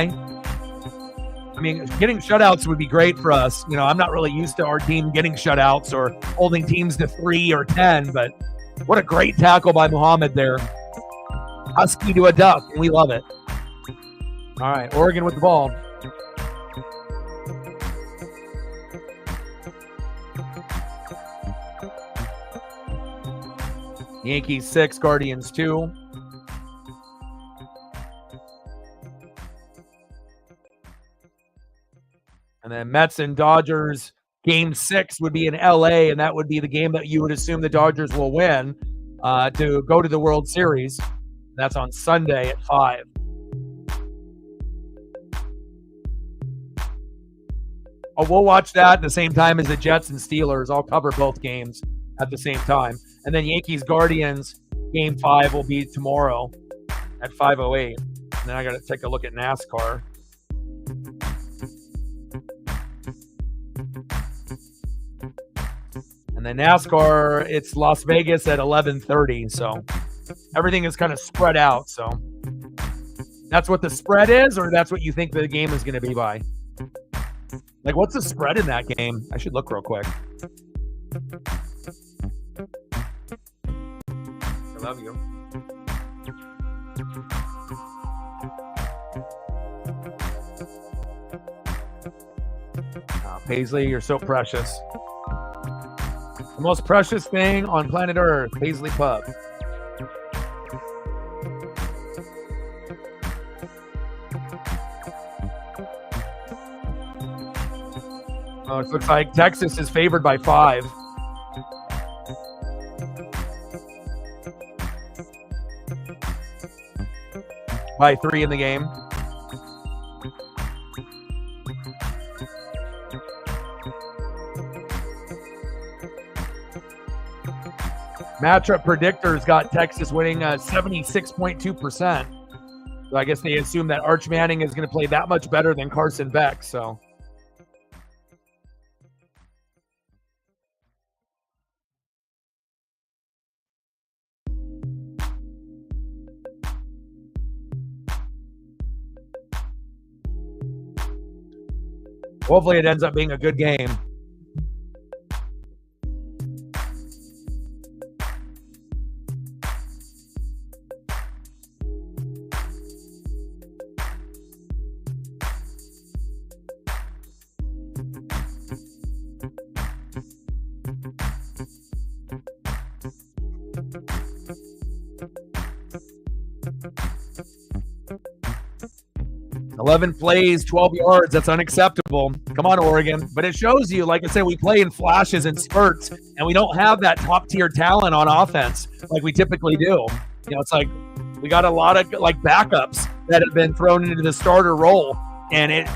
I mean, getting shutouts would be great for us. I'm not really used to our team getting shutouts or holding teams to 3 or 10, but what a great tackle by Muhammad there. Husky to a duck, and we love it. All right, Oregon with the ball. Yankees 6, Guardians 2. And then Mets and Dodgers, game 6 would be in LA, and that would be the game that you would assume the Dodgers will win to go to the World Series. That's on Sunday at 5. Oh, we'll watch that at the same time as the Jets and Steelers. I'll cover both games at the same time. And then Yankees-Guardians, game 5 will be tomorrow at 5:08. And then I got to take a look at NASCAR. And then NASCAR, it's Las Vegas at 11:30. So everything is kind of spread out. So that's what the spread is, or that's what you think the game is going to be by? Like, what's the spread in that game? I should look real quick. I love you. Oh, Paisley, you're so precious. The most precious thing on planet Earth, Paisley Pub. Oh, it looks like Texas is favored by 5. By 3 in the game. Matchup predictors got Texas winning 76.2%. So I guess they assume that Arch Manning is going to play that much better than Carson Beck. So. Hopefully it ends up being a good game. Plays 12 yards. That's unacceptable. Come on, Oregon. But it shows you, like I said, we play in flashes and spurts, and we don't have that top tier talent on offense like we typically do. It's like we got a lot of like backups that have been thrown into the starter role. And it,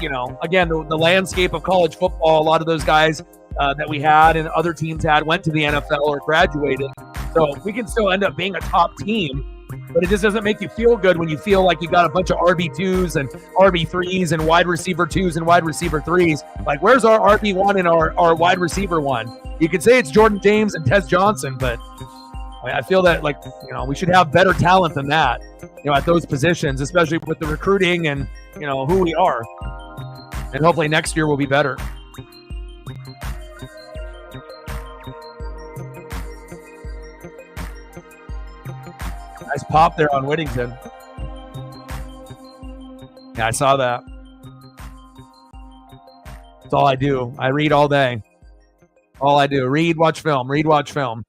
again, the landscape of college football, a lot of those guys that we had and other teams had went to the NFL or graduated. So we can still end up being a top team, but it just doesn't make you feel good when you feel like you got a bunch of RB2s and RB3s and wide receiver 2s and wide receiver 3s. Like, where's our RB1 and our wide receiver 1? You could say it's Jordan James and Tez Johnson, but I feel that, like, we should have better talent than that, at those positions, especially with the recruiting and, who we are. And hopefully next year will be better. Nice pop there on Whittington. Yeah, I saw that. That's all I do. I read all day. All I do. Read, watch film. Read, watch film.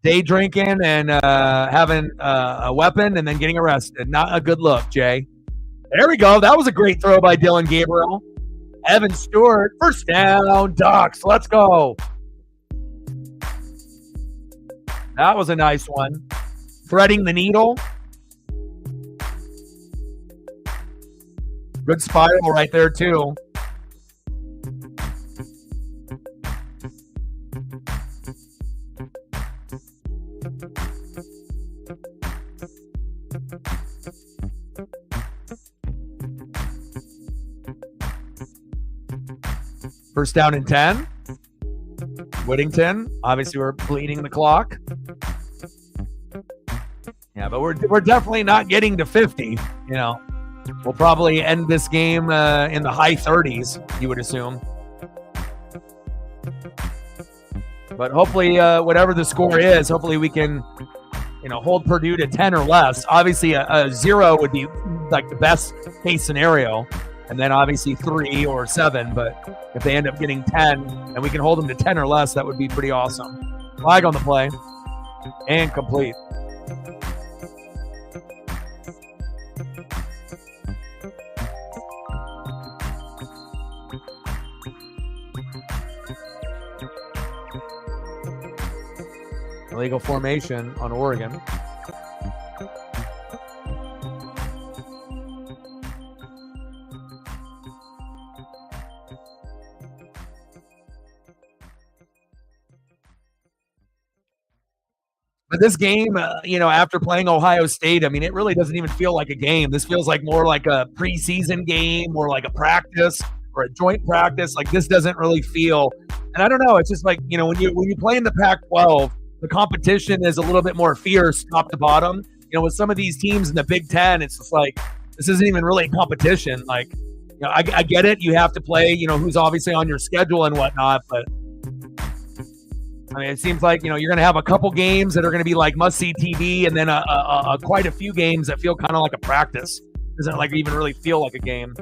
Day drinking and having a weapon and then getting arrested. Not a good look, Jay. There we go. That was a great throw by Dylan Gabriel. Evan Stewart, first down, Ducks. Let's go. That was a nice one. Threading the needle. Good spiral right there, too. First down and 10. Whittington. Obviously, we're bleeding the clock. Yeah, but we're definitely not getting to 50. We'll probably end this game in the high 30s, you would assume. But hopefully, whatever the score is, hopefully we can, hold Purdue to 10 or less. Obviously, a 0 would be like the best case scenario. And then obviously 3 or 7, but if they end up getting 10 and we can hold them to 10 or less, that would be pretty awesome. Flag on the play and complete. Illegal formation on Oregon. But this game, after playing Ohio State, it really doesn't even feel like a game. This feels like more like a preseason game or like a practice or a joint practice. Like, this doesn't really feel, and I don't know. It's just like, when you play in the Pac-12, the competition is a little bit more fierce top to bottom. With some of these teams in the Big Ten, it's just like, this isn't even really a competition. Like, I get it. You have to play, who's obviously on your schedule and whatnot, but it seems like, you're going to have a couple games that are going to be like must-see TV, and then quite a few games that feel kind of like a practice. Doesn't like even really feel like a game.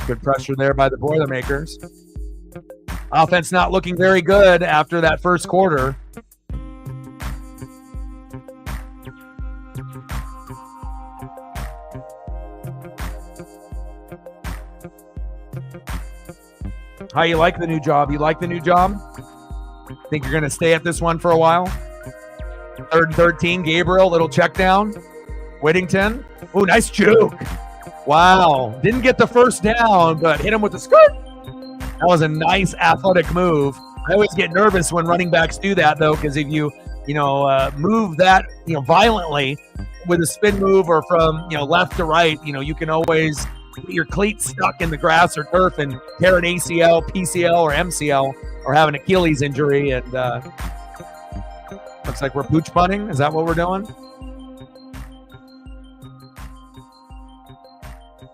Good pressure there by the Boilermakers. Offense not looking very good after that first quarter. How you like the new job? You like the new job? Think you're going to stay at this one for a while? 3rd and 13, Gabriel, little check down. Whittington. Ooh, nice juke. Wow. Didn't get the first down, but hit him with the skirt. That was a nice athletic move. I always get nervous when running backs do that, though, because if you, move that, violently with a spin move or from, left to right, you can always get your cleats stuck in the grass or turf and tear an ACL, PCL, or MCL, or have an Achilles injury. And looks like we're pooch punting. Is that what we're doing?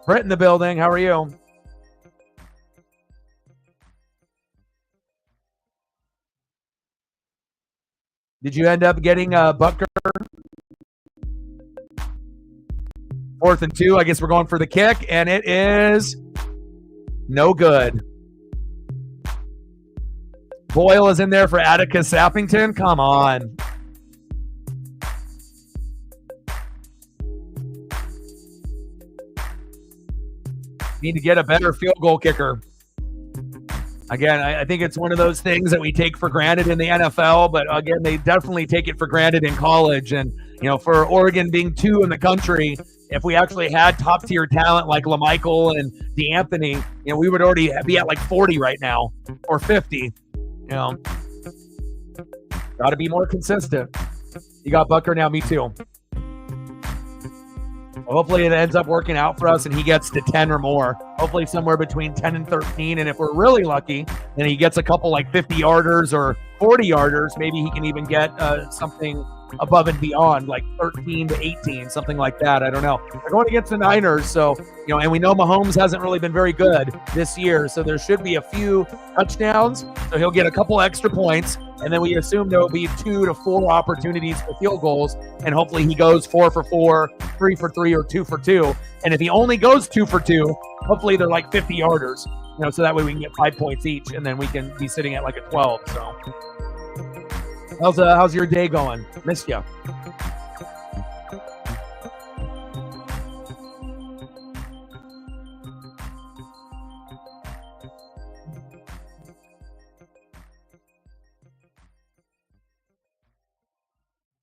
Brett in the building. How are you? Did you end up getting Butker? 4th and 2. I guess we're going for the kick, and it is no good. Boyle is in there for Atticus Sappington. Come on. Need to get a better field goal kicker. Again, I think it's one of those things that we take for granted in the NFL, but again, they definitely take it for granted in college. And, for Oregon being 2 in the country, if we actually had top tier talent like LaMichael and DeAnthony, we would already be at like 40 right now or 50. Got to be more consistent. You got Bucker now, me too. Hopefully it ends up working out for us and he gets to 10 or more. Hopefully somewhere between 10 and 13. And if we're really lucky, then he gets a couple like 50-yarders or 40-yarders. Maybe he can even get something above and beyond, like 13 to 18, something like that. I don't know. They're going against the Niners, so, and we know Mahomes hasn't really been very good this year, so there should be a few touchdowns, so he'll get a couple extra points, and then we assume there will be 2 to 4 opportunities for field goals, and hopefully he goes 4 for 4, 3 for 3, or 2 for 2, and if he only goes 2 for 2, hopefully they're like 50-yarders, so that way we can get 5 points each, and then we can be sitting at like a 12, so... How's your day going? Missed you.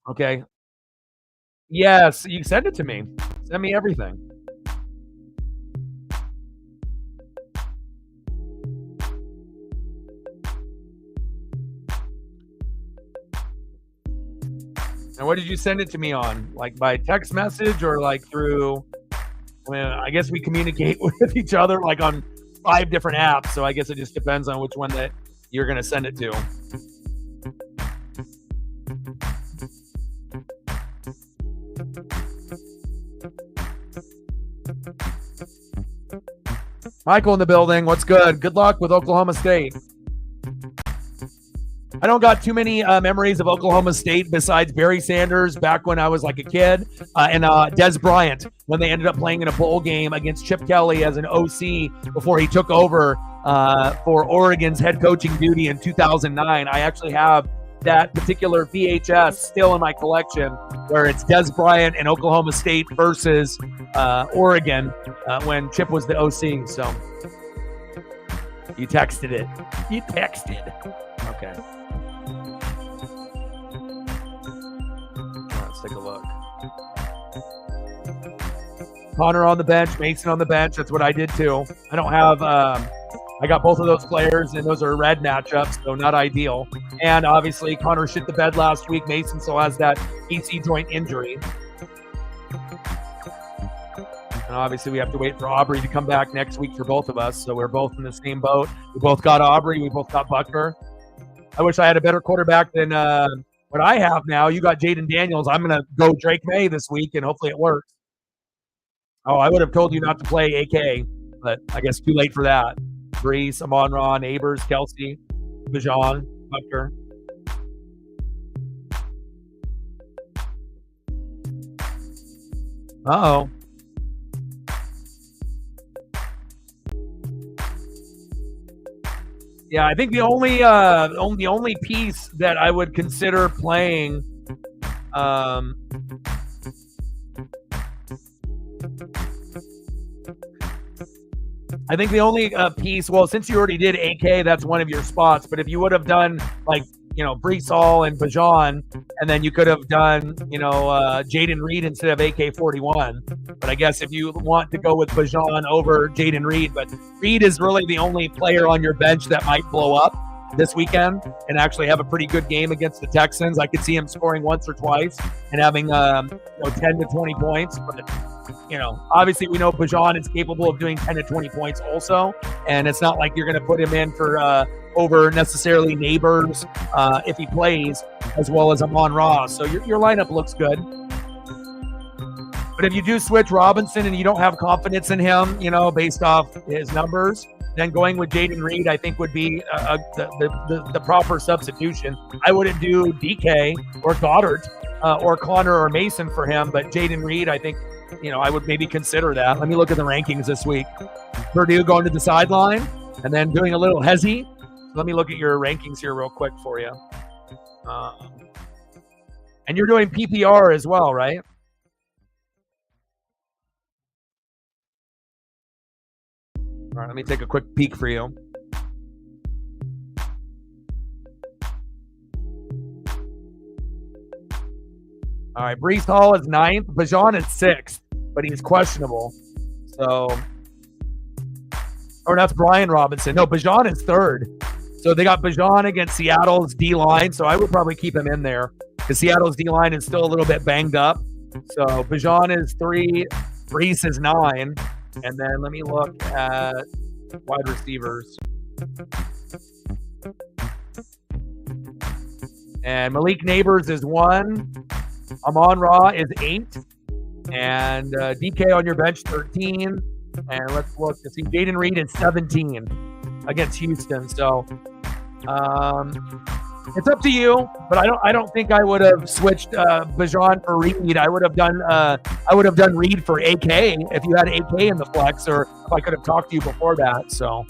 Okay. Yes, you send it to me. Send me everything. And what did you send it to me on? Like by text message or like through, I guess we communicate with each other like on 5 different apps. So I guess it just depends on which one that you're going to send it to. Michael in the building. What's good? Good luck with Oklahoma State. I don't got too many memories of Oklahoma State besides Barry Sanders back when I was like a kid and Des Bryant when they ended up playing in a bowl game against Chip Kelly as an OC before he took over for Oregon's head coaching duty in 2009. I actually have that particular VHS still in my collection where it's Des Bryant and Oklahoma State versus Oregon when Chip was the OC. So you texted it. You texted. Okay. Let's take a look. Connor on the bench, Mason on the bench. That's what I did too. I don't have I got both of those players, and those are red matchups, so not ideal. And obviously, Connor shit the bed last week. Mason still has that AC joint injury. And obviously, we have to wait for Aubrey to come back next week for both of us. So we're both in the same boat. We both got Aubrey. We both got Buckner. I wish I had a better quarterback than what I have now. You got Jaden Daniels. I'm going to go Drake May this week, and hopefully it works. Oh, I would have told you not to play AK, but I guess too late for that. Brees, Amon-Ra, Neighbors, Kelsey, Bajan, Buckner. Uh-oh. Yeah, I think the only piece that I would consider playing I think the only piece, well, since you already did AK, that's one of your spots. But if you would have done like, Brees Hall and Bajan, and then you could have done, Jaden Reed instead of AK-41. But I guess if you want to go with Bajan over Jaden Reed, but Reed is really the only player on your bench that might blow up this weekend and actually have a pretty good game against the Texans. I could see him scoring once or twice and having 10 to 20 points. But obviously we know Bajan is capable of doing 10 to 20 points also, and it's not like you're going to put him in for over necessarily Neighbors if he plays, as well as Amon-Ra. So your lineup looks good. But if you do switch Robinson and you don't have confidence in him, based off his numbers, then going with Jaden Reed, I think, would be the proper substitution. I wouldn't do DK or Goddard or Connor or Mason for him, but Jaden Reed, I think, I would maybe consider that. Let me look at the rankings this week. Purdue going to the sideline and then doing a little hezzy. Let me look at your rankings here real quick for you. And you're doing PPR as well, right? All right, let me take a quick peek for you. All right, Brees Hall is 9th. Bijan is 6th, but he's questionable. So, or that's Brian Robinson. No, Bijan is 3rd. So they got Bijan against Seattle's D-line, so I would probably keep him in there because Seattle's D-line is still a little bit banged up. So Bijan is 3, Brees is 9, and then let me look at wide receivers. And Malik Neighbors is 1, Amon-Ra is 8, and DK on your bench 13. And let's look to see. Jaden Reed is 17 against Houston. So it's up to you, but I don't think I would have switched Bijan for Reed. I would have done Reed for AK if you had AK in the flex, or if I could have talked to you before that. So,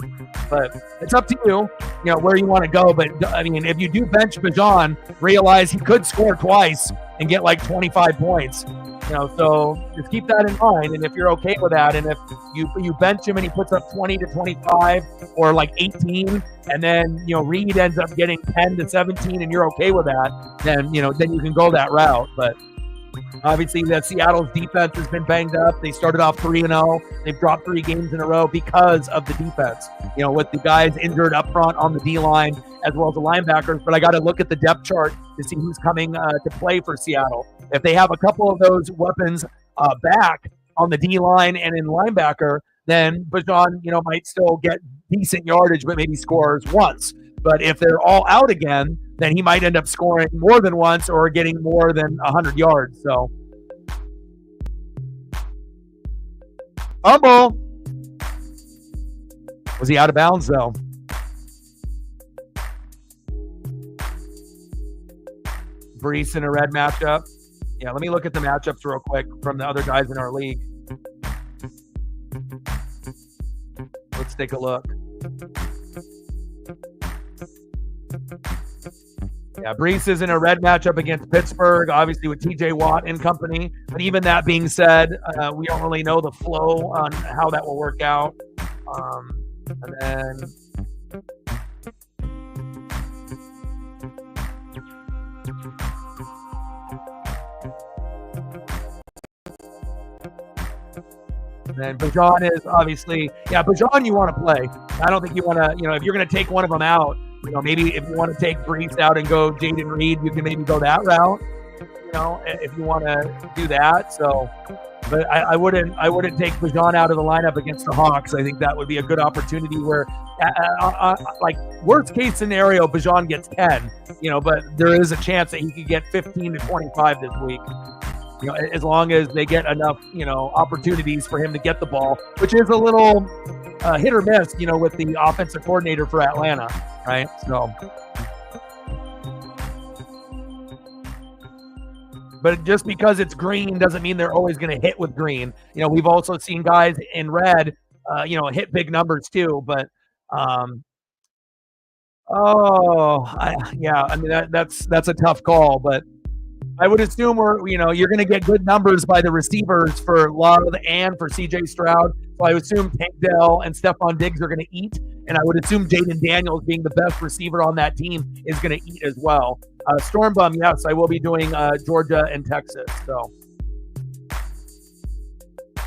but it's up to you, where you want to go. But I mean, if you do bench Bijan, realize he could score twice and get like 25 points. So just keep that in mind. And if you're okay with that, and if you bench him and he puts up 20 to 25 or like 18, and then Reed ends up getting 10 to 17, and you're okay with that, then then you can go that route. But obviously, the Seattle's defense has been banged up. They started off 3-0. They've dropped 3 games in a row because of the defense. With the guys injured up front on the D-line as well as the linebackers. But I got to look at the depth chart to see who's coming to play for Seattle. If they have a couple of those weapons back on the D-line and in linebacker, then Bijan, might still get decent yardage, but maybe scores once. But if they're all out again, then he might end up scoring more than once or getting more than 100 yards. So, fumble. Was he out of bounds, though? Brees in a red matchup. Yeah, let me look at the matchups real quick from the other guys in our league. Let's take a look. Yeah, Brees is in a red matchup against Pittsburgh, obviously with TJ Watt and company. But even that being said, we don't really know the flow on how that will work out. And then Bijan is obviously, Bijan you want to play. I don't think you want to, if you're going to take one of them out, maybe if you want to take Brees out and go Jaden Reed, you can maybe go that route, if you want to do that. So, but I wouldn't take Bijan out of the lineup against the Hawks. I think that would be a good opportunity where, like worst case scenario, Bijan gets 10, but there is a chance that he could get 15 to 25 this week. As long as they get enough, opportunities for him to get the ball, which is a little hit or miss, with the offensive coordinator for Atlanta, right? So, but just because it's green doesn't mean they're always going to hit with green. We've also seen guys in red, hit big numbers too. But, that's a tough call, but I would assume you're going to get good numbers by the receivers for Love and for CJ Stroud. So I would assume Tank Dell and Stephon Diggs are going to eat. And I would assume Jaden Daniels, being the best receiver on that team, is going to eat as well. Stormbum, yes, I will be doing Georgia and Texas. So,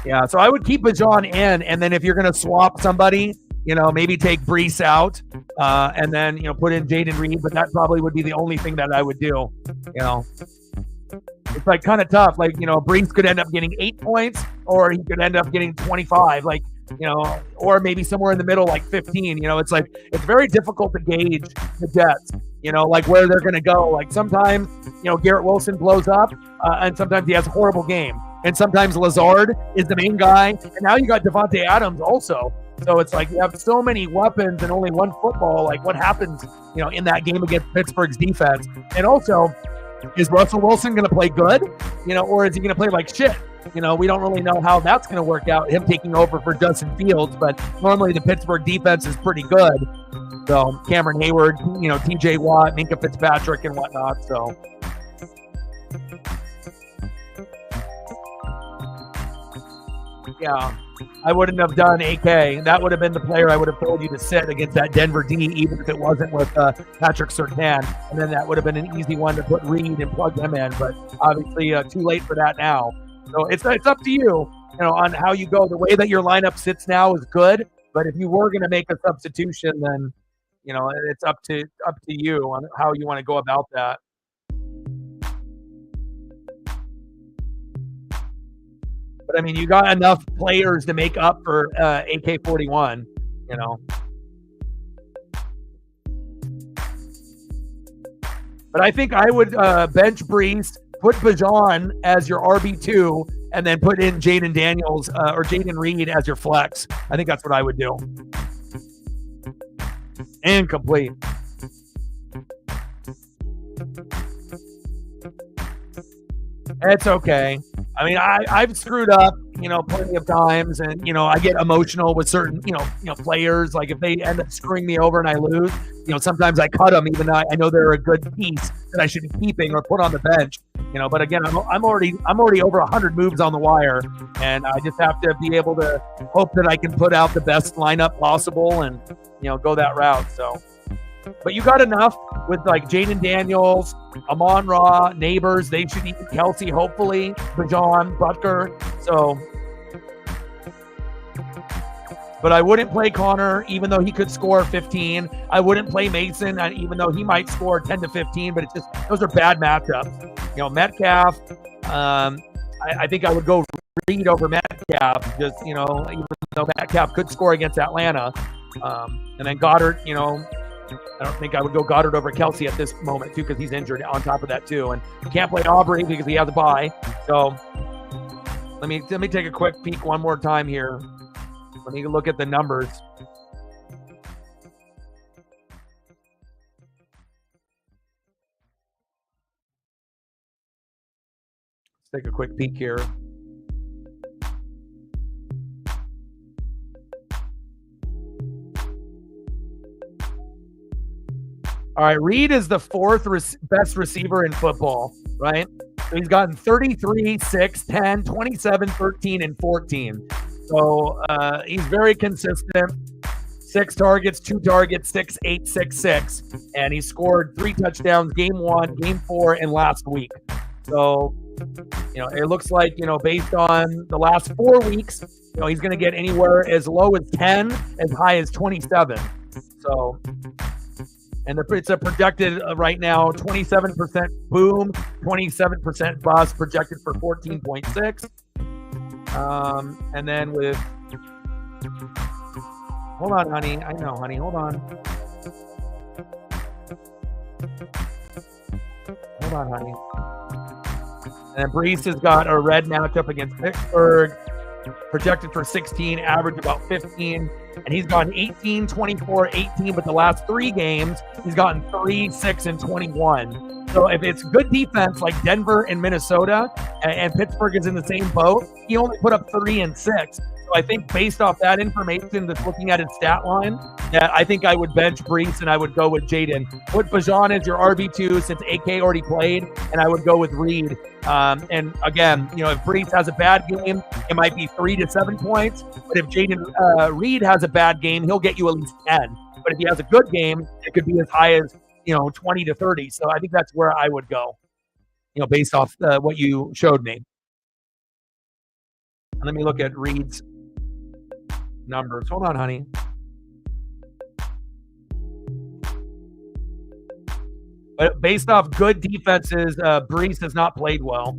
yeah, so I would keep Bijan in. And then if you're going to swap somebody, maybe take Brees out and then, put in Jaden Reed. But that probably would be the only thing that I would do, It's like kind of tough. Like, Brees could end up getting 8 points, or he could end up getting 25, or maybe somewhere in the middle, like 15. It's like, it's very difficult to gauge the Jets, like where they're going to go. Like sometimes, Garrett Wilson blows up and sometimes he has a horrible game. And sometimes Lazard is the main guy. And now you got Devontae Adams also. So it's like you have so many weapons and only one football. Like what happens, in that game against Pittsburgh's defense? And also, is Russell Wilson going to play good, or is he going to play like shit? We don't really know how that's going to work out, him taking over for Justin Fields, but normally the Pittsburgh defense is pretty good. So Cameron Hayward, TJ Watt, Minka Fitzpatrick and whatnot. So Yeah, I wouldn't have done AK. That would have been the player I would have told you to sit against that Denver D, even if it wasn't with Patrick Surtain. And then that would have been an easy one to put Reed and plug them in. But obviously, too late for that now. So it's up to you, on how you go. The way that your lineup sits now is good. But if you were going to make a substitution, then it's up to you on how you want to go about that. But I mean, you got enough players to make up for AK-41, But I think I would bench Brees, put Bajan as your RB2, and then put in Jaden Daniels or Jaden Reed as your flex. I think that's what I would do. Incomplete. It's okay. I mean, I've screwed up, plenty of times, and I get emotional with certain, players. Like if they end up screwing me over and I lose, sometimes I cut them, even though I know they're a good piece that I should be keeping or put on the bench. But again, I'm already over 100 moves on the wire, and I just have to be able to hope that I can put out the best lineup possible and go that route. So. But you got enough with like Jaden Daniels, Amon-Ra, Neighbors. They should eat Kelsey, hopefully. Bajan, Butker. So, but I wouldn't play Connor, even though he could score 15. I wouldn't play Mason, even though he might score 10 to 15. But it's just those are bad matchups. Metcalf. I think I would go Reed over Metcalf, just even though Metcalf could score against Atlanta. And then Goddard, I don't think I would go Goddard over Kelsey at this moment, too, because he's injured on top of that, too. And you can't play Aubrey because he has a bye. So let me take a quick peek one more time here. Let me look at the numbers. Let's take a quick peek here. All right, Reed is the fourth best receiver in football, right? So he's gotten 33, 6, 10, 27, 13, and 14. So he's very consistent. 6 targets, 2 targets, 6, 8, 6, 6. And he scored 3 touchdowns game 1, game 4, and last week. So, it looks like, based on the last 4 weeks, he's going to get anywhere as low as 10, as high as 27. So... And it's a projected right now 27% boom, 27% bust, projected for 14.6. And then with, hold on, honey. I know, honey. Hold on. Hold on, honey. And then Brees has got a red matchup against Pittsburgh, projected for 16, average about 15. And he's gotten 18, 24, 18, but the last 3 games, he's gotten 3, 6, and 21. So if it's good defense like Denver and Minnesota, and Pittsburgh is in the same boat, he only put up 3 and 6. So I think based off that information, that's looking at his stat line, that I think I would bench Brees and I would go with Jaden. Put Bajan as your RB2 since AK already played, and I would go with Reed. And again, if Brees has a bad game, it might be 3 to 7 points. But if Jaden Reed has a bad game, he'll get you at least 10. But if he has a good game, it could be as high as 20 to 30. So I think that's where I would go, based off what you showed me. And let me look at Reed's numbers. Hold on, honey. But based off good defenses, Brees has not played well.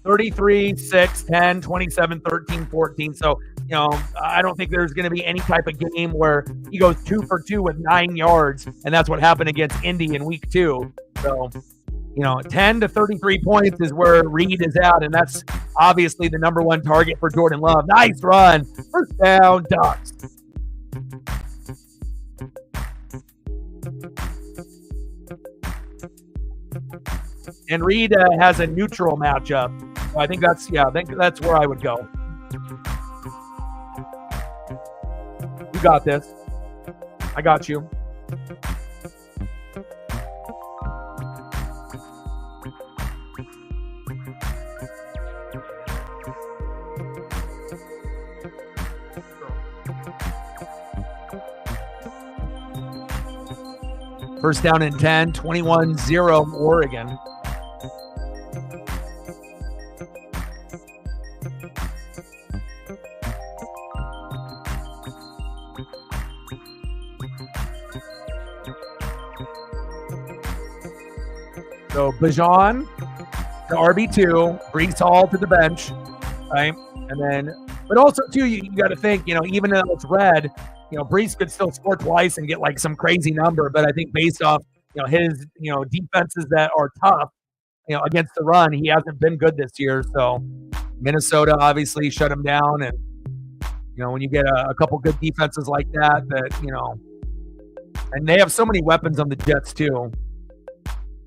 $33, 6, 10, 27, 13, 14. So, I don't think there's going to be any type of game where he goes 2 for 2 with 9 yards, and that's what happened against Indy in week 2. So, 10 to 33 points is where Reed is at, and that's obviously the number 1 target for Jordan Love. Nice run. First down, Ducks. And Reed has a neutral matchup. So I think that's where I would go. You got this. I got you. First down and 10, 21-0 Oregon. So Bijan to RB2, Breece Hall to the bench, right? And then, but also too, you got to think, even though it's red, Breece could still score twice and get like some crazy number. But I think based off, his, defenses that are tough, against the run, he hasn't been good this year. So Minnesota obviously shut him down. And, when you get a couple good defenses like that, and they have so many weapons on the Jets too.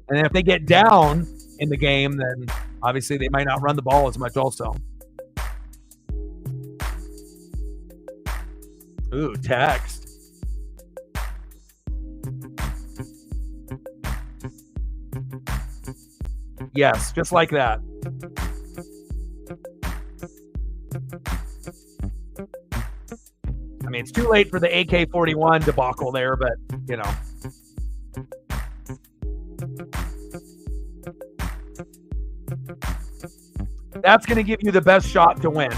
And if they get down in the game, then obviously they might not run the ball as much also. Ooh, text. Yes, just like that. I mean, it's too late for the AK-41 debacle there, but, that's going to give you the best shot to win.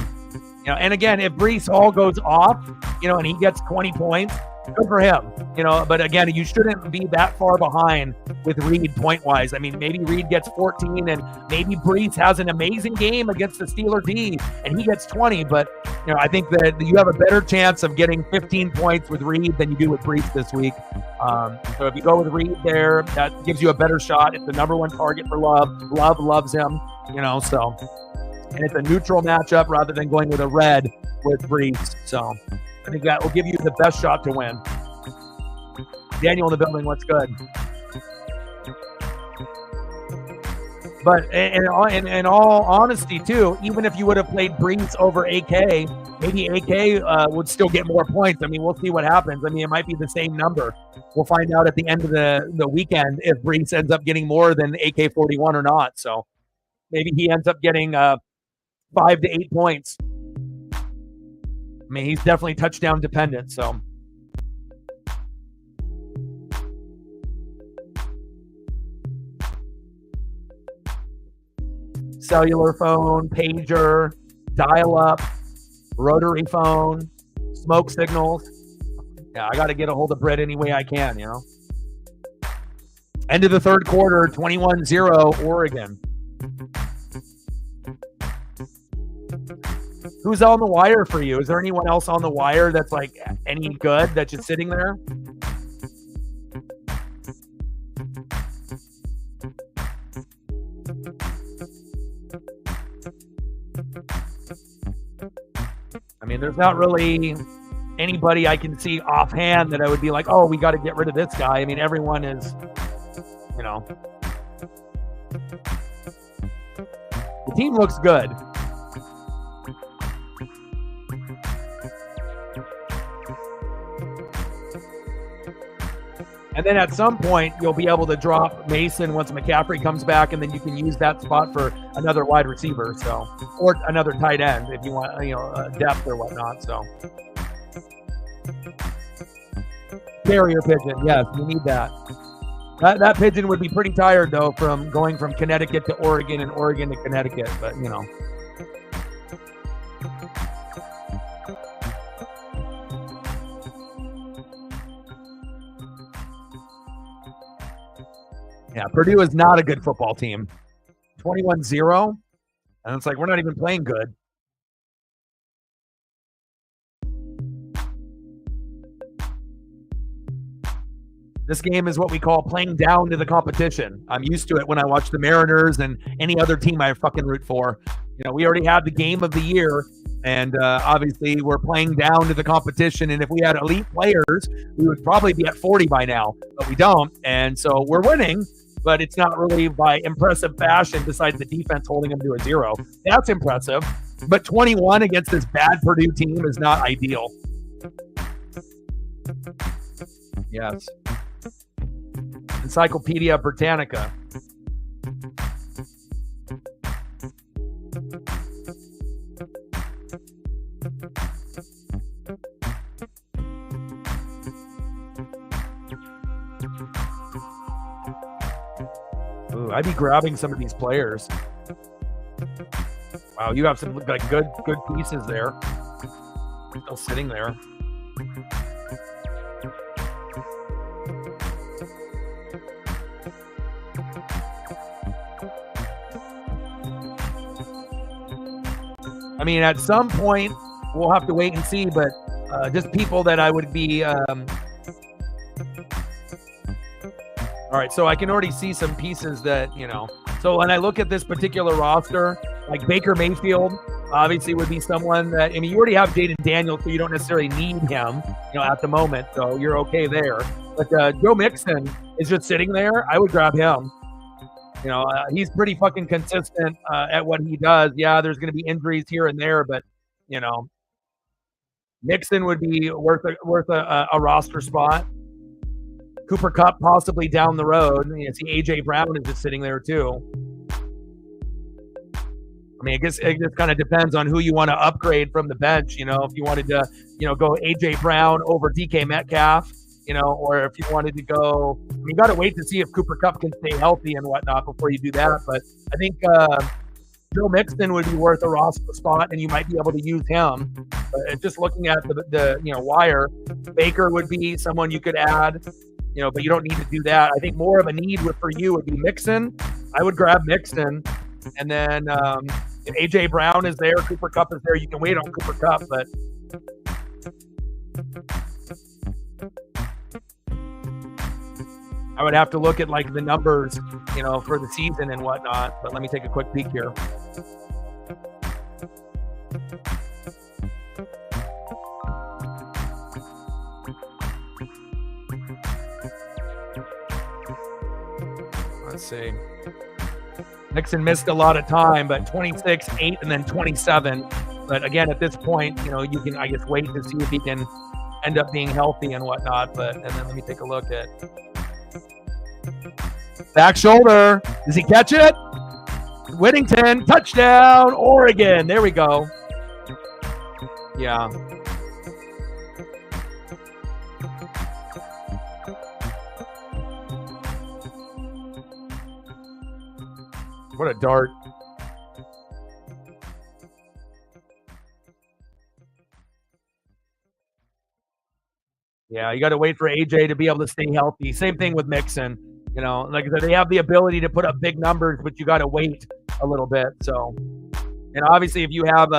And again, if Breece Hall goes off, and he gets 20 points, good for him. But again, you shouldn't be that far behind with Reed point-wise. I mean, maybe Reed gets 14, and maybe Breece has an amazing game against the Steeler D, and he gets 20. But, I think that you have a better chance of getting 15 points with Reed than you do with Breece this week. So if you go with Reed there, that gives you a better shot. It's the number one target for Love. Love loves him, so... And it's a neutral matchup rather than going with a red with Breece. So I think that will give you the best shot to win. Daniel in the building, what's good? But in all honesty, too, even if you would have played Breece over AK, maybe AK would still get more points. I mean, we'll see what happens. I mean, it might be the same number. We'll find out at the end of the weekend if Breece ends up getting more than AK-41 or not. So maybe he ends up getting 5 to 8 points. I mean, he's definitely touchdown dependent, so. Cellular phone, pager, dial-up, rotary phone, smoke signals. Yeah, I got to get a hold of Britt any way I can, End of the third quarter, 21-0 Oregon. Who's on the wire for you? Is there anyone else on the wire that's like any good that's just sitting there? I mean, there's not really anybody I can see offhand that I would be like, oh, we got to get rid of this guy. I mean, everyone is, the team looks good. And then at some point, you'll be able to drop Mason once McCaffrey comes back, and then you can use that spot for another wide receiver, or another tight end if you want, depth or whatnot. So, carrier pigeon, yes, you need that. That pigeon would be pretty tired though from going from Connecticut to Oregon and Oregon to Connecticut, but Yeah, Purdue is not a good football team. 21-0, and it's like we're not even playing good. This game is what we call playing down to the competition. I'm used to it when I watch the Mariners and any other team I fucking root for. We already had the game of the year, and obviously we're playing down to the competition. And if we had elite players, we would probably be at 40 by now, but we don't. And so we're winning, but it's not really by impressive fashion besides the defense holding them to a 0. That's impressive. But 21 against this bad Purdue team is not ideal. Yes. Encyclopedia Britannica. Ooh, I'd be grabbing some of these players. Wow, you have some like good pieces there. Still sitting there. I mean, at some point, we'll have to wait and see, but just people that I would be... all right, so I can already see some pieces that, you know... So when I look at this particular roster, like Baker Mayfield, obviously would be someone that... I mean, you already have Jaden Daniels, so you don't necessarily need him, you know, at the moment, so you're okay there. But Joe Mixon is just sitting there. I would grab him. You know, he's pretty fucking consistent at what he does. Yeah, there's going to be injuries here and there, but, you know, Mixon would be worth a roster spot. Cooper Kupp possibly down the road. You see A.J. Brown is just sitting there too. I mean, I guess it just kind of depends on who you want to upgrade from the bench. You know, if you wanted to, you know, go A.J. Brown over DK Metcalf, you know, or if you wanted to go, I mean, you got to wait to see if Cooper Kupp can stay healthy and whatnot before you do that. But I think Joe Mixon would be worth a roster spot, and you might be able to use him. But just looking at the you know, wire, Baker would be someone you could add, you know, but you don't need to do that. I think more of a need for you would be Mixon. I would grab Mixon, and then if A.J. Brown is there, Cooper Kupp is there, you can wait on Cooper Kupp, but I would have to look at like the numbers, you know, for the season and whatnot. But let me take a quick peek here. Let's see. Mixon missed a lot of time, but 26, 8, and then 27. But again, at this point, you know, you can, I guess, wait to see if he can end up being healthy and whatnot. But, and then let me take a look at back shoulder. Does he catch it? Whittington, touchdown, Oregon. There we go. Yeah. What a dart. Yeah, you got to wait for AJ to be able to stay healthy. Same thing with Mixon. You know, like I said, they have the ability to put up big numbers, but you got to wait a little bit. So, and obviously, if you have,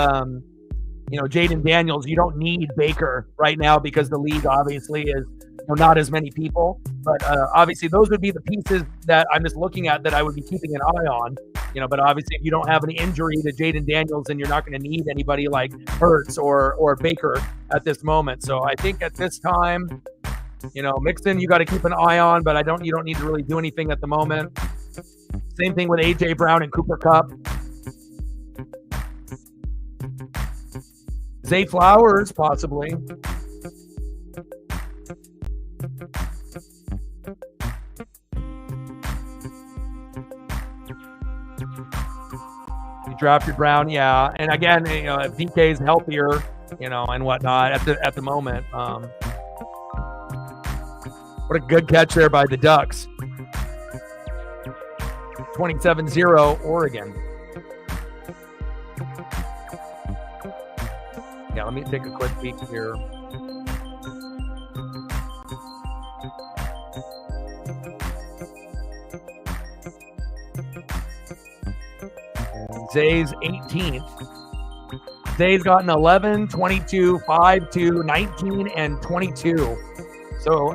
you know, Jaden Daniels, you don't need Baker right now because the league obviously is, you know, not as many people. But obviously, those would be the pieces that I'm just looking at that I would be keeping an eye on. You know, but obviously, if you don't have an injury to Jaden Daniels, then you're not going to need anybody like Hurts or Baker at this moment. So I think at this time, you know, Mixon, you got to keep an eye on, but you don't need to really do anything at the moment. Same thing with A.J. Brown and Cooper Kupp. Zay Flowers, possibly. You drafted Brown, yeah. And again, you know, if DK is healthier, you know, and whatnot at the moment. What a good catch there by the Ducks. 27-0 Oregon. Yeah, let me take a quick peek here. And Zay's 18th. Zay's gotten 11, 22, 5, 2, 19, and 22. So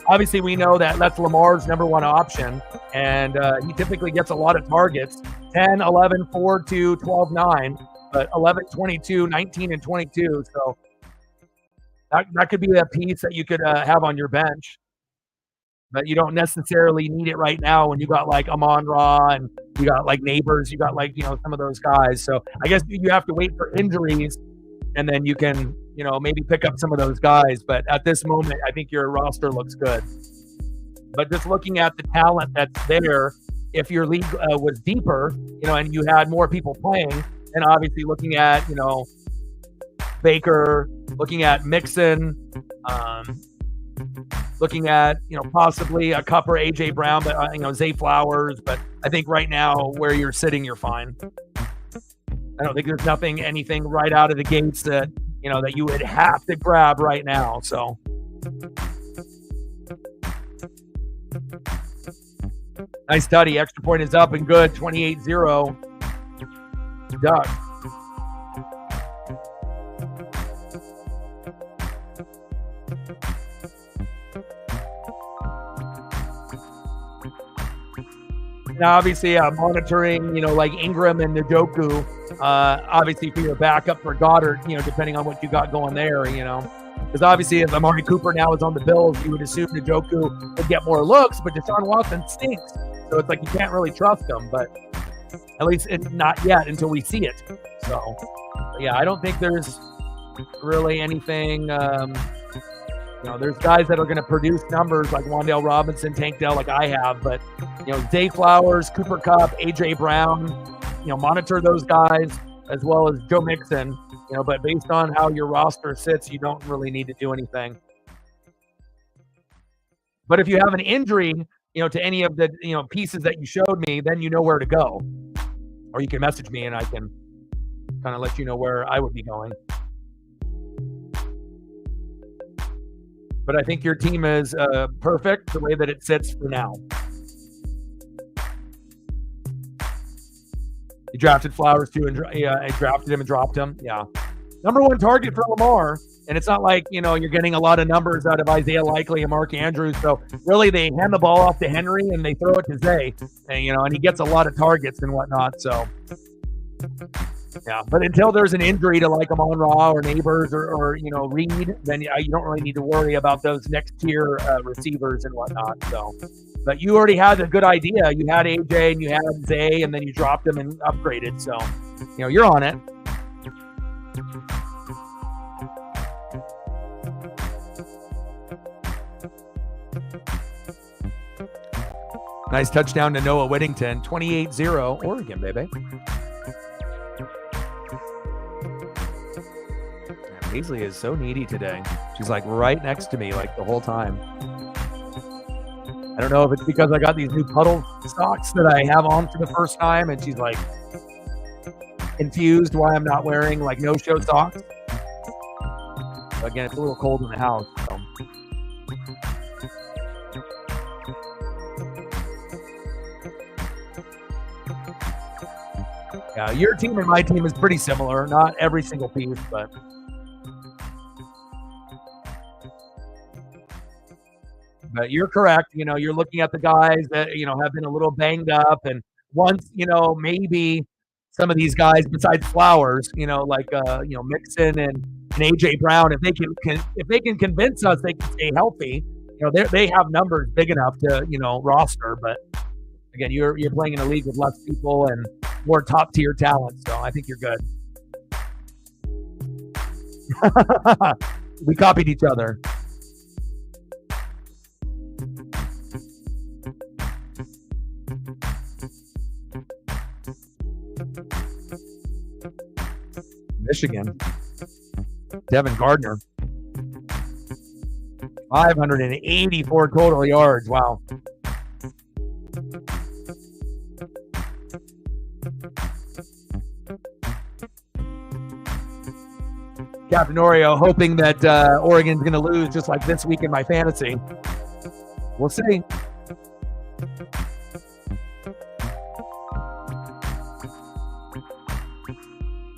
obviously we know that that's Lamar's number one option, and he typically gets a lot of targets, 10, 11, 4, 2, 12, 9, but 11, 22, 19, and 22. So that could be a piece that you could have on your bench, but you don't necessarily need it right now when you got like Amon-Ra and you got like Neighbors, you got like, you know, some of those guys. So I guess you have to wait for injuries, and then you can, you know, maybe pick up some of those guys. But at this moment, I think your roster looks good. But just looking at the talent that's there, if your league was deeper, you know, and you had more people playing, and obviously looking at, you know, Baker, looking at Mixon, looking at, possibly a Cup or A.J. Brown, but, Zay Flowers. But I think right now where you're sitting, you're fine. I don't think there's anything right out of the gates that, that you would have to grab right now. So. Nice study. Extra point is up and good. 28-0. Ducks. Now, obviously, monitoring, like Ingram and Njoku, obviously for your backup for Goddard, depending on what you got going there, Because obviously, if Amari Cooper now is on the Bills, you would assume Njoku would get more looks, but Deshaun Watson stinks. So it's like you can't really trust him, but at least it's not yet until we see it. So, yeah, I don't think there's really anything. There's guys that are going to produce numbers like Wan'Dale Robinson, Tank Dell, like I have, but Zay Flowers, Cooper Kupp, A.J. Brown, monitor those guys as well as Joe Mixon. But based on how your roster sits, you don't really need to do anything. But if you have an injury, to any of the, pieces that you showed me, then you know where to go. Or you can message me and I can kind of let you know where I would be going. But I think your team is perfect the way that it sits for now. You drafted Flowers too, and I drafted him and dropped him. Yeah. Number one target for Lamar. And it's not like, you're getting a lot of numbers out of Isaiah Likely and Mark Andrews. So really they hand the ball off to Henry and they throw it to Zay. And, and he gets a lot of targets and whatnot. So, yeah. But until there's an injury to like Amon-Ra or Neighbors or Reed, then you don't really need to worry about those next tier receivers and whatnot. So, but you already had a good idea. You had AJ and you had Zay, and then you dropped them and upgraded. So, you're on it. Nice touchdown to Noah Whittington. 28-0. Oregon, baby. Paisley is so needy today. She's like right next to me like the whole time. I don't know if it's because I got these new puddle socks that I have on for the first time and she's like confused why I'm not wearing like no-show socks. But again, it's a little cold in the house. So. Yeah, your team and my team is pretty similar. Not every single piece, but you're correct. You're looking at the guys that, have been a little banged up. And once, maybe some of these guys besides Flowers, like, Mixon and A.J. Brown, if they can convince us they can stay healthy, they have numbers big enough to, roster. But again, you're playing in a league with less people and more top tier talent. So I think you're good. We copied each other. Michigan. Devin Gardner. 584 total yards. Wow. Captain Oreo hoping that Oregon's going to lose just like this week in my fantasy. We'll see.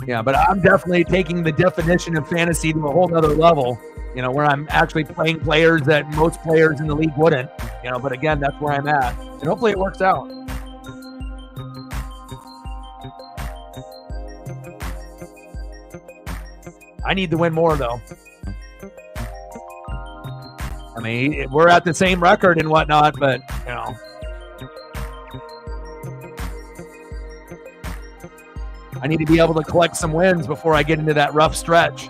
Yeah, but I'm definitely taking the definition of fantasy to a whole nother level, where I'm actually playing players that most players in the league wouldn't, but again, that's where I'm at. And hopefully it works out. I need to win more, though. I mean, we're at the same record and whatnot, but, I need to be able to collect some wins before I get into that rough stretch.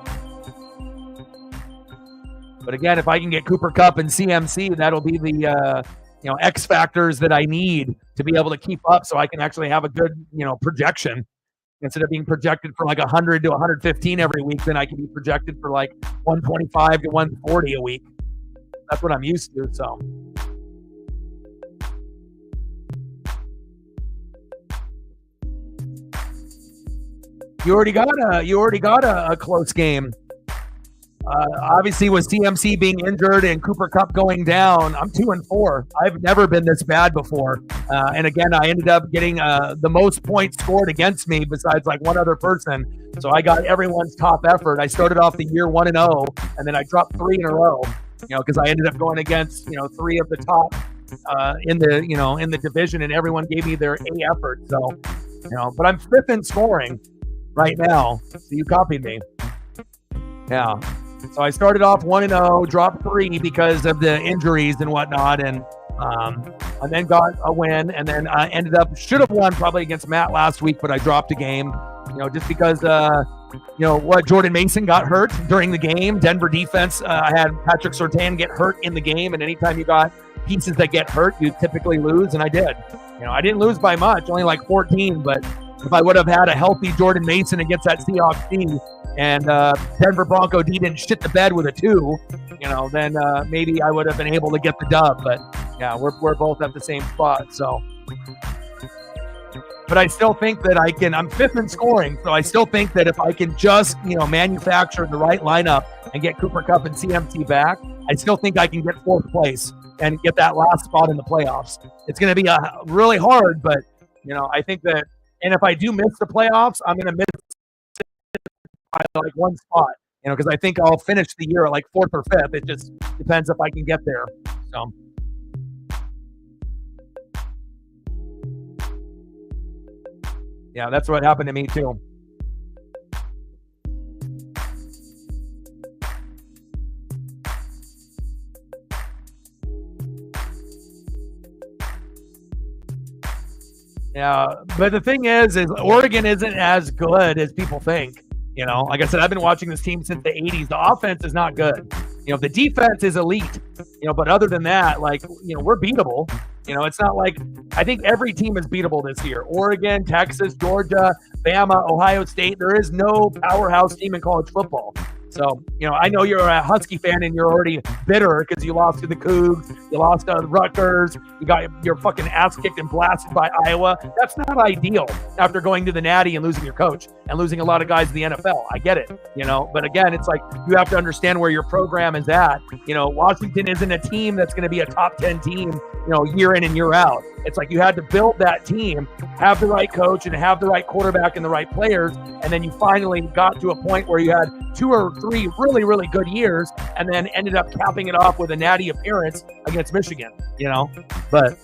But again, if I can get Cooper Kupp and CMC, that'll be the X factors that I need to be able to keep up so I can actually have a good, projection. Instead of being projected for like 100 to 115 every week, then I can be projected for like 125 to 140 a week. That's what I'm used to. So. You already got a close game. Obviously, with CMC being injured and Cooper Kupp going down, I'm 2-4. I've never been this bad before. And again, I ended up getting the most points scored against me besides like one other person. So I got everyone's top effort. I started off the year 1-0, and then I dropped 3 in a row. Because I ended up going against 3 of the top in the division, and everyone gave me their A effort. So but I'm 5th in scoring right now. So you copied me. Yeah. So I started off 1-0, dropped 3 because of the injuries and whatnot, and then got a win, and then I should have won probably against Matt last week, but I dropped a game, just because Jordan Mason got hurt during the game. Denver defense, I had Patrick Surtain get hurt in the game, and anytime you got pieces that get hurt, you typically lose, and I did. I didn't lose by much, only like 14, but if I would have had a healthy Jordan Mason against that Seahawks team, and Denver Bronco D didn't shit the bed with a 2, then maybe I would have been able to get the dub. But yeah, we're both at the same spot. So, but I still think that I'm 5th in scoring. So I still think that if I can just, manufacture the right lineup and get Cooper Kupp and CMC back, I still think I can get 4th place and get that last spot in the playoffs. It's going to be really hard, but I think that, and if I do miss the playoffs, I'm going to miss like one spot, because I think I'll finish the year at like 4th or 5th. It just depends if I can get there. So. Yeah, that's what happened to me too. Yeah, but the thing is Oregon isn't as good as people think. Like I said, I've been watching this team since the 80s. The offense is not good. The defense is elite. But other than that, we're beatable. It's not like, I think every team is beatable this year. Oregon, Texas, Georgia, Bama, Ohio State. There is no powerhouse team in college football. So, I know you're a Husky fan and you're already bitter because you lost to the Cougs, you lost to Rutgers, you got your fucking ass kicked and blasted by Iowa. That's not ideal after going to the Natty and losing your coach and losing a lot of guys in the NFL. I get it, but again, it's like you have to understand where your program is at. Washington isn't a team that's going to be a top 10 team, year in and year out. It's like you had to build that team, have the right coach and have the right quarterback and the right players, and then you finally got to a point where you had 2 or 3 really, really good years, and then ended up capping it off with a natty appearance against Michigan, But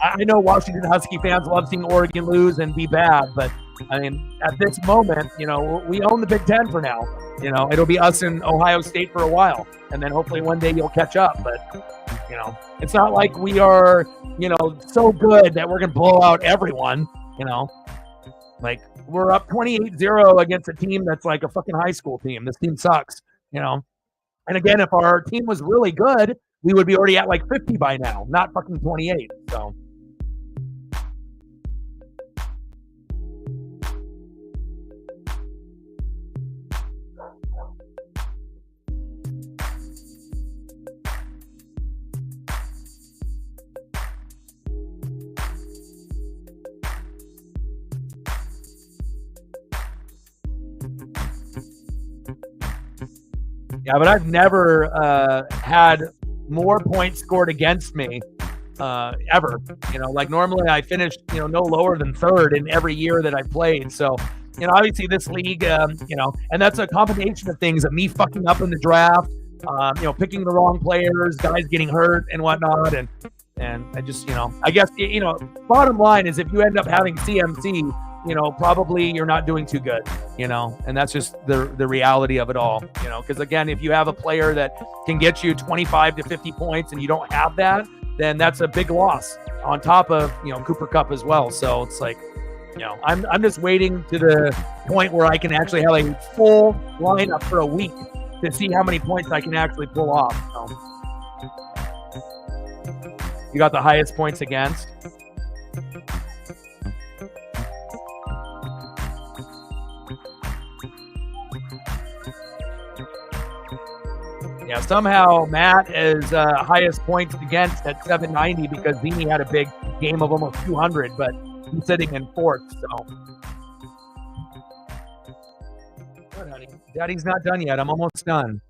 I know Washington Husky fans love seeing Oregon lose and be bad, but I mean, at this moment, we own the Big Ten for now. It'll be us and Ohio State for a while, and then hopefully one day you'll catch up. But, it's not like we are, so good that we're going to blow out everyone, Like, we're up 28-0 against a team that's like a fucking high school team. This team sucks, And again, if our team was really good, we would be already at like 50 by now, not fucking 28. So. Yeah, but I've never had more points scored against me ever. Like normally I finished, no lower than 3rd in every year that I played. So, obviously this league, and that's a combination of things of me fucking up in the draft, picking the wrong players, guys getting hurt and whatnot. And I just, I guess, bottom line is if you end up having CMC, probably you're not doing too good, and that's just the reality of it all, because again, if you have a player that can get you 25 to 50 points and you don't have that, then that's a big loss on top of, Cooper Kupp as well. So it's like, I'm just waiting to the point where I can actually have a full lineup for a week to see how many points I can actually pull off. So, you got the highest points against. Yeah, somehow Matt is highest points against at 790 because Zini had a big game of almost 200, but he's sitting in fourth. So, good, honey. Daddy's not done yet. I'm almost done.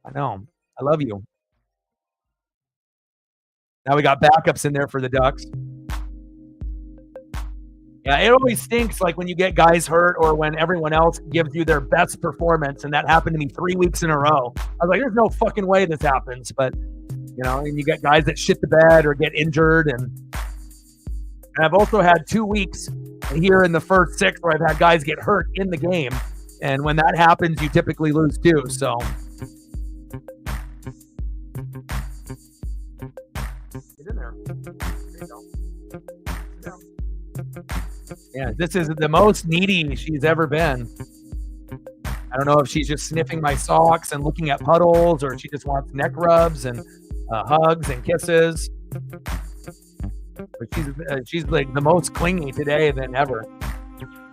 I know. I love you. Now we got backups in there for the Ducks. Yeah, it always stinks like when you get guys hurt or when everyone else gives you their best performance, and that happened to me 3 weeks in a row. I was like, there's no fucking way this happens. But, you know, and you get guys that shit the bed or get injured. And I've also had 2 weeks here in the first 6 where I've had guys get hurt in the game. And when that happens, you typically lose too. So get in there. There you go. Sit down. Yeah, this is the most needy she's ever been. I don't know if she's just sniffing my socks and looking at puddles, or she just wants neck rubs and hugs and kisses. But she's like the most clingy today than ever.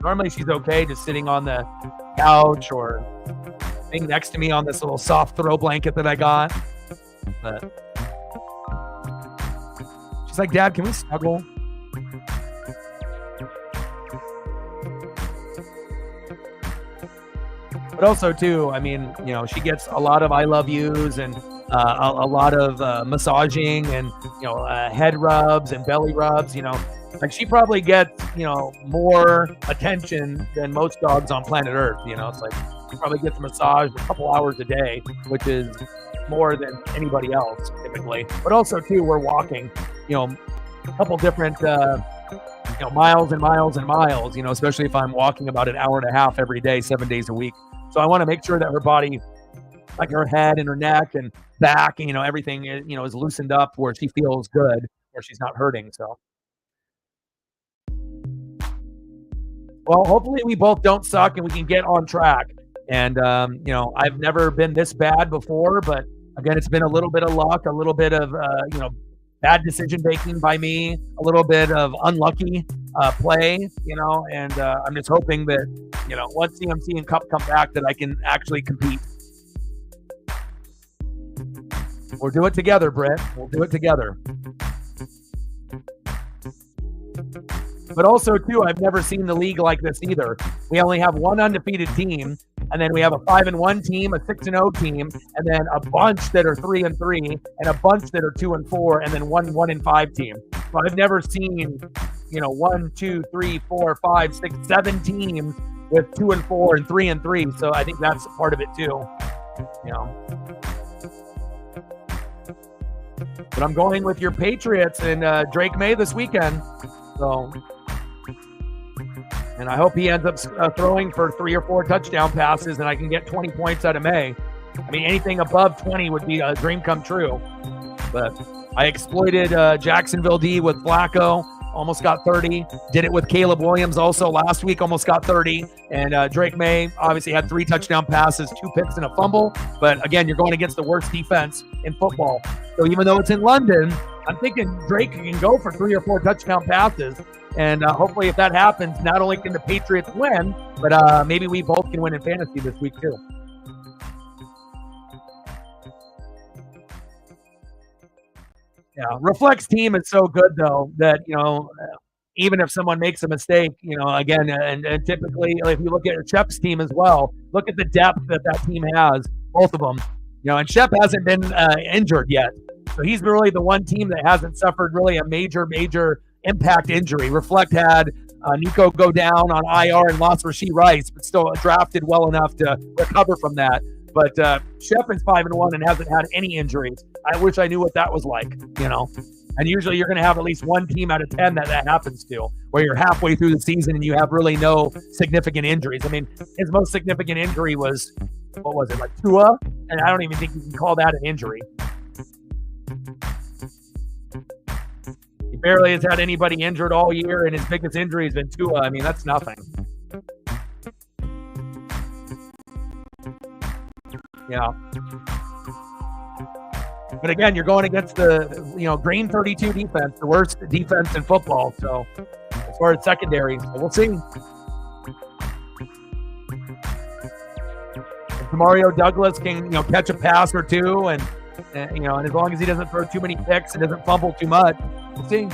Normally she's okay just sitting on the couch or being next to me on this little soft throw blanket that I got. But she's like, Dad, can we snuggle? But also, too, I mean, you know, she gets a lot of I love yous and a lot of massaging and, you know, head rubs and belly rubs, you know. Like, she probably gets, you know, more attention than most dogs on planet Earth, you know. It's like she probably gets massaged a couple hours a day, which is more than anybody else, typically. But also, too, we're walking, you know, a couple different, you know, miles and miles and miles, you know, especially if I'm walking about an hour and a half every day, 7 days a week. So I want to make sure that her body, like her head and her neck and back, you know, everything, you know, is loosened up where she feels good, where she's not hurting. So, well, hopefully we both don't suck and we can get on track. And, you know, I've never been this bad before, but again, it's been a little bit of luck, a little bit of, you know, bad decision making by me, a little bit of unlucky play, you know, and I'm just hoping that, you know, once CMC and Cup come back, that I can actually compete. We'll do it together, Britt. We'll do it together. But also, too, I've never seen the league like this either. We only have one undefeated team, and then we have a 5-1 team, a 6-0 team, and then a bunch that are 3-3, and a bunch that are 2-4, and then one 1-5 team. So I've never seen, you know, 1, 2, 3, 4, 5, 6, 7 teams with 2-4 and 3-3. So I think that's part of it too, you know. But I'm going with your Patriots and Drake May this weekend. So, and I hope he ends up throwing for 3 or 4 touchdown passes, and I can get 20 points out of May. I mean, anything above 20 would be a dream come true. But I exploited Jacksonville D with Flacco, almost got 30. Did it with Caleb Williams also last week, almost got 30. And Drake May obviously had 3 touchdown passes, 2 picks, and a fumble. But again, you're going against the worst defense in football. So even though it's in London, I'm thinking Drake can go for 3 or 4 touchdown passes. And hopefully if that happens, not only can the Patriots win, but maybe we both can win in fantasy this week too. Yeah, Reflect's team is so good, though, that, you know, even if someone makes a mistake, you know, again, and typically, if you look at Shep's team as well, look at the depth that team has, both of them. You know, and Shep hasn't been injured yet. So he's really the one team that hasn't suffered really a major impact injury. Reflect had Nico go down on IR and lost Rashee Rice, but still drafted well enough to recover from that. But Shep is 5-1 and hasn't had any injuries. I wish I knew what that was like, you know. And usually you're going to have at least one team out of 10 that happens to, where you're halfway through the season and you have really no significant injuries. I mean, his most significant injury was, what was it, like Tua? And I don't even think you can call that an injury. He barely has had anybody injured all year, and his biggest injury has been Tua. I mean, that's nothing. Yeah. But again, you're going against the, you know, green 32 defense, the worst defense in football. So as far as secondary, so we'll see. Mario Douglas can, catch a pass or two, and as long as he doesn't throw too many picks and doesn't fumble too much, we'll see.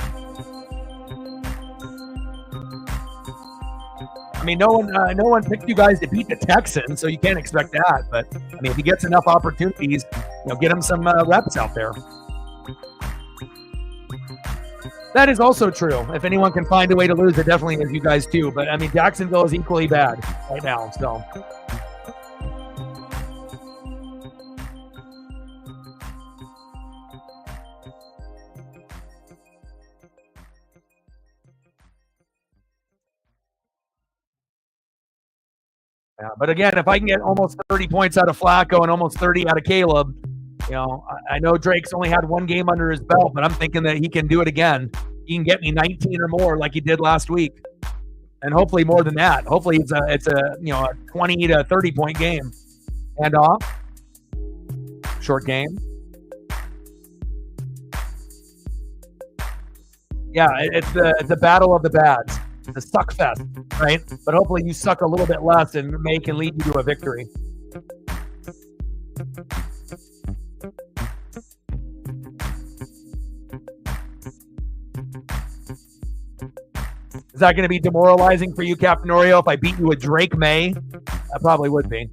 I mean, no one picked you guys to beat the Texans, so you can't expect that. But I mean, if he gets enough opportunities, get him some reps out there. That is also true. If anyone can find a way to lose, it definitely is you guys too. But I mean, Jacksonville is equally bad right now. So. Yeah, but again, if I can get almost 30 points out of Flacco and almost 30 out of Caleb, I know Drake's only had one game under his belt, but I'm thinking that he can do it again. He can get me 19 or more like he did last week, and hopefully more than that. Hopefully it's a 20 to 30 point game. Hand off, short game. Yeah, it's the battle of the bads. The suck fest, right? But hopefully you suck a little bit less and May can lead you to a victory. Is that going to be demoralizing for you, Captain Oreo, if I beat you with Drake May? That probably would be.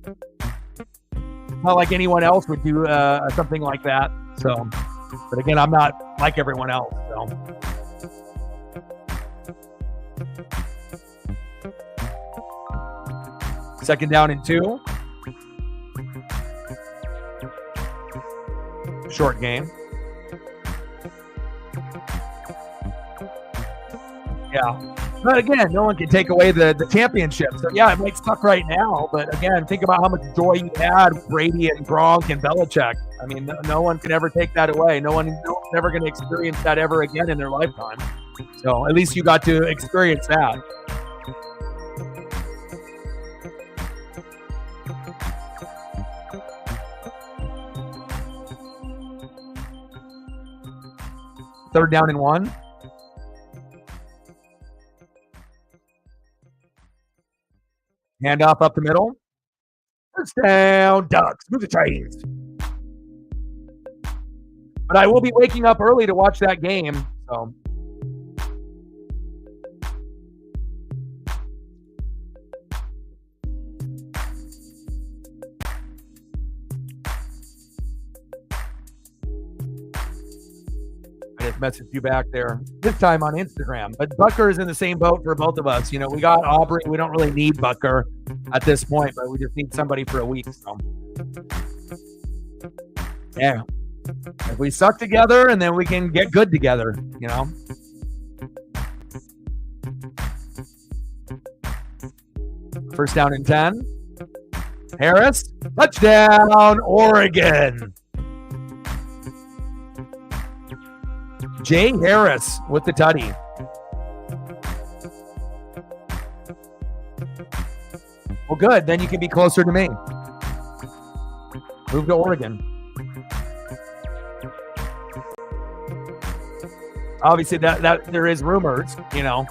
Not like anyone else would do something like that. So, but again, I'm not like everyone else. So. Second down and 2. Short game. Yeah. But again, no one can take away the championship. So, yeah, it might suck right now. But again, think about how much joy you had with Brady and Gronk and Belichick. I mean, no one can ever take that away. No one's ever going to experience that ever again in their lifetime. So at least you got to experience that. Third down and 1. Handoff up the middle. First down, Ducks. Move the chains. But I will be waking up early to watch that game. So. Messaged you back there this time on Instagram, but Butker is in the same boat for both of us. We got Aubrey. We don't really need Butker at this point, but we just need somebody for a week. So yeah, if we suck together and then we can get good together, First down and 10. Harris, touchdown, Oregon. Jay Harris with the tutty. Well, good. Then you can be closer to me. Move to Oregon. Obviously, that there is rumors. I'm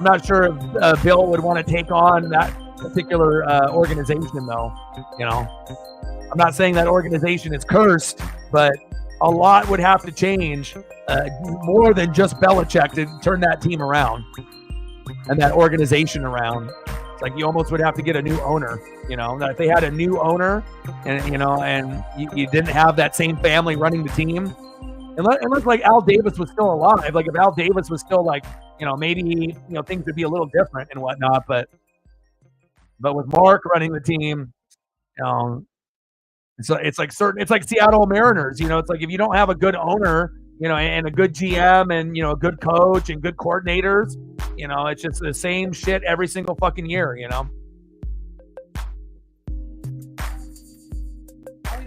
not sure if Bill would want to take on that particular organization, though. I'm not saying that organization is cursed, but a lot would have to change, more than just Belichick to turn that team around and that organization around. It's like you almost would have to get a new owner. That if they had a new owner and you didn't have that same family running the team, unless like Al Davis was still alive. Like if Al Davis was still like, maybe things would be a little different and whatnot. But with Mark running the team, So it's like Seattle Mariners, it's like if you don't have a good owner, and a good GM and, a good coach and good coordinators, it's just the same shit every single fucking year, I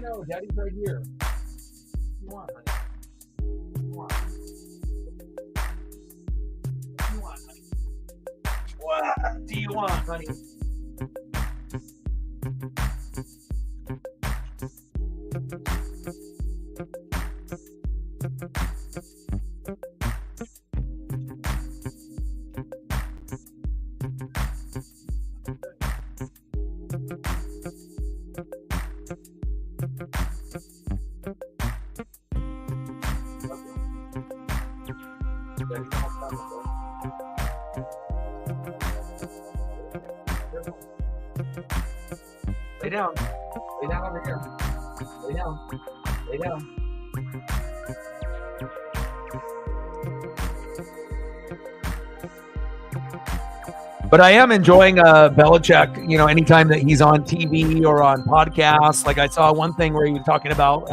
know, Daddy's right here. What do you want, honey? What do you want, honey? Lay down. Lay down over here. Lay down. Lay down. But I am enjoying Belichick, anytime that he's on TV or on podcasts. Like I saw one thing where he was talking about,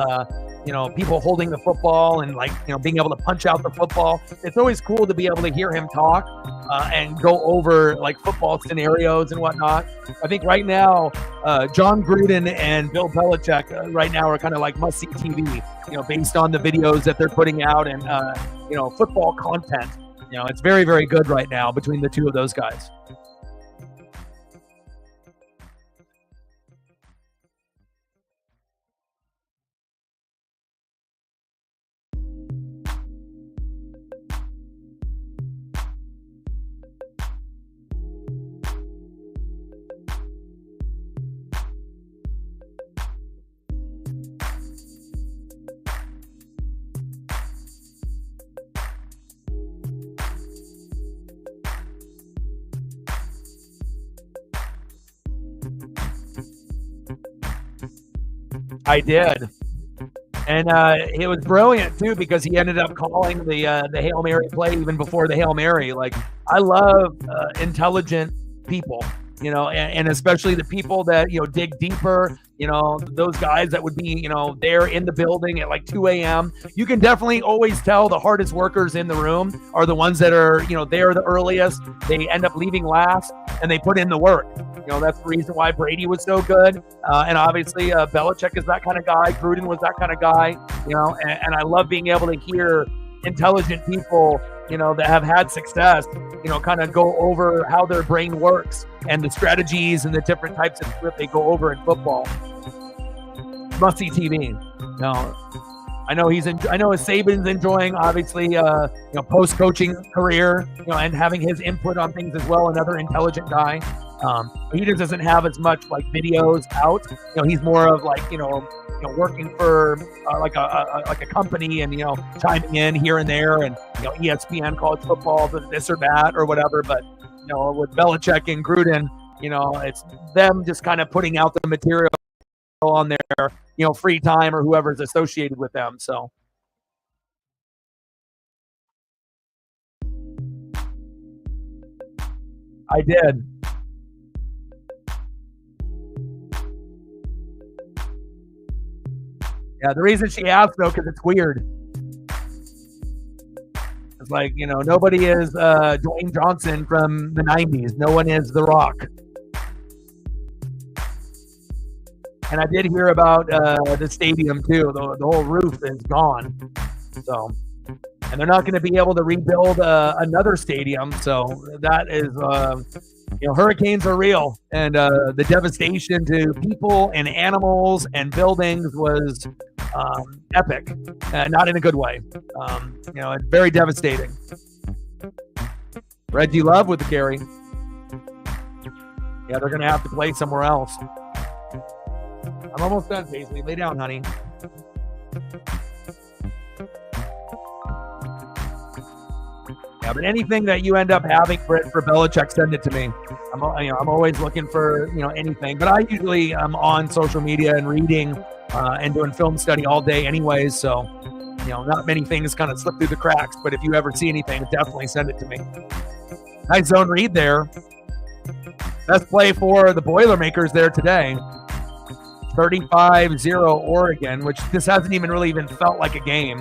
people holding the football and being able to punch out the football. It's always cool to be able to hear him talk and go over like football scenarios and whatnot. I think right now, John Gruden and Bill Belichick right now are kind of like must-see TV, based on the videos that they're putting out and, football content. It's very, very good right now between the two of those guys. I did. And it was brilliant, too, because he ended up calling the Hail Mary play even before the Hail Mary. Like, I love intelligent people, and especially the people that, dig deeper, those guys that would be, there in the building at like 2 a.m. You can definitely always tell the hardest workers in the room are the ones that are, there the earliest. They end up leaving last and they put in the work. That's the reason why Brady was so good. And obviously Belichick is that kind of guy. Gruden was that kind of guy, and I love being able to hear intelligent people, that have had success, kind of go over how their brain works and the strategies and the different types of script they go over in football. Must-see TV. I know Saban's enjoying, obviously, post-coaching career, and having his input on things as well. Another intelligent guy. He just doesn't have as much like videos out. He's more of like, working for like a company and, chiming in here and there and, ESPN, college football, this or that or whatever. But, with Belichick and Gruden, it's them just kind of putting out the material on their, free time or whoever's associated with them. So. I did. Yeah, the reason she asked, though, because it's weird. It's like, nobody is Dwayne Johnson from the 90s. No one is The Rock. And I did hear about the stadium, too. The whole roof is gone. So, and they're not going to be able to rebuild another stadium. So that is, hurricanes are real. And the devastation to people and animals and buildings was epic, not in a good way. Very devastating. Reggie Love with the carry. Yeah, they're going to have to play somewhere else. I'm almost done, Paisley. Lay down, honey. Yeah, but anything that you end up having for Belichick, send it to me. I'm always looking for anything. But I usually am on social media and reading and doing film study all day, anyways. So not many things kind of slip through the cracks. But if you ever see anything, definitely send it to me. Nice zone read there. Best play for the Boilermakers there today. 35-0 Oregon, which this hasn't even felt like a game,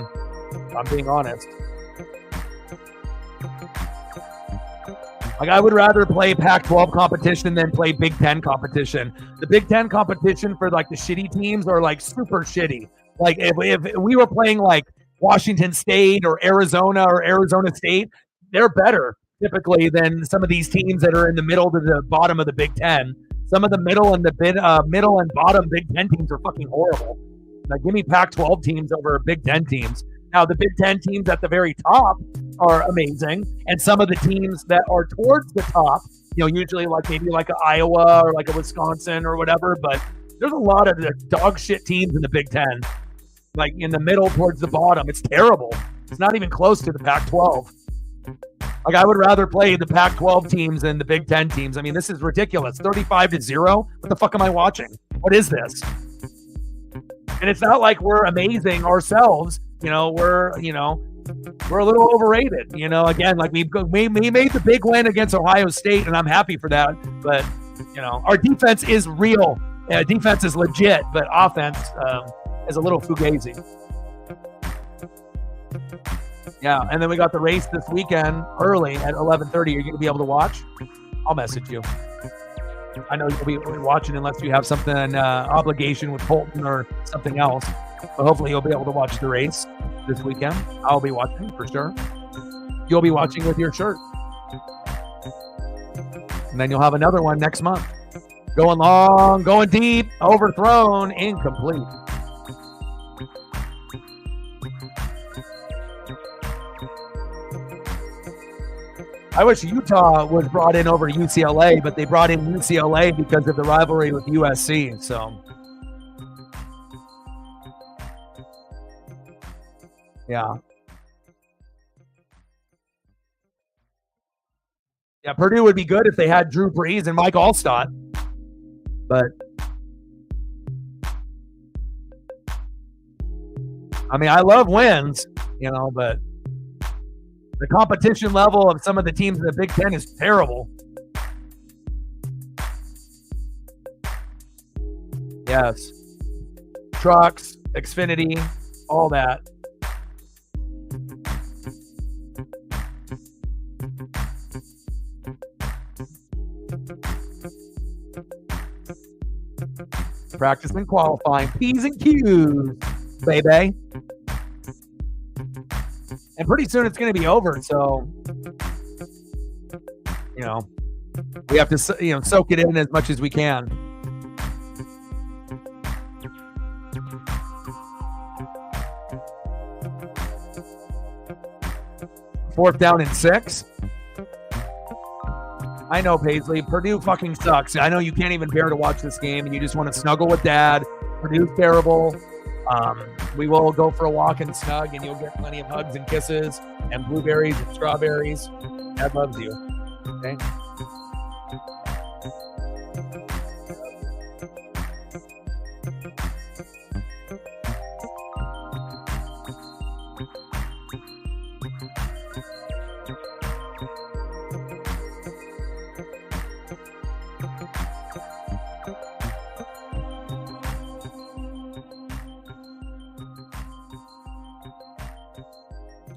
if I'm being honest. Like, I would rather play Pac-12 competition than play Big Ten competition. The Big Ten competition for like the shitty teams are like super shitty. Like if we were playing like Washington State or Arizona State, they're better typically than some of these teams that are in the middle to the bottom of the Big Ten. Some of the middle and bottom Big Ten teams are fucking horrible. Like, give me Pac-12 teams over Big Ten teams. Now, the Big Ten teams at the very top are amazing, and some of the teams that are towards the top, usually like maybe like an Iowa or like a Wisconsin or whatever, but there's a lot of the dog shit teams in the Big Ten. Like in the middle towards the bottom, it's terrible. It's not even close to the Pac-12. Like, I would rather play the Pac-12 teams than the Big Ten teams. I mean, this is ridiculous. 35-0. What the fuck am I watching? What is this? And it's not like we're amazing ourselves. We're a little overrated. Again, like we made the big win against Ohio State, and I'm happy for that. But our defense is real. Defense is legit, but offense is a little fugazi. Yeah, and then we got the race this weekend early at 11:30. Are you going to be able to watch? I'll message you. I know you'll be watching unless you have something, obligation with Colton or something else. But hopefully you'll be able to watch the race this weekend. I'll be watching for sure. You'll be watching with your shirt. And then you'll have another one next month. Going long, going deep, overthrown, incomplete. I wish Utah was brought in over UCLA, but they brought in UCLA because of the rivalry with USC. So, yeah. Yeah, Purdue would be good if they had Drew Brees and Mike Allstott. But, I mean, I love wins, but the competition level of some of the teams in the Big Ten is terrible. Yes. Trucks, Xfinity, all that. Practicing qualifying. P's and Q's, baby. And pretty soon it's going to be over. So, we have to, soak it in as much as we can. Fourth down and 6. I know, Paisley. Purdue fucking sucks. I know you can't even bear to watch this game and you just want to snuggle with Dad. Purdue's terrible. We will go for a walk and snug, and you'll get plenty of hugs and kisses and blueberries and strawberries. Dad loves you. Okay?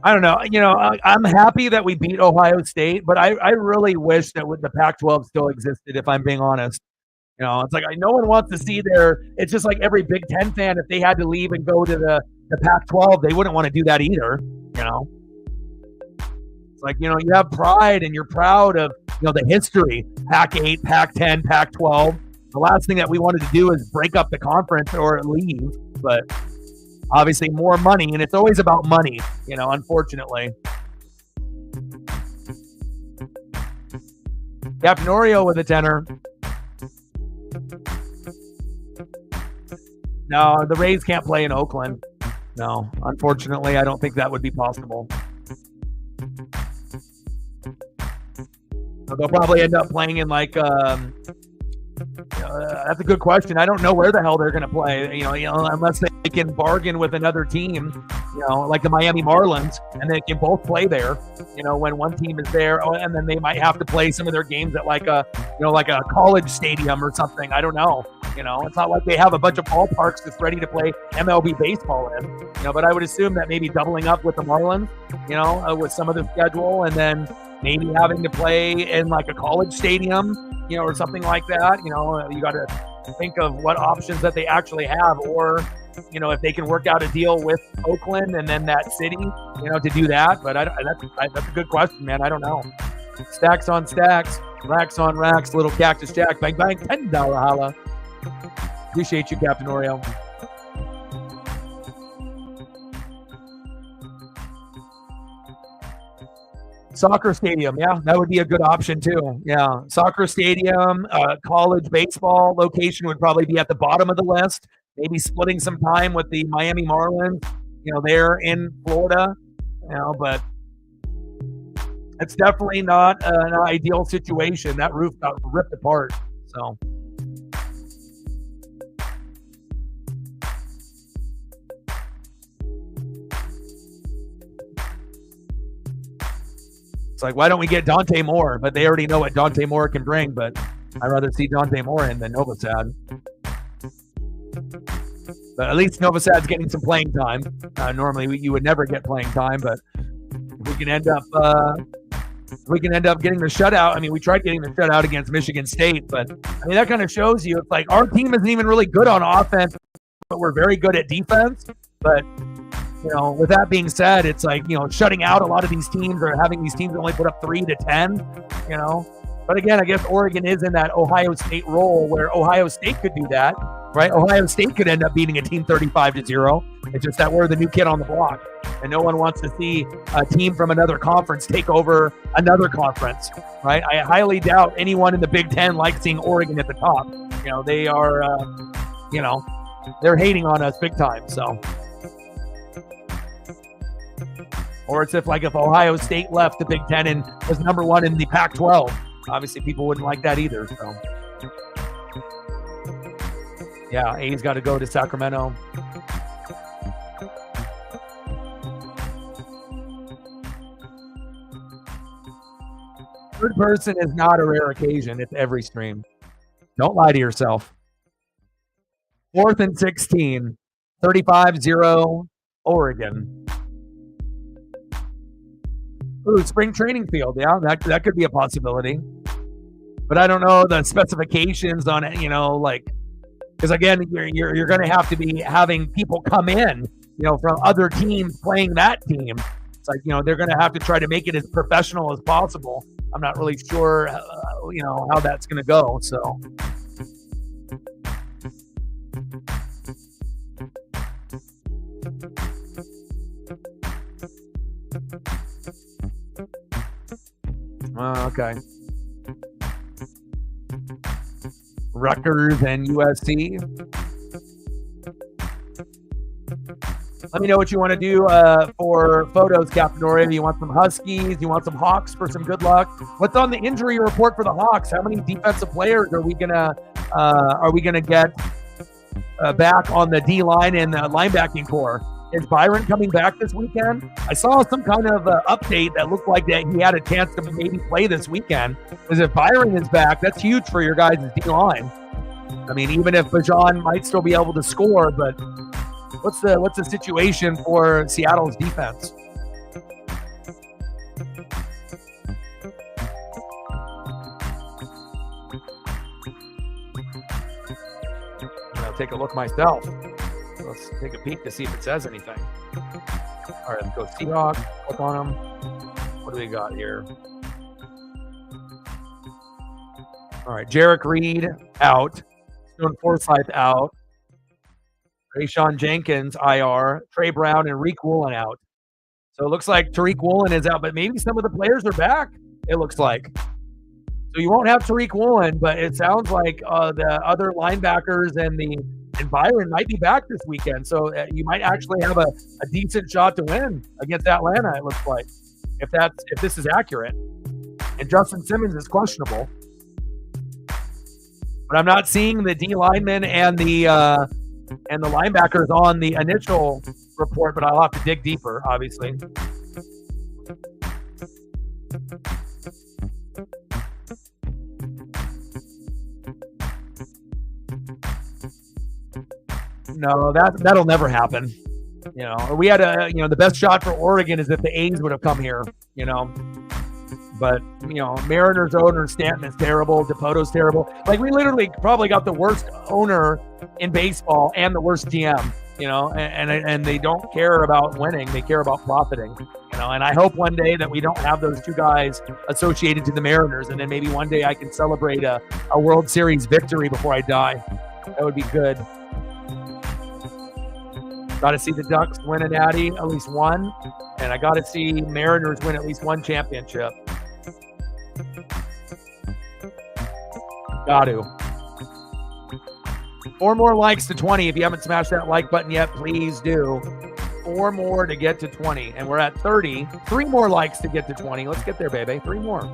I don't know. I'm happy that we beat Ohio State, but I really wish that the Pac-12 still existed, if I'm being honest. It's like no one wants to see it's just like every Big Ten fan, if they had to leave and go to the Pac-12, they wouldn't want to do that either. It's like, you have pride and you're proud of, the history, Pac-8, Pac-10, Pac-12. The last thing that we wanted to do is break up the conference or leave, but obviously more money, and it's always about money, unfortunately. Captain Oreo with a tenor. No, the Rays can't play in Oakland. No, unfortunately, I don't think that would be possible. They'll probably end up playing in that's a good question. I don't know where the hell they're going to play, unless they can bargain with another team, like the Miami Marlins, and they can both play there, when one team is there, and then they might have to play some of their games at like a college stadium or something. I don't know. It's not like they have a bunch of ballparks that's ready to play MLB baseball in, but I would assume that maybe doubling up with the Marlins, with some of the schedule, and then maybe having to play in like a college stadium, or something like that. You got to think of what options that they actually have, or, if they can work out a deal with Oakland and then that city, to do that. But that's a good question, man. I don't know. Stacks on stacks, racks on racks, little Cactus Jack, bang, bang, $10 holla. Appreciate you, Captain Oreo. Soccer stadium, yeah, that would be a good option too. Yeah, soccer stadium, college baseball location would probably be at the bottom of the list. Maybe splitting some time with the Miami Marlins, there in Florida, but It's definitely not an ideal situation. That roof got ripped apart. So. It's like, why don't we get Dante Moore? But they already know what Dante Moore can bring, but I'd rather see Dante Moore in than Novosad. But at least Novosad's getting some playing time. Normally, you would never get playing time, but we can end up getting the shutout. I mean, we tried getting the shutout against Michigan State, but I mean that kind of shows you it's like our team isn't even really good on offense, but we're very good at defense. But with that being said, it's like, shutting out a lot of these teams or having these teams only put up 3 to 10, But again, I guess Oregon is in that Ohio State role where Ohio State could do that, right? Ohio State could end up beating a team 35-0. It's just that we're the new kid on the block. And no one wants to see a team from another conference take over another conference, right? I highly doubt anyone in the Big Ten likes seeing Oregon at the top. They are, they're hating on us big time, so. Or it's if Ohio State left the Big Ten and was number 1 in the Pac-12. Obviously, people wouldn't like that either. So, yeah, A's got to go to Sacramento. Third person is not a rare occasion. It's every stream. Don't lie to yourself. 4th and 16. 35-0 Oregon. Ooh, spring training field. Yeah, that could be a possibility. But I don't know the specifications on it, because again, you're going to have to be having people come in, from other teams playing that team. It's like, they're going to have to try to make it as professional as possible. I'm not really sure, how that's going to go. So. Okay. Rutgers and USC. Let me know what you want to do for photos, Captain Norian. You want some Huskies? You want some Hawks for some good luck? What's on the injury report for the Hawks? How many defensive players are we gonna get back on the D line and the linebacking core? Is Byron coming back this weekend? I saw some kind of update that looked like that he had a chance to maybe play this weekend. Because if Byron is back, that's huge for your guys' D-line. I mean, even if Bajan might still be able to score, but what's the situation for Seattle's defense? I'm going to take a look myself. Let's take a peek to see if it says anything. All right, let's go Seahawks. Click on them. What do we got here? All right, Jarek Reed out. Stone Forsythe out. Rayshawn Jenkins IR. Trey Brown and Reek Woolen out. So it looks like Tariq Woolen is out, but maybe some of the players are back, it looks like. So you won't have Tariq Woolen, but it sounds like the other linebackers and Byron might be back this weekend, so you might actually have a decent shot to win against Atlanta, it looks like, if this is accurate. And Justin Simmons is questionable. But I'm not seeing the D linemen and the linebackers on the initial report, but I'll have to dig deeper, obviously. No, that'll never happen. We had the best shot for Oregon is if the A's would have come here, But, Mariners owner Stanton is terrible. Depoto's terrible. Like, we literally probably got the worst owner in baseball and the worst GM, and they don't care about winning. They care about profiting, and I hope one day that we don't have those two guys associated to the Mariners, and then maybe one day I can celebrate a World Series victory before I die. That would be good. Got to see the Ducks win a natty, at least one, and I got to see Mariners win at least one championship. Got to. 4 more likes to 20. If you haven't smashed that like button yet, please do. 4 more to get to 20, and we're at 30. 3 more likes to get to 20. Let's get there, baby. 3 more.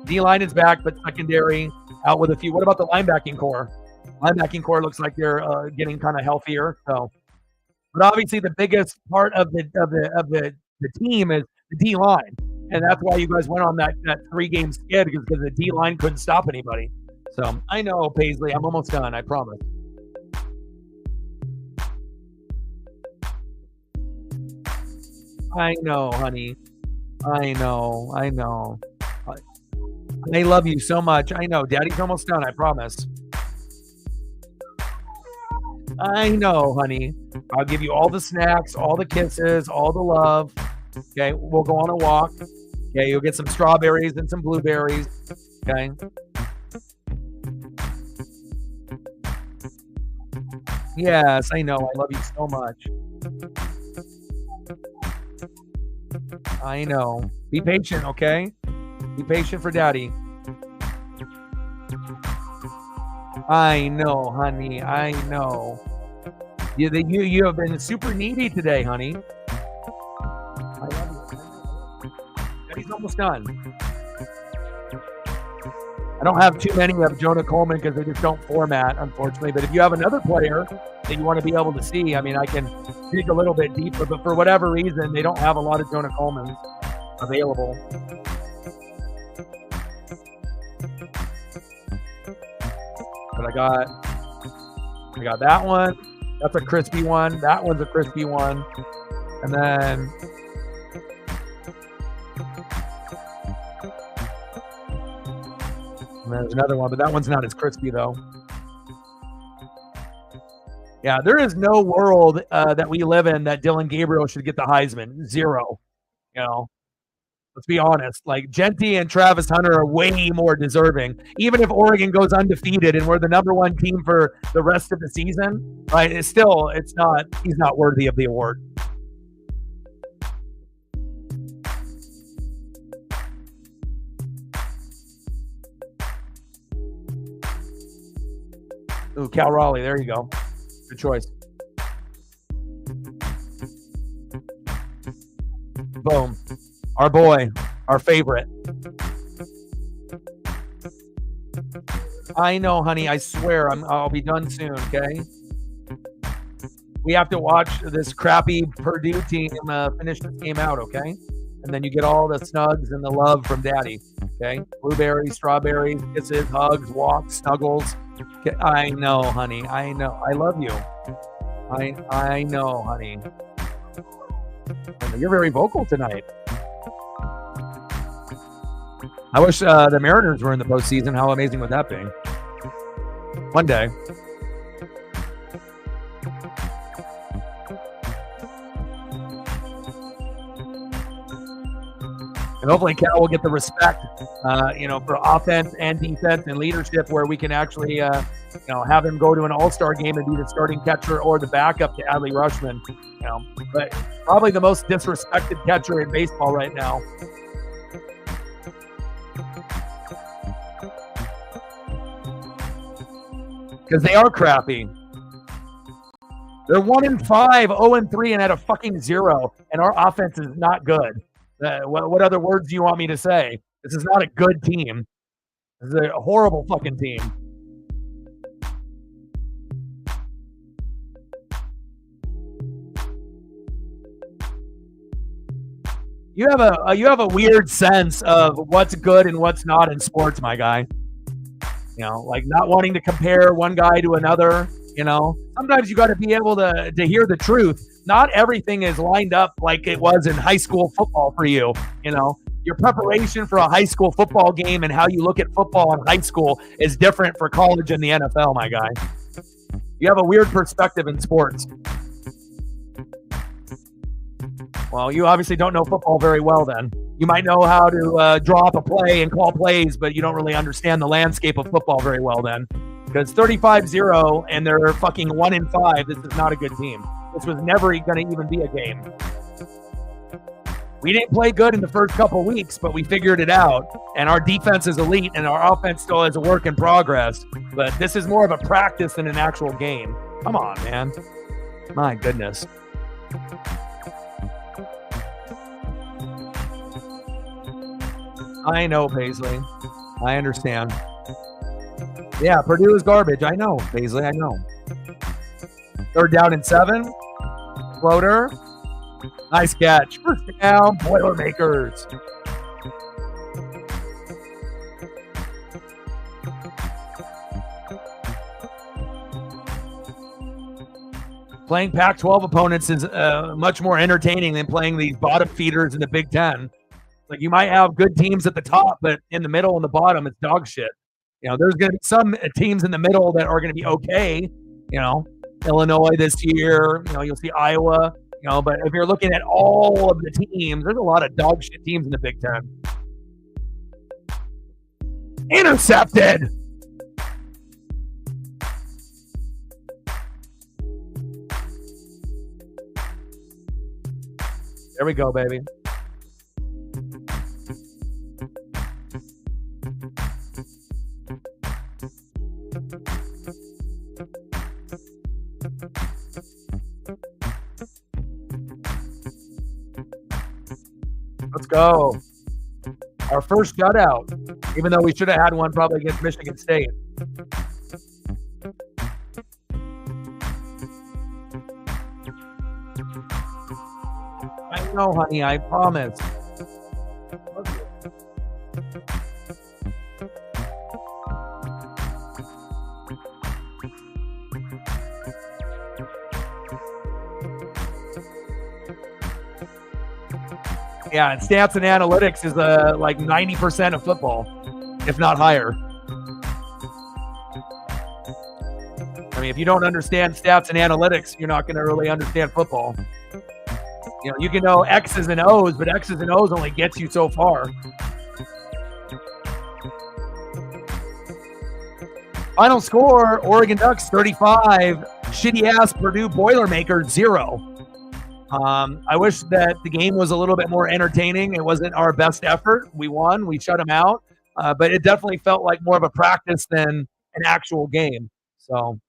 D-line is back, but secondary out with a few. What about the linebacking core? Linebacking core looks like they're getting kind of healthier. So, but obviously the biggest part of the team is the D-line, and that's why you guys went on that 3-game skid, because the D-line couldn't stop anybody. So I know, Paisley, I'm almost done. I promise. I know, honey. I know. I love you so much. I know. Daddy's almost done. I promise. I know, honey. I'll give you all the snacks, all the kisses, all the love. Okay, we'll go on a walk. Okay, you'll get some strawberries and some blueberries. Okay. Yes, I know. I love you so much. I know. Be patient, okay? Be patient for Daddy. I know, honey. I know. You have been super needy today, honey. I love you. Daddy's almost done. I don't have too many of Jonah Coleman because they just don't format, unfortunately. But if you have another player that you want to be able to see, I mean, I can dig a little bit deeper. But for whatever reason, they don't have a lot of Jonah Colemans available. But I got that one. That's a crispy one. That one's a crispy one. And then there's another one, but that one's not as crispy though. Yeah, there is no world that we live in that Dylan Gabriel should get the Heisman. 0. You know, let's be honest. Like, Genty and Travis Hunter are way more deserving. Even if Oregon goes undefeated and we're the number 1 team for the rest of the season, right? He's not worthy of the award. Ooh, Cal Raleigh. There you go. Good choice. Boom. Our boy. Our favorite. I know, honey. I swear I'll be done soon, okay? We have to watch this crappy Purdue team finish this game out, okay? And then you get all the snugs and the love from Daddy, okay? Blueberries, strawberries, kisses, hugs, walks, snuggles. I know, honey. I know. I love you. I know, honey. You're very vocal tonight. I wish the Mariners were in the postseason. How amazing would that be? One day. And hopefully Cal will get the respect, for offense and defense and leadership, where we can actually, have him go to an all-star game and be the starting catcher or the backup to Adley Rushman. But probably the most disrespected catcher in baseball right now. Because they are crappy. They're 1-5, 0-3, and at a fucking 0, and our offense is not good. What other words do you want me to say? This is not a good team. This is a horrible fucking team. You have a weird sense of what's good and what's not in sports, my guy. Like not wanting to compare one guy to another. Sometimes you got to be able to hear the truth. Not everything is lined up like it was in high school football for you. Your preparation for a high school football game and how you look at football in high school is different for college and the NFL, my guy. You have a weird perspective in sports. Well, you obviously don't know football very well then. You might know how to draw up a play and call plays, but you don't really understand the landscape of football very well then. Because 35-0 and they're fucking 1-5, this is not a good team. This was never going to even be a game. We didn't play good in the first couple weeks, but we figured it out. And our defense is elite, and our offense still is a work in progress. But this is more of a practice than an actual game. Come on, man. My goodness. I know, Paisley. I understand. Yeah, Purdue is garbage. I know, Paisley. I know. 3rd down and 7. Floater. Nice catch. 1st down, Boilermakers. Playing Pac-12 opponents is much more entertaining than playing these bottom feeders in the Big Ten. Like, you might have good teams at the top, but in the middle and the bottom, it's dog shit. There's going to be some teams in the middle that are going to be okay. Illinois this year, you'll see Iowa, but if you're looking at all of the teams, there's a lot of dog shit teams in the Big Ten. Intercepted. There we go, baby. Let's go. Our first shutout, even though we should have had one probably against Michigan State. I know, honey, I promise. Yeah, and stats and analytics is like 90% of football, if not higher. I mean, if you don't understand stats and analytics, you're not going to really understand football. You can know X's and O's, but X's and O's only gets you so far. Final score, Oregon Ducks 35, shitty-ass Purdue Boilermakers 0. I wish that the game was a little bit more entertaining. It wasn't our best effort. We won. We shut them out. But it definitely felt like more of a practice than an actual game. So,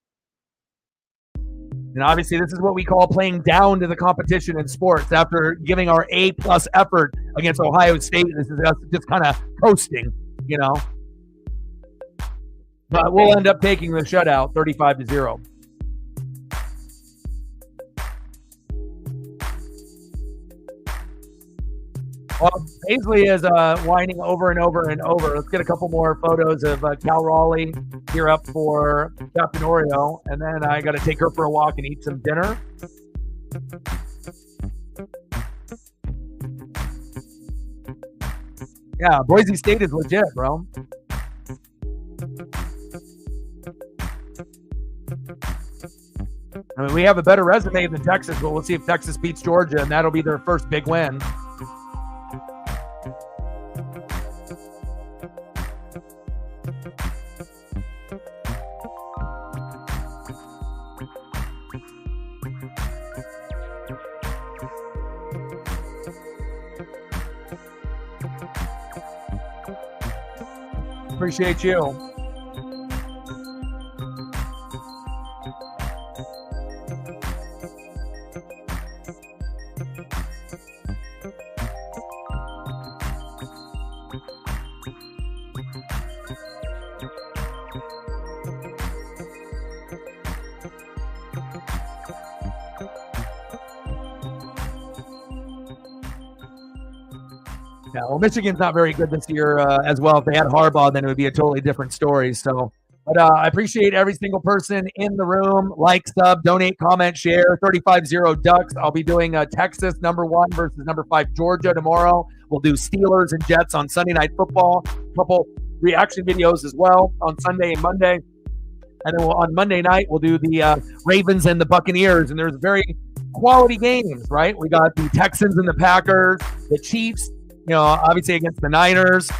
and obviously this is what we call playing down to the competition in sports. After giving our A+ effort against Ohio State, this is us just kind of coasting, But we'll end up taking the shutout 35-0. Well, Paisley is whining over and over and over. Let's get a couple more photos of Cal Raleigh here up for Captain Oreo. And then I got to take her for a walk and eat some dinner. Yeah, Boise State is legit, bro. I mean, we have a better resume than Texas, but we'll see if Texas beats Georgia, and that'll be their first big win. Appreciate you. Yeah, well, Michigan's not very good this year as well. If they had Harbaugh, then it would be a totally different story. So, but I appreciate every single person in the room. Like, sub, donate, comment, share. 35-0 Ducks. I'll be doing Texas #1 versus #5 Georgia tomorrow. We'll do Steelers and Jets on Sunday Night Football. A couple reaction videos as well on Sunday and Monday. And then on Monday night, we'll do the Ravens and the Buccaneers. And there's very quality games, right? We got the Texans and the Packers, the Chiefs, obviously against the Niners,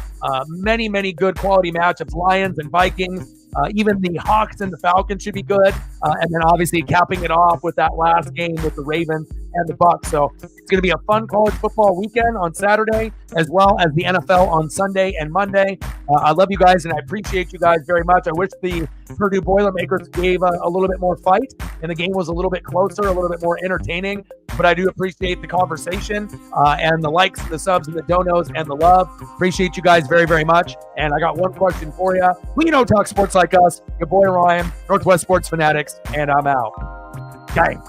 many, many good quality matchups, Lions and Vikings, even the Hawks and the Falcons should be good. And then obviously capping it off with that last game with the Ravens and the Bucs. So it's going to be a fun college football weekend on Saturday, as well as the NFL on Sunday and Monday. I love you guys, and I appreciate you guys very much. I wish the Purdue Boilermakers gave a little bit more fight, and the game was a little bit closer, a little bit more entertaining. but I do appreciate the conversation and the likes and the subs and the donos and the love. Appreciate you guys very, very much. And I got one question for you. Who talk sports like us? Your boy Ryan, Northwest Sports Fanatics, and I'm out. Gang.